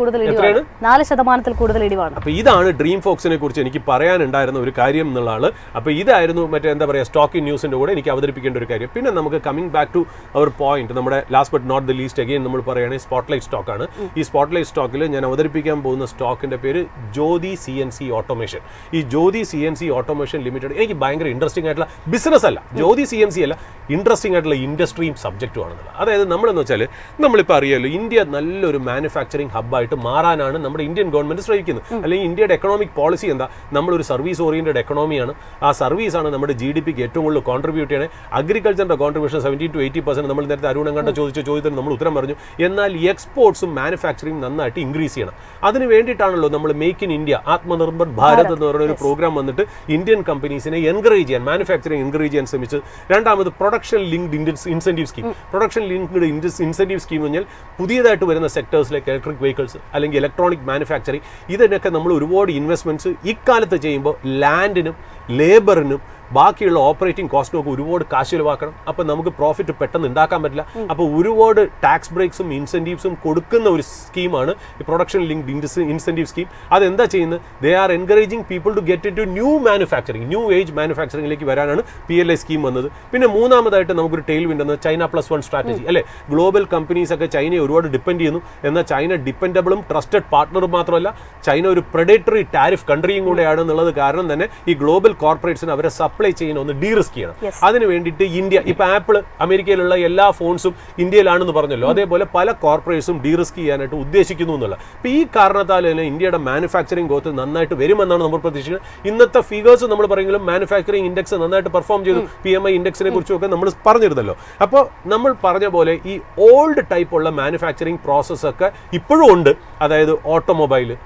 Speaker 1: കൂടുതൽ ഇടിവാണ്.
Speaker 2: അപ്പൊ ഇതാണ് ഡ്രീം ഫോക്സിനെ കുറിച്ച് എനിക്ക് പറയാനുണ്ടായിരുന്ന ഒരു കാര്യം എന്നുള്ളതാണ്. അപ്പൊ ഇതായിരുന്നു മറ്റേ എന്താ പറയാ പറയുക സ്റ്റോക്ക് ഇൻ ന്യൂസിൻ്റെ കൂടെ എനിക്ക് അവതരിപ്പിക്കേണ്ട ഒരു കാര്യം. പിന്നെ നമുക്ക് coming back to our point, നമ്മുടെ last but not the least again നമ്മൾ പറയുകയാണെങ്കിൽ സ്പോട്ട്ലൈറ്റ് സ്റ്റോക്കാണ്. ഈ സ്പോട്ട്ലൈറ്റ് സ്റ്റോക്കിൽ ഞാൻ അവതരിപ്പിക്കാൻ പോകുന്ന സ്റ്റോക്കിൻ്റെ പേര് ജ്യോതി CNC ഓട്ടോമേഷൻ. ഈ ജ്യോതി CNC ഓട്ടോമേഷൻ ലിമിറ്റഡ് എനിക്ക് ഭയങ്കര ഇൻട്രസ്റ്റിംഗ് ആയിട്ടുള്ള ബിസിനസ് അല്ല, ജ്യോതി CNC അല്ല, ഇൻട്രസ്റ്റിംഗ് ആയിട്ടുള്ള ഇൻഡസ്ട്രിയും സബ്ജക്റ്റും ആണെന്നുള്ളത്. അതായത് നമ്മളെന്ന് വെച്ചാൽ നമ്മളിപ്പോൾ അറിയാമല്ലോ, ഇന്ത്യ നല്ലൊരു മാനുഫാക്ചറിങ് ഹബ്ബായിട്ട് മാറാനാണ് നമ്മുടെ ഇന്ത്യൻ ഗവൺമെന്റ് ശ്രമിക്കുന്നത്. അല്ലെങ്കിൽ ഇന്ത്യയുടെ എക്കണോമിക് പോളിസി എന്താ, നമ്മളൊരു സർവീസ് ഓറിയന്റഡ് എക്കണോമിയാണ്. ആ സർവീസാണ് നമ്മുടെ GDPക്ക് ഏറ്റവും കൂടുതൽ കോൺട്രിബ്യൂട്ട് ചെയ്യണേ. അഗ്രികൾച്ചറിന്റെ കോൺട്രിബ്യൂഷൻ 70 to 80%. നമ്മൾ നേരത്തെ അരുണങ്ങാണ്ട ചോദിച്ച ചോദ്യത്തിന് നമ്മൾ ഉത്തരം പറഞ്ഞു. എന്നാൽ ഈ എക്സ്പോർട്സും മാനുഫാക്ചറിങ് നന്നായിട്ട് ഇൻക്രീസ് ചെയ്യണം. അതിന് വേണ്ടിയിട്ടാണല്ലോ നമ്മൾ make in India, Atmanirbhar Bharat എന്ന് പറയുന്ന ഒരു പ്രോഗ്രാം വന്നിട്ട് ഇന്ത്യൻ കമ്പനീസിനെ എൻകറേജ് ചെയ്യാൻ, മാനുഫാക്ചറിങ് എൻകറേജ് ചെയ്യാൻ ശ്രമിച്ചത്. രണ്ടാമത് production linked incentive scheme. Production linked incentive scheme എന്ന് പറഞ്ഞാൽ പുതിയതായിട്ട് വരുന്ന സെക്ടേഴ്സിലേക്ക് ഇലക്ട്രിക് വെഹിക്കിൾസ് അല്ലെങ്കിൽ ഇലക്ട്രോണിക് മാനുഫാക്ചറിങ്, ഇതിനൊക്കെ നമ്മൾ ഒരുപാട് ഇൻവെസ്റ്റ്മെന്റ്സ് ഇക്കാലത്ത് ചെയ്യുമ്പോൾ ലാൻഡിനും ലേബറിനും ബാക്കിയുള്ള ഓപ്പറേറ്റിംഗ് കോസ്റ്റും ഒക്കെ ഒരുപാട് കാശ് ചിലവാക്കണം. അപ്പോൾ നമുക്ക് പ്രോഫിറ്റ് പെട്ടെന്ന് ഉണ്ടാക്കാൻ പറ്റില്ല. അപ്പോൾ ഒരുപാട് ടാക്സ് ബ്രേക്സും ഇൻസെന്റീവ്സും കൊടുക്കുന്ന ഒരു സ്കീമാണ് ഈ പ്രൊഡക്ഷൻ ലിങ്ക്ഡ് ഇൻസെന്റീവ് സ്കീം. അതെന്താ ചെയ്യുന്നത്? They are encouraging people to get into new manufacturing, new age മാനുഫാക്ചറിംഗിലേക്ക് വരാനാണ് PLI സ്കീം വന്നത്. പിന്നെ മൂന്നാമതായിട്ട് നമുക്കൊരു ടെയിൽ വിൻഡ് എന്നത് China +1 സ്ട്രാറ്റജി അല്ലേ. ഗ്ലോബൽ കമ്പനീസ് ഒക്കെ ചൈനയെ ഒരുപാട് ഡിപ്പെൻഡ് ചെയ്യുന്നു. എന്നാൽ ചൈന ഡിപ്പെൻഡബിളും ട്രസ്റ്റഡ് പാർട്ട്ണറും മാത്രമല്ല, ചൈന ഒരു പ്രെഡേറ്ററി ടാരിഫ് കൺട്രിയും കൂടെയാണ് എന്നുള്ളത് കാരണം തന്നെ ഈ ഗ്ലോബൽ കോർപ്പറേറ്റ്സിന് അവരെ സപ്ലൈ ചെയ്യുന്ന ഒന്ന് ഡീറിസ്ക് ചെയ്യണം. അതിന് വേണ്ടിയിട്ട് ഇന്ത്യ, ഇപ്പൊ ആപ്പിൾ അമേരിക്കയിലുള്ള എല്ലാ ഫോൺസും ഇന്ത്യയിലാണെന്ന് പറഞ്ഞല്ലോ, അതേപോലെ പല കോർപ്പറേറ്റ്സും ഡീറിസ്ക് ചെയ്യാനായിട്ട് ഉദ്ദേശിക്കുന്നു എന്നുള്ള. അപ്പൊ ഈ കാരണത്താൽ തന്നെ ഇന്ത്യയുടെ മാനുഫാക്ചറിംഗ് ഗ്രോത്ത് നന്നായിട്ട് വരുമെന്നാണ് നമ്മൾ പ്രതീക്ഷിക്കുന്നത്. ഇന്നത്തെ ഫിഗേഴ്സ് നമ്മൾ പറയുമെങ്കിലും മാനുഫാക്ചറിംഗ് ഇൻഡെക്സ് നന്നായിട്ട് പെർഫോം ചെയ്തു. PMI ഇൻഡെക്സിനെ കുറിച്ചൊക്കെ നമ്മൾ പറഞ്ഞിരുന്നല്ലോ. അപ്പോൾ നമ്മൾ പറഞ്ഞ പോലെ ഈ ഓൾഡ് ടൈപ്പ് ഉള്ള മാനുഫാക്ചറിംഗ് പ്രോസസ് ഒക്കെ ഇപ്പോഴും ഉണ്ട്. അതായത് ഓട്ടോമൊബൈല്,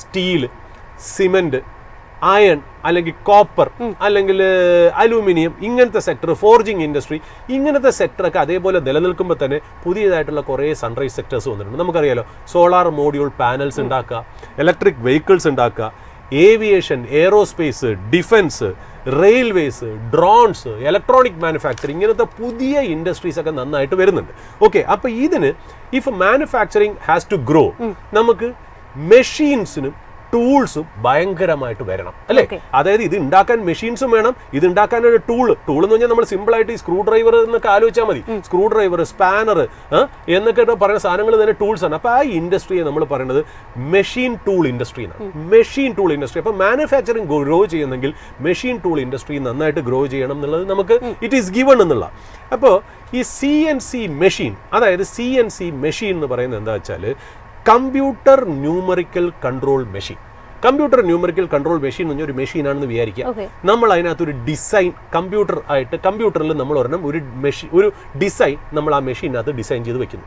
Speaker 2: സ്റ്റീല്, സിമെന്റ്, അയൺ അല്ലെങ്കിൽ കോപ്പർ അല്ലെങ്കിൽ അലൂമിനിയം, ഇങ്ങനത്തെ സെക്ടർ, ഫോർജിങ് ഇൻഡസ്ട്രി, ഇങ്ങനത്തെ സെക്ടറൊക്കെ അതേപോലെ നിലനിൽക്കുമ്പോൾ തന്നെ പുതിയതായിട്ടുള്ള കുറേ സൺറൈസ് സെക്ടേഴ്സ് വന്നിട്ടുണ്ട്. നമുക്കറിയാലോ, സോളാർ മോഡ്യൂൾ പാനൽസ് ഉണ്ടാക്കുക, ഇലക്ട്രിക് വെഹിക്കിൾസ് ഉണ്ടാക്കുക, aviation, aerospace, defence, railways, drones, electronic manufacturing, ഇങ്ങനത്തെ പുതിയ ഇൻഡസ്ട്രീസ് ഒക്കെ നന്നായിട്ട് വരുന്നുണ്ട്. ഓക്കെ, അപ്പോൾ ഇതിന് if manufacturing has to grow, നമുക്ക് മെഷീൻസിനും ടൂൾസും ഭയങ്കരമായിട്ട് വരണം അല്ലേ. അതായത് ഇത് ഉണ്ടാക്കാൻ മെഷീൻസും വേണം, ഇത് ഉണ്ടാക്കാൻ ഒരു ടൂൾ എന്ന് പറഞ്ഞാൽ നമ്മൾ സിമ്പിൾ ആയിട്ട് ഈ സ്ക്രൂ ഡ്രൈവർ എന്നൊക്കെ ആലോചിച്ചാൽ മതി. സ്ക്രൂ ഡ്രൈവർ, സ്പാനർ എന്നൊക്കെ പറയുന്ന സാധനങ്ങൾ തന്നെ ടൂൾസ് ആണ്. അപ്പോൾ ആ ഇൻഡസ്ട്രിയെ നമ്മൾ പറയുന്നത് മെഷീൻ ടൂൾ ഇൻഡസ്ട്രി എന്നാണ്. Machine tool industry. അപ്പോൾ മാനുഫാക്ചറിങ് ഗ്രോ ചെയ്യുന്നെങ്കിൽ മെഷീൻ ടൂൾ ഇൻഡസ്ട്രി നന്നായിട്ട് ഗ്രോ ചെയ്യണം എന്നുള്ളത് നമുക്ക് ഇറ്റ് ഈസ് ഗിവൺ എന്നുള്ള. അപ്പോൾ ഈ CNC മെഷീൻ, അതായത് CNC മെഷീൻ എന്ന് പറയുന്നത് എന്താ വെച്ചാൽ computer numerical control machine. Computer numerical control machine എന്ന് പറഞ്ഞാൽ ഒരു മെഷീനാണെന്ന് വിചാരിക്കുക. നമ്മൾ അതിനകത്തൊരു ഡിസൈൻ കമ്പ്യൂട്ടർ ആയിട്ട്, കമ്പ്യൂട്ടറിൽ നമ്മൾ ഒരെണ്ണം ഒരു ഡിസൈൻ നമ്മൾ ആ മെഷീനകത്ത് ഡിസൈൻ ചെയ്ത് വെക്കുന്നു.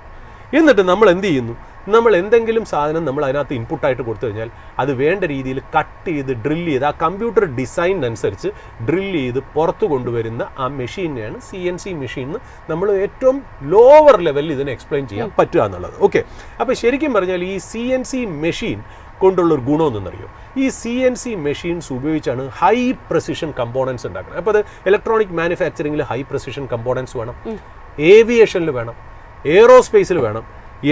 Speaker 2: എന്നിട്ട് നമ്മൾ എന്ത് ചെയ്യുന്നു? നമ്മൾ എന്തെങ്കിലും സാധനം നമ്മൾ അതിനകത്ത് ഇൻപുട്ടായിട്ട് കൊടുത്തു കഴിഞ്ഞാൽ അത് വേണ്ട രീതിയിൽ കട്ട് ചെയ്ത് ഡ്രില്ല് ചെയ്ത് ആ കമ്പ്യൂട്ടർ ഡിസൈനനുസരിച്ച് ഡ്രില്ല് ചെയ്ത് പുറത്തു കൊണ്ടുവരുന്ന ആ മെഷീനെയാണ് CNC മെഷീൻ എന്ന് നമ്മൾ ഏറ്റവും ലോവർ ലെവലിൽ ഇതിനെ എക്സ്പ്ലെയിൻ ചെയ്യാൻ പറ്റുക എന്നുള്ളത്. ഓക്കെ, അപ്പോൾ ശരിക്കും പറഞ്ഞാൽ ഈ CNC മെഷീൻ കൊണ്ടുള്ളൊരു ഗുണമെന്നറിയോ? ഈ CNC മെഷീൻസ് ഉപയോഗിച്ചാണ് ഹൈ പ്രെസിഷൻ കമ്പോണൻസ് ഉണ്ടാക്കുന്നത്. അപ്പോൾ അത് ഇലക്ട്രോണിക് മാനുഫാക്ചറിങ്ങിൽ ഹൈ പ്രെസിഷൻ കമ്പോണൻസ് വേണം, ഏവിയേഷനിൽ വേണം, എയറോസ്പേസിൽ വേണം,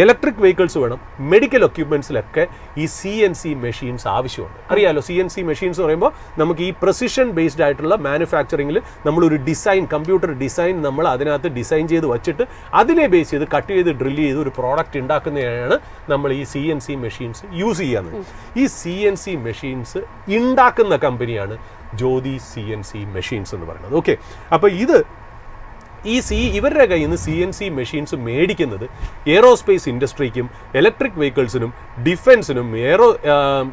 Speaker 2: ഇലക്ട്രിക് വെഹിക്കിൾസ് വേണം, മെഡിക്കൽ എക്യുപ്മെന്റ്സിലൊക്കെ ഈ CNC മെഷീൻസ് ആവശ്യമുണ്ട്. അറിയാലോ, CNC മെഷീൻസ് പറയുമ്പോൾ നമുക്ക് ഈ പ്രെസിഷൻ ബേസ്ഡ് ആയിട്ടുള്ള മാനുഫാക്ചറിങ്ങിൽ നമ്മളൊരു ഡിസൈൻ, കമ്പ്യൂട്ടർ ഡിസൈൻ നമ്മൾ അതിനകത്ത് ഡിസൈൻ ചെയ്ത് വച്ചിട്ട് അതിനെ ബേസ് ചെയ്ത് കട്ട് ചെയ്ത് ഡ്രില്ല് ചെയ്ത് ഒരു പ്രോഡക്റ്റ് ഉണ്ടാക്കുന്നതിനാണ് നമ്മൾ ഈ CNC മെഷീൻസ് യൂസ് ചെയ്യുന്നത്. ഈ CNC മെഷീൻസ് ഉണ്ടാക്കുന്ന കമ്പനിയാണ് ജ്യോതി CNC മെഷീൻസ് എന്ന് പറയുന്നത്. ഓക്കെ, അപ്പോൾ ഇവരുടെ കയ്യിൽ നിന്ന് CNC മെഷീൻസ് മേടിക്കുന്നത് എയറോസ്പേസ് ഇൻഡസ്ട്രിക്കും ഇലക്ട്രിക് വെഹിക്കിൾസിനും ഡിഫൻസിനും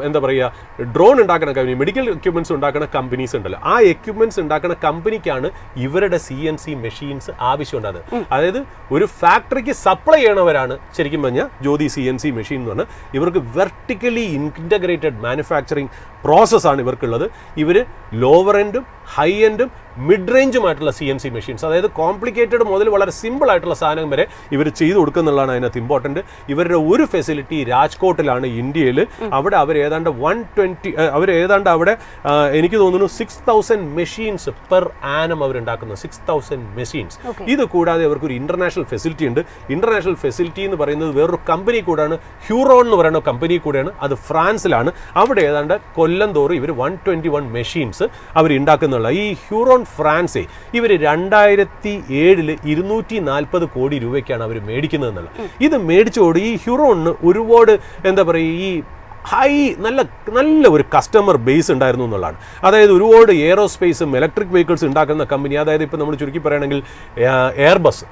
Speaker 2: എന്താ പറയുക, ഡ്രോൺ ഉണ്ടാക്കുന്ന കമ്പനി, മെഡിക്കൽ എക്യുപ്മെന്റ്സ് ഉണ്ടാക്കുന്ന കമ്പനീസ് ഉണ്ടല്ലോ, ആ എക്യുപ്മെന്റ്സ് ഉണ്ടാക്കുന്ന കമ്പനിക്കാണ് ഇവരുടെ CNC മെഷീൻസ് ആവശ്യമുണ്ടാകുന്നത്. അതായത് ഒരു ഫാക്ടറിക്ക് സപ്ലൈ ചെയ്യണവരാണ് ശരിക്കും പറഞ്ഞാൽ ജ്യോതി CNC മെഷീൻ എന്ന് പറഞ്ഞാൽ. ഇവർക്ക് വെർട്ടിക്കലി ഇൻറ്റഗ്രേറ്റഡ് മാനുഫാക്ചറിങ് പ്രോസസ്സാണ് ഇവർക്കുള്ളത്. ഇവർ ലോവർ എൻഡും ഹൈ എൻഡും മിഡ് റേഞ്ചുമായിട്ടുള്ള CNC മെഷീൻസ്, അതായത് കോംപ്ലിക്കേറ്റഡ് മുതൽ വളരെ സിമ്പിൾ ആയിട്ടുള്ള സാധനം വരെ ഇവർ ചെയ്തു കൊടുക്കുന്നുള്ളതാണ് അതിനകത്ത് ഇമ്പോർട്ടൻറ്റ്. ഇവരുടെ ഒരു ഫെസിലിറ്റി രാജ്കോട്ടിലാണ് ഇന്ത്യയിൽ. അവിടെ അവർ ഏതാണ്ട് അവിടെ എനിക്ക് തോന്നുന്നു 6000 മെഷീൻസ് പെർ ആനം അവരുണ്ടാക്കുന്നു. 6000 മെഷീൻസ്. ഇത് കൂടാതെ അവർക്കൊരു ഇന്റർനാഷണൽ ഫെസിലിറ്റി ഉണ്ട്. ഇന്റർനാഷണൽ ഫെസിലിറ്റി എന്ന് പറയുന്നത് വേറൊരു കമ്പനി കൂടാണ്, ഹ്യൂറോൺ എന്ന് പറയുന്ന കമ്പനി കൂടെയാണ്. അത് ഫ്രാൻസിലാണ്. അവിടെ ഏതാണ്ട് കൊല്ലം തോറും ഇവർ 121 മെഷീൻസ് അവർ ഉണ്ടാക്കുന്നുള്ള. ഈ ഹ്യൂറോൺ ഫ്രാൻസെ ഇവർ 2007 240 കോടി രൂപയ്ക്കാണ് അവർ മേടിക്കുന്നത് എന്നുള്ളത്. ഇത് മേടിച്ചോട് ഈ ഹ്യൂറോണിന് ഒരുപാട് എന്താ പറയുക ഈ നല്ല ഒരു കസ്റ്റമർ ബേസ് ഉണ്ടായിരുന്നു എന്നുള്ളതാണ്. അതായത് ഒരുപാട് എയറോസ്പേസും ഇലക്ട്രിക് വെഹിക്കിൾസ് ഉണ്ടാക്കുന്ന കമ്പനി, അതായത് ഇപ്പോൾ നമ്മൾ ചുരുക്കി പറയുകയാണെങ്കിൽ എയർബസ്,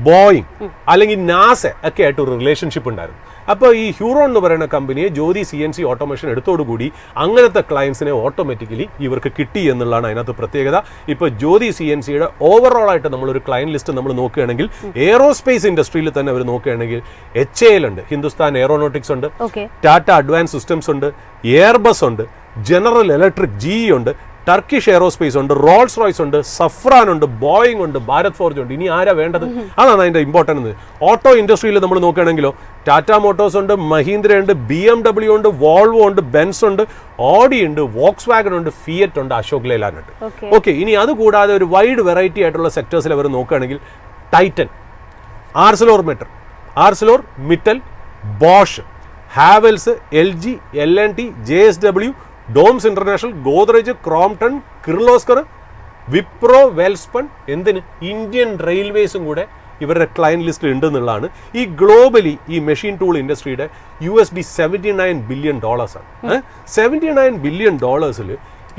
Speaker 2: ബോയിങ് അല്ലെങ്കിൽ നാസ ഒക്കെ ആയിട്ട് ഒരു റിലേഷൻഷിപ്പ് ഉണ്ടായിരുന്നു. അപ്പോൾ ഈ ഹ്യൂറോൺ എന്ന് പറയുന്ന കമ്പനിയെ ജ്യോതി CNC ഓട്ടോമേഷൻ എടുത്തോടുകൂടി അങ്ങനത്തെ ക്ലയൻസിനെ ഓട്ടോമാറ്റിക്കലി ഇവർക്ക് കിട്ടി എന്നുള്ളതാണ് അതിനകത്ത് പ്രത്യേകത. ഇപ്പോൾ ജ്യോതി CNCയുടെ ഓവറോൾ ആയിട്ട് നമ്മളൊരു ക്ലയൻറ്റ് ലിസ്റ്റ് നമ്മൾ നോക്കുകയാണെങ്കിൽ എയറോസ്പേസ് ഇൻഡസ്ട്രിയിൽ തന്നെ അവർ നോക്കുകയാണെങ്കിൽ HAL ഉണ്ട്, ഹിന്ദുസ്ഥാൻ എയറോനോട്ടിക്സ് ഉണ്ട്, ടാറ്റ അഡ്വാൻസ് സിസ്റ്റംസ് ഉണ്ട്, എയർബസ് ഉണ്ട്, ജനറൽ ഇലക്ട്രിക് GE ഉണ്ട്, ടർക്കിഷ് എയറോസ്പേസ് ഉണ്ട്, റോൾസ് റോയ്സ് ഉണ്ട്, സഫ്രാൻ ഉണ്ട്, ബോയിങ് ഉണ്ട്, ഭാരത് ഫോർജ് ഉണ്ട്. ഇനി ആരാ വേണ്ടത്? അതാണ് അതിൻ്റെ ഇമ്പോർട്ടൻറ്റ്. ഓട്ടോ ഇൻഡസ്ട്രിയിൽ നമ്മൾ നോക്കുകയാണെങ്കിലോ ടാറ്റ മോട്ടോഴ്സ് ഉണ്ട്, മഹീന്ദ്ര ഉണ്ട്, BMW ഉണ്ട്, വോൾവോ ഉണ്ട്, ബെൻസ് ഉണ്ട്, ഓഡി ഉണ്ട്, വോക്സ് വാഗൺ ഉണ്ട്, ഫിയറ്റ് ഉണ്ട്, അശോക് ലേലാൻഡ് ഉണ്ട്. ഓക്കെ, ഇനി അതുകൂടാതെ ഒരു വൈഡ് വെറൈറ്റി ആയിട്ടുള്ള സെക്ടേഴ്സിൽ അവർ നോക്കുകയാണെങ്കിൽ Titan, Arcelor Mittal, Bosch, Havells, LG, L&T, JSW, Doms international, Godrej, Crompton, Kirloskar, Wipro, Welspun, എന്തിന് ഇന്ത്യൻ റെയിൽവേസും കൂടെ ഇവരുടെ ക്ലയൻറ്റ് ലിസ്റ്റിൽ ഉണ്ടെന്നുള്ളതാണ്. ഈ ഗ്ലോബലി ഈ മെഷീൻ ടൂൾ ഇൻഡസ്ട്രിയുടെ $79 ബില്യൺ ആണ്. $79 ബില്യൺ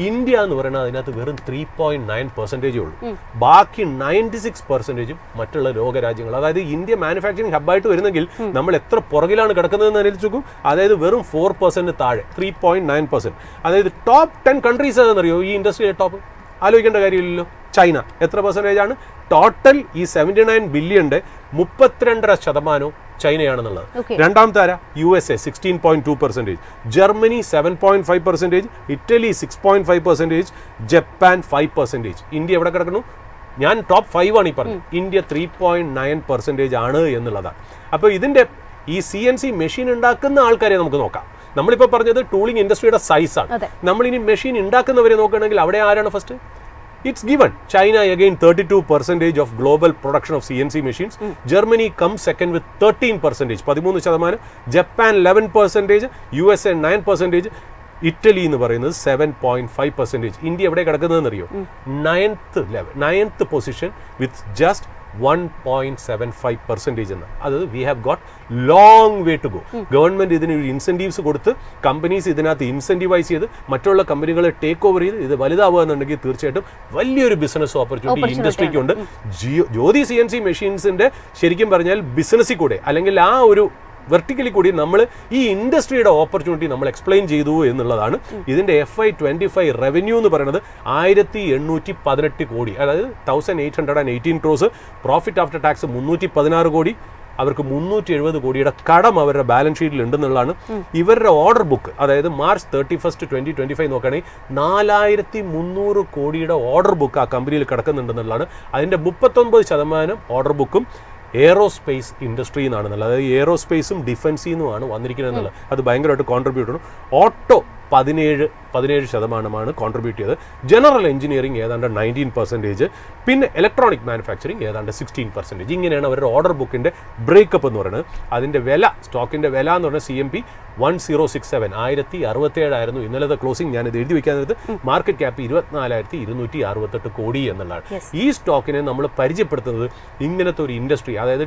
Speaker 2: ഇന്ത്യ എന്ന് പറയുന്നത് അതിനകത്ത് വെറും 3.9% ഉള്ളൂ. ബാക്കി 96% മറ്റുള്ള ലോകരാജ്യങ്ങൾ. അതായത് ഇന്ത്യ മാനുഫാക്ചറിങ് ഹബ്ബായിട്ട് വരുന്നെങ്കിൽ നമ്മൾ എത്ര പുറകിലാണ് കിടക്കുന്നതെന്ന് അനുസരിച്ചു. അതായത് വെറും 4% താഴെ, 3.9%. അതായത് ടോപ്പ് 10 കൺട്രീസ് ഏതെന്നറിയോ ഈ ഇൻഡസ്ട്രിയിലെ ടോപ്പ്? ആലോചിക്കേണ്ട കാര്യമില്ലല്ലോ. ചൈന എത്ര പെർസെൻറ്റേജാണ്? ടോട്ടൽ ഈ 79 ബില്യൻ്റെ 32% ചൈനയാണെന്നുള്ളത്. രണ്ടാമത്തെ ആരാ? USA 16.2%, Germany 7.5%, Italy 6.5%, Japan 5%. India എവിടെ കിടക്കുന്നു? ഞാൻ ടോപ്പ് 5 ആണ് ഈ പറഞ്ഞത്. ഇന്ത്യ 3.9% ആണ് എന്നുള്ളതാണ്. അപ്പോൾ ഇതിൻ്റെ ഈ CNC മെഷീൻ ഉണ്ടാക്കുന്ന ആൾക്കാരെ നമുക്ക് നോക്കാം. നമ്മളിപ്പോൾ പറഞ്ഞത് ടൂളിംഗ് ഇൻഡസ്ട്രിയുടെ സൈസാണ്. നമ്മളിനി മെഷീൻ ഉണ്ടാക്കുന്നവരെ നോക്കുകയാണെങ്കിൽ അവിടെ ആരാണ് first? It's given. China again 32% of global production of CNC machines. Germany comes second with 13%, 13%. Japan 11%, USA 9%, Italy എന്ന് പറയുന്നത് 7.5%. ഇന്ത്യ എവിടെ കിടക്കുന്നതെന്നറിയോ? 9th പൊസിഷൻ വിത്ത് ജസ്റ്റ് 1.75% എന്ന്. അത് we have got long way to go. Government ഇതിന് incentives കൊടുത്ത് companies ഇതിനകത്ത് incentivise ചെയ്ത് മറ്റുള്ള കമ്പനികളെ ടേക്ക് ഓവർ ചെയ്ത് ഇത് വലുതാവുക എന്നുണ്ടെങ്കിൽ തീർച്ചയായിട്ടും വലിയൊരു ബിസിനസ് ഓപ്പർച്യൂണിറ്റി ഇൻഡസ്ട്രിക്കുണ്ട്. ജ്യോതി CNC മെഷീൻസിന്റെ ശരിക്കും പറഞ്ഞാൽ ബിസിനസ്സിൽ കൂടെ അല്ലെങ്കിൽ ആ ഒരു വെർട്ടിക്കലി കൂടി നമ്മൾ ഈ ഇൻഡസ്ട്രിയുടെ ഓപ്പർച്യൂണിറ്റി നമ്മൾ എക്സ്പ്ലെയിൻ ചെയ്തു എന്നുള്ളതാണ്. ഇതിൻ്റെ FY25 റവന്യൂ എന്ന് പറയുന്നത് 1818 കോടി, അതായത് 1818 crores. പ്രോഫിറ്റ് ആഫ്റ്റർ ടാക്സ് 316 കോടി. അവർക്ക് 370 കോടിയുടെ കടം അവരുടെ ബാലൻസ് ഷീറ്റിൽ ഉണ്ടെന്നുള്ളതാണ്. ഇവരുടെ ഓർഡർ ബുക്ക്, അതായത് March 31, 2025 നോക്കുകയാണെങ്കിൽ 4300 കോടിയുടെ ഓർഡർ ബുക്ക് ആ കമ്പനിയിൽ കിടക്കുന്നുണ്ടെന്നുള്ളതാണ്. അതിൻ്റെ 39% ഓർഡർ ബുക്കും എയറോസ്പേസ് ഇൻഡസ്ട്രി എന്നാണെന്നുള്ളത്. അതായത് എയറോസ്പേസും ഡിഫൻസിൽ നിന്നുമാണ് വന്നിരിക്കുന്നത് എന്നുള്ളത്. അത് ഭയങ്കരമായിട്ട് കോൺട്രിബ്യൂട്ട് ചെയ്യണം. ഓട്ടോ 17% കോൺട്രിബ്യൂട്ട് ചെയ്തത്. ജനറൽ എഞ്ചിനീയറിംഗ് ഏതാണ്ട് 19%, പിന്നെ ഇലക്ട്രോണിക് മാനുഫാക്ചറിങ് ഏതാണ്ട് 16%. ഇങ്ങനെയാണ് അവരുടെ ഓർഡർ ബുക്കിൻ്റെ ബ്രേക്കപ്പ് എന്ന് പറയുന്നത്. അതിൻ്റെ വില, സ്റ്റോക്കിൻ്റെ വില എന്ന് പറഞ്ഞാൽ CMP 1067, 1067 ആയിരുന്നു ഇന്നലത്തെ ക്ലോസിംഗ്. ഞാനിത് എഴുതി വെക്കാൻ നേരത്ത് മാർക്കറ്റ് ക്യാപ്പ് 24,268 കോടി എന്നുള്ളതാണ്. ഈ സ്റ്റോക്കിനെ നമ്മൾ പരിചയപ്പെടുത്തുന്നത് ഇങ്ങനത്തെ ഒരു ഇൻഡസ്ട്രി, അതായത്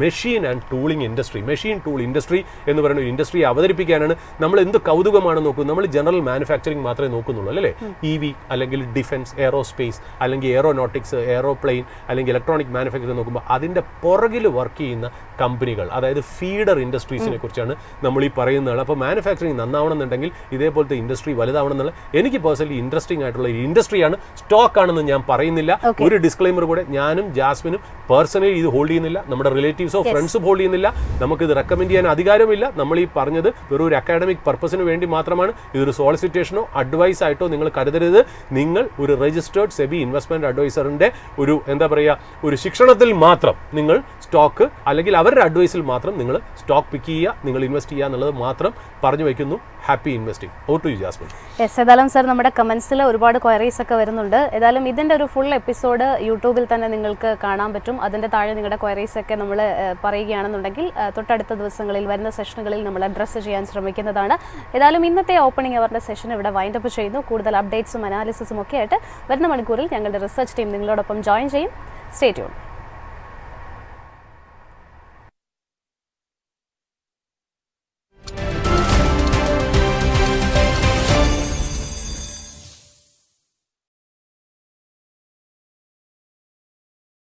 Speaker 2: machine and tooling industry, machine tool industry എന്ന് പറയുന്ന ഒരു ഇൻഡസ്ട്രി അവതരിപ്പിക്കാനാണ്. നമ്മൾ എന്ത് കൗതുകമാണ് നോക്കുന്നത്, നമ്മൾ ജനറൽ മാനുഫാക്ചറിങ് മാത്രമേ നോക്കുന്നുള്ളൂ അല്ലേ? EV അല്ലെങ്കിൽ ഡിഫൻസ്, എയറോസ്പേസ് അല്ലെങ്കിൽ എയറോനോട്ടിക്സ്, എയറോപ്ലെയിൻ അല്ലെങ്കിൽ ഇലക്ട്രോണിക് മാനുഫാക്ചറിങ് നോക്കുമ്പോൾ അതിൻ്റെ പുറകിൽ വർക്ക് ചെയ്യുന്ന കമ്പനികൾ, അതായത് ഫീഡർ ഇൻഡസ്ട്രീസിനെ കുറിച്ചാണ് നമ്മൾ ഈ പറയുന്നത്. അപ്പോൾ മാനുഫാക്ചറിങ് നന്നാവണമെന്നുണ്ടെങ്കിൽ ഇതേപോലത്തെ ഇൻഡസ്ട്രി വലുതാവണം എന്നുള്ള എനിക്ക് പേഴ്സണലി ഇൻട്രസ്റ്റിംഗ് ആയിട്ടുള്ള ഒരു ഇൻഡസ്ട്രിയാണ്. സ്റ്റോക്ക് ആണെന്ന് ഞാൻ പറയുന്നില്ല. ഒരു ഡിസ്ക്ലെയിമർ കൂടെ, ഞാനും ജാസ്മിനും പേഴ്സണലി ഇത് ഹോൾഡ് ചെയ്യുന്നില്ല, നമ്മുടെ റിലേറ്റീവ്സോ ഫ്രണ്ട്സും ഹോൾഡ് ചെയ്യുന്നില്ല. നമുക്കിത് റെക്കമെൻഡ് ചെയ്യാൻ അധികാരമില്ല. നമ്മൾ ഈ പറഞ്ഞത് വെറും ഒരു അക്കാഡമിക് പർപ്പസിന് വേണ്ടി മാത്രമാണ്. ഇതൊരു സോളിസിറ്റേഷനോ അഡ്വൈസ് ആയിട്ടോ നിങ്ങൾ കരുതരുത്. നിങ്ങൾ ഒരു രജിസ്റ്റേർഡ് സെബി ഇൻവെസ്റ്റ്മെന്റ് അഡ്വൈസറിന്റെ ഒരു എന്താ പറയുക, ഒരു ശിക്ഷണത്തിൽ മാത്രം നിങ്ങൾ സ്റ്റോക്ക് അല്ലെങ്കിൽ അവരുടെ അഡ്വൈസിൽ മാത്രം നിങ്ങൾ സ്റ്റോക്ക് പിക്ക് ചെയ്യുക, നിങ്ങൾ ഇൻവെസ്റ്റ് ചെയ്യുക എന്നുള്ളത് മാത്രം പറഞ്ഞു വയ്ക്കുന്നു. Happy investing. Over to you Jasmine.
Speaker 1: ഏതായാലും സർ, നമ്മുടെ കമന്റ്സിൽ ഒരുപാട് ക്വയറീസ് ഒക്കെ വരുന്നുണ്ട്. ഏതായാലും ഇതിൻ്റെ ഒരു ഫുൾ എപ്പിസോഡ് യൂട്യൂബിൽ തന്നെ നിങ്ങൾക്ക് കാണാൻ പറ്റും. അതിൻ്റെ താഴെ നിങ്ങളുടെ ക്വയറീസ് ഒക്കെ നമ്മൾ പറയുകയാണെന്നുണ്ടെങ്കിൽ തൊട്ടടുത്ത ദിവസങ്ങളിൽ വരുന്ന സെഷനുകളിൽ നമ്മൾ അഡ്രസ്സ് ചെയ്യാൻ ശ്രമിക്കുന്നതാണ്. ഏതായാലും ഇന്നത്തെ ഓപ്പണിംഗ് അവറിൻ്റെ സെഷൻ ഇവിടെ വൈൻഡപ്പ് ചെയ്യുന്നു. കൂടുതൽ അപ്ഡേറ്റ്സും അനാലിസിസും ഒക്കെ ആയിട്ട് വരുന്ന മണിക്കൂറിൽ ഞങ്ങളുടെ റിസർച്ച് ടീം നിങ്ങളോടൊപ്പം ജോയിൻ ചെയ്യും. Stay tune.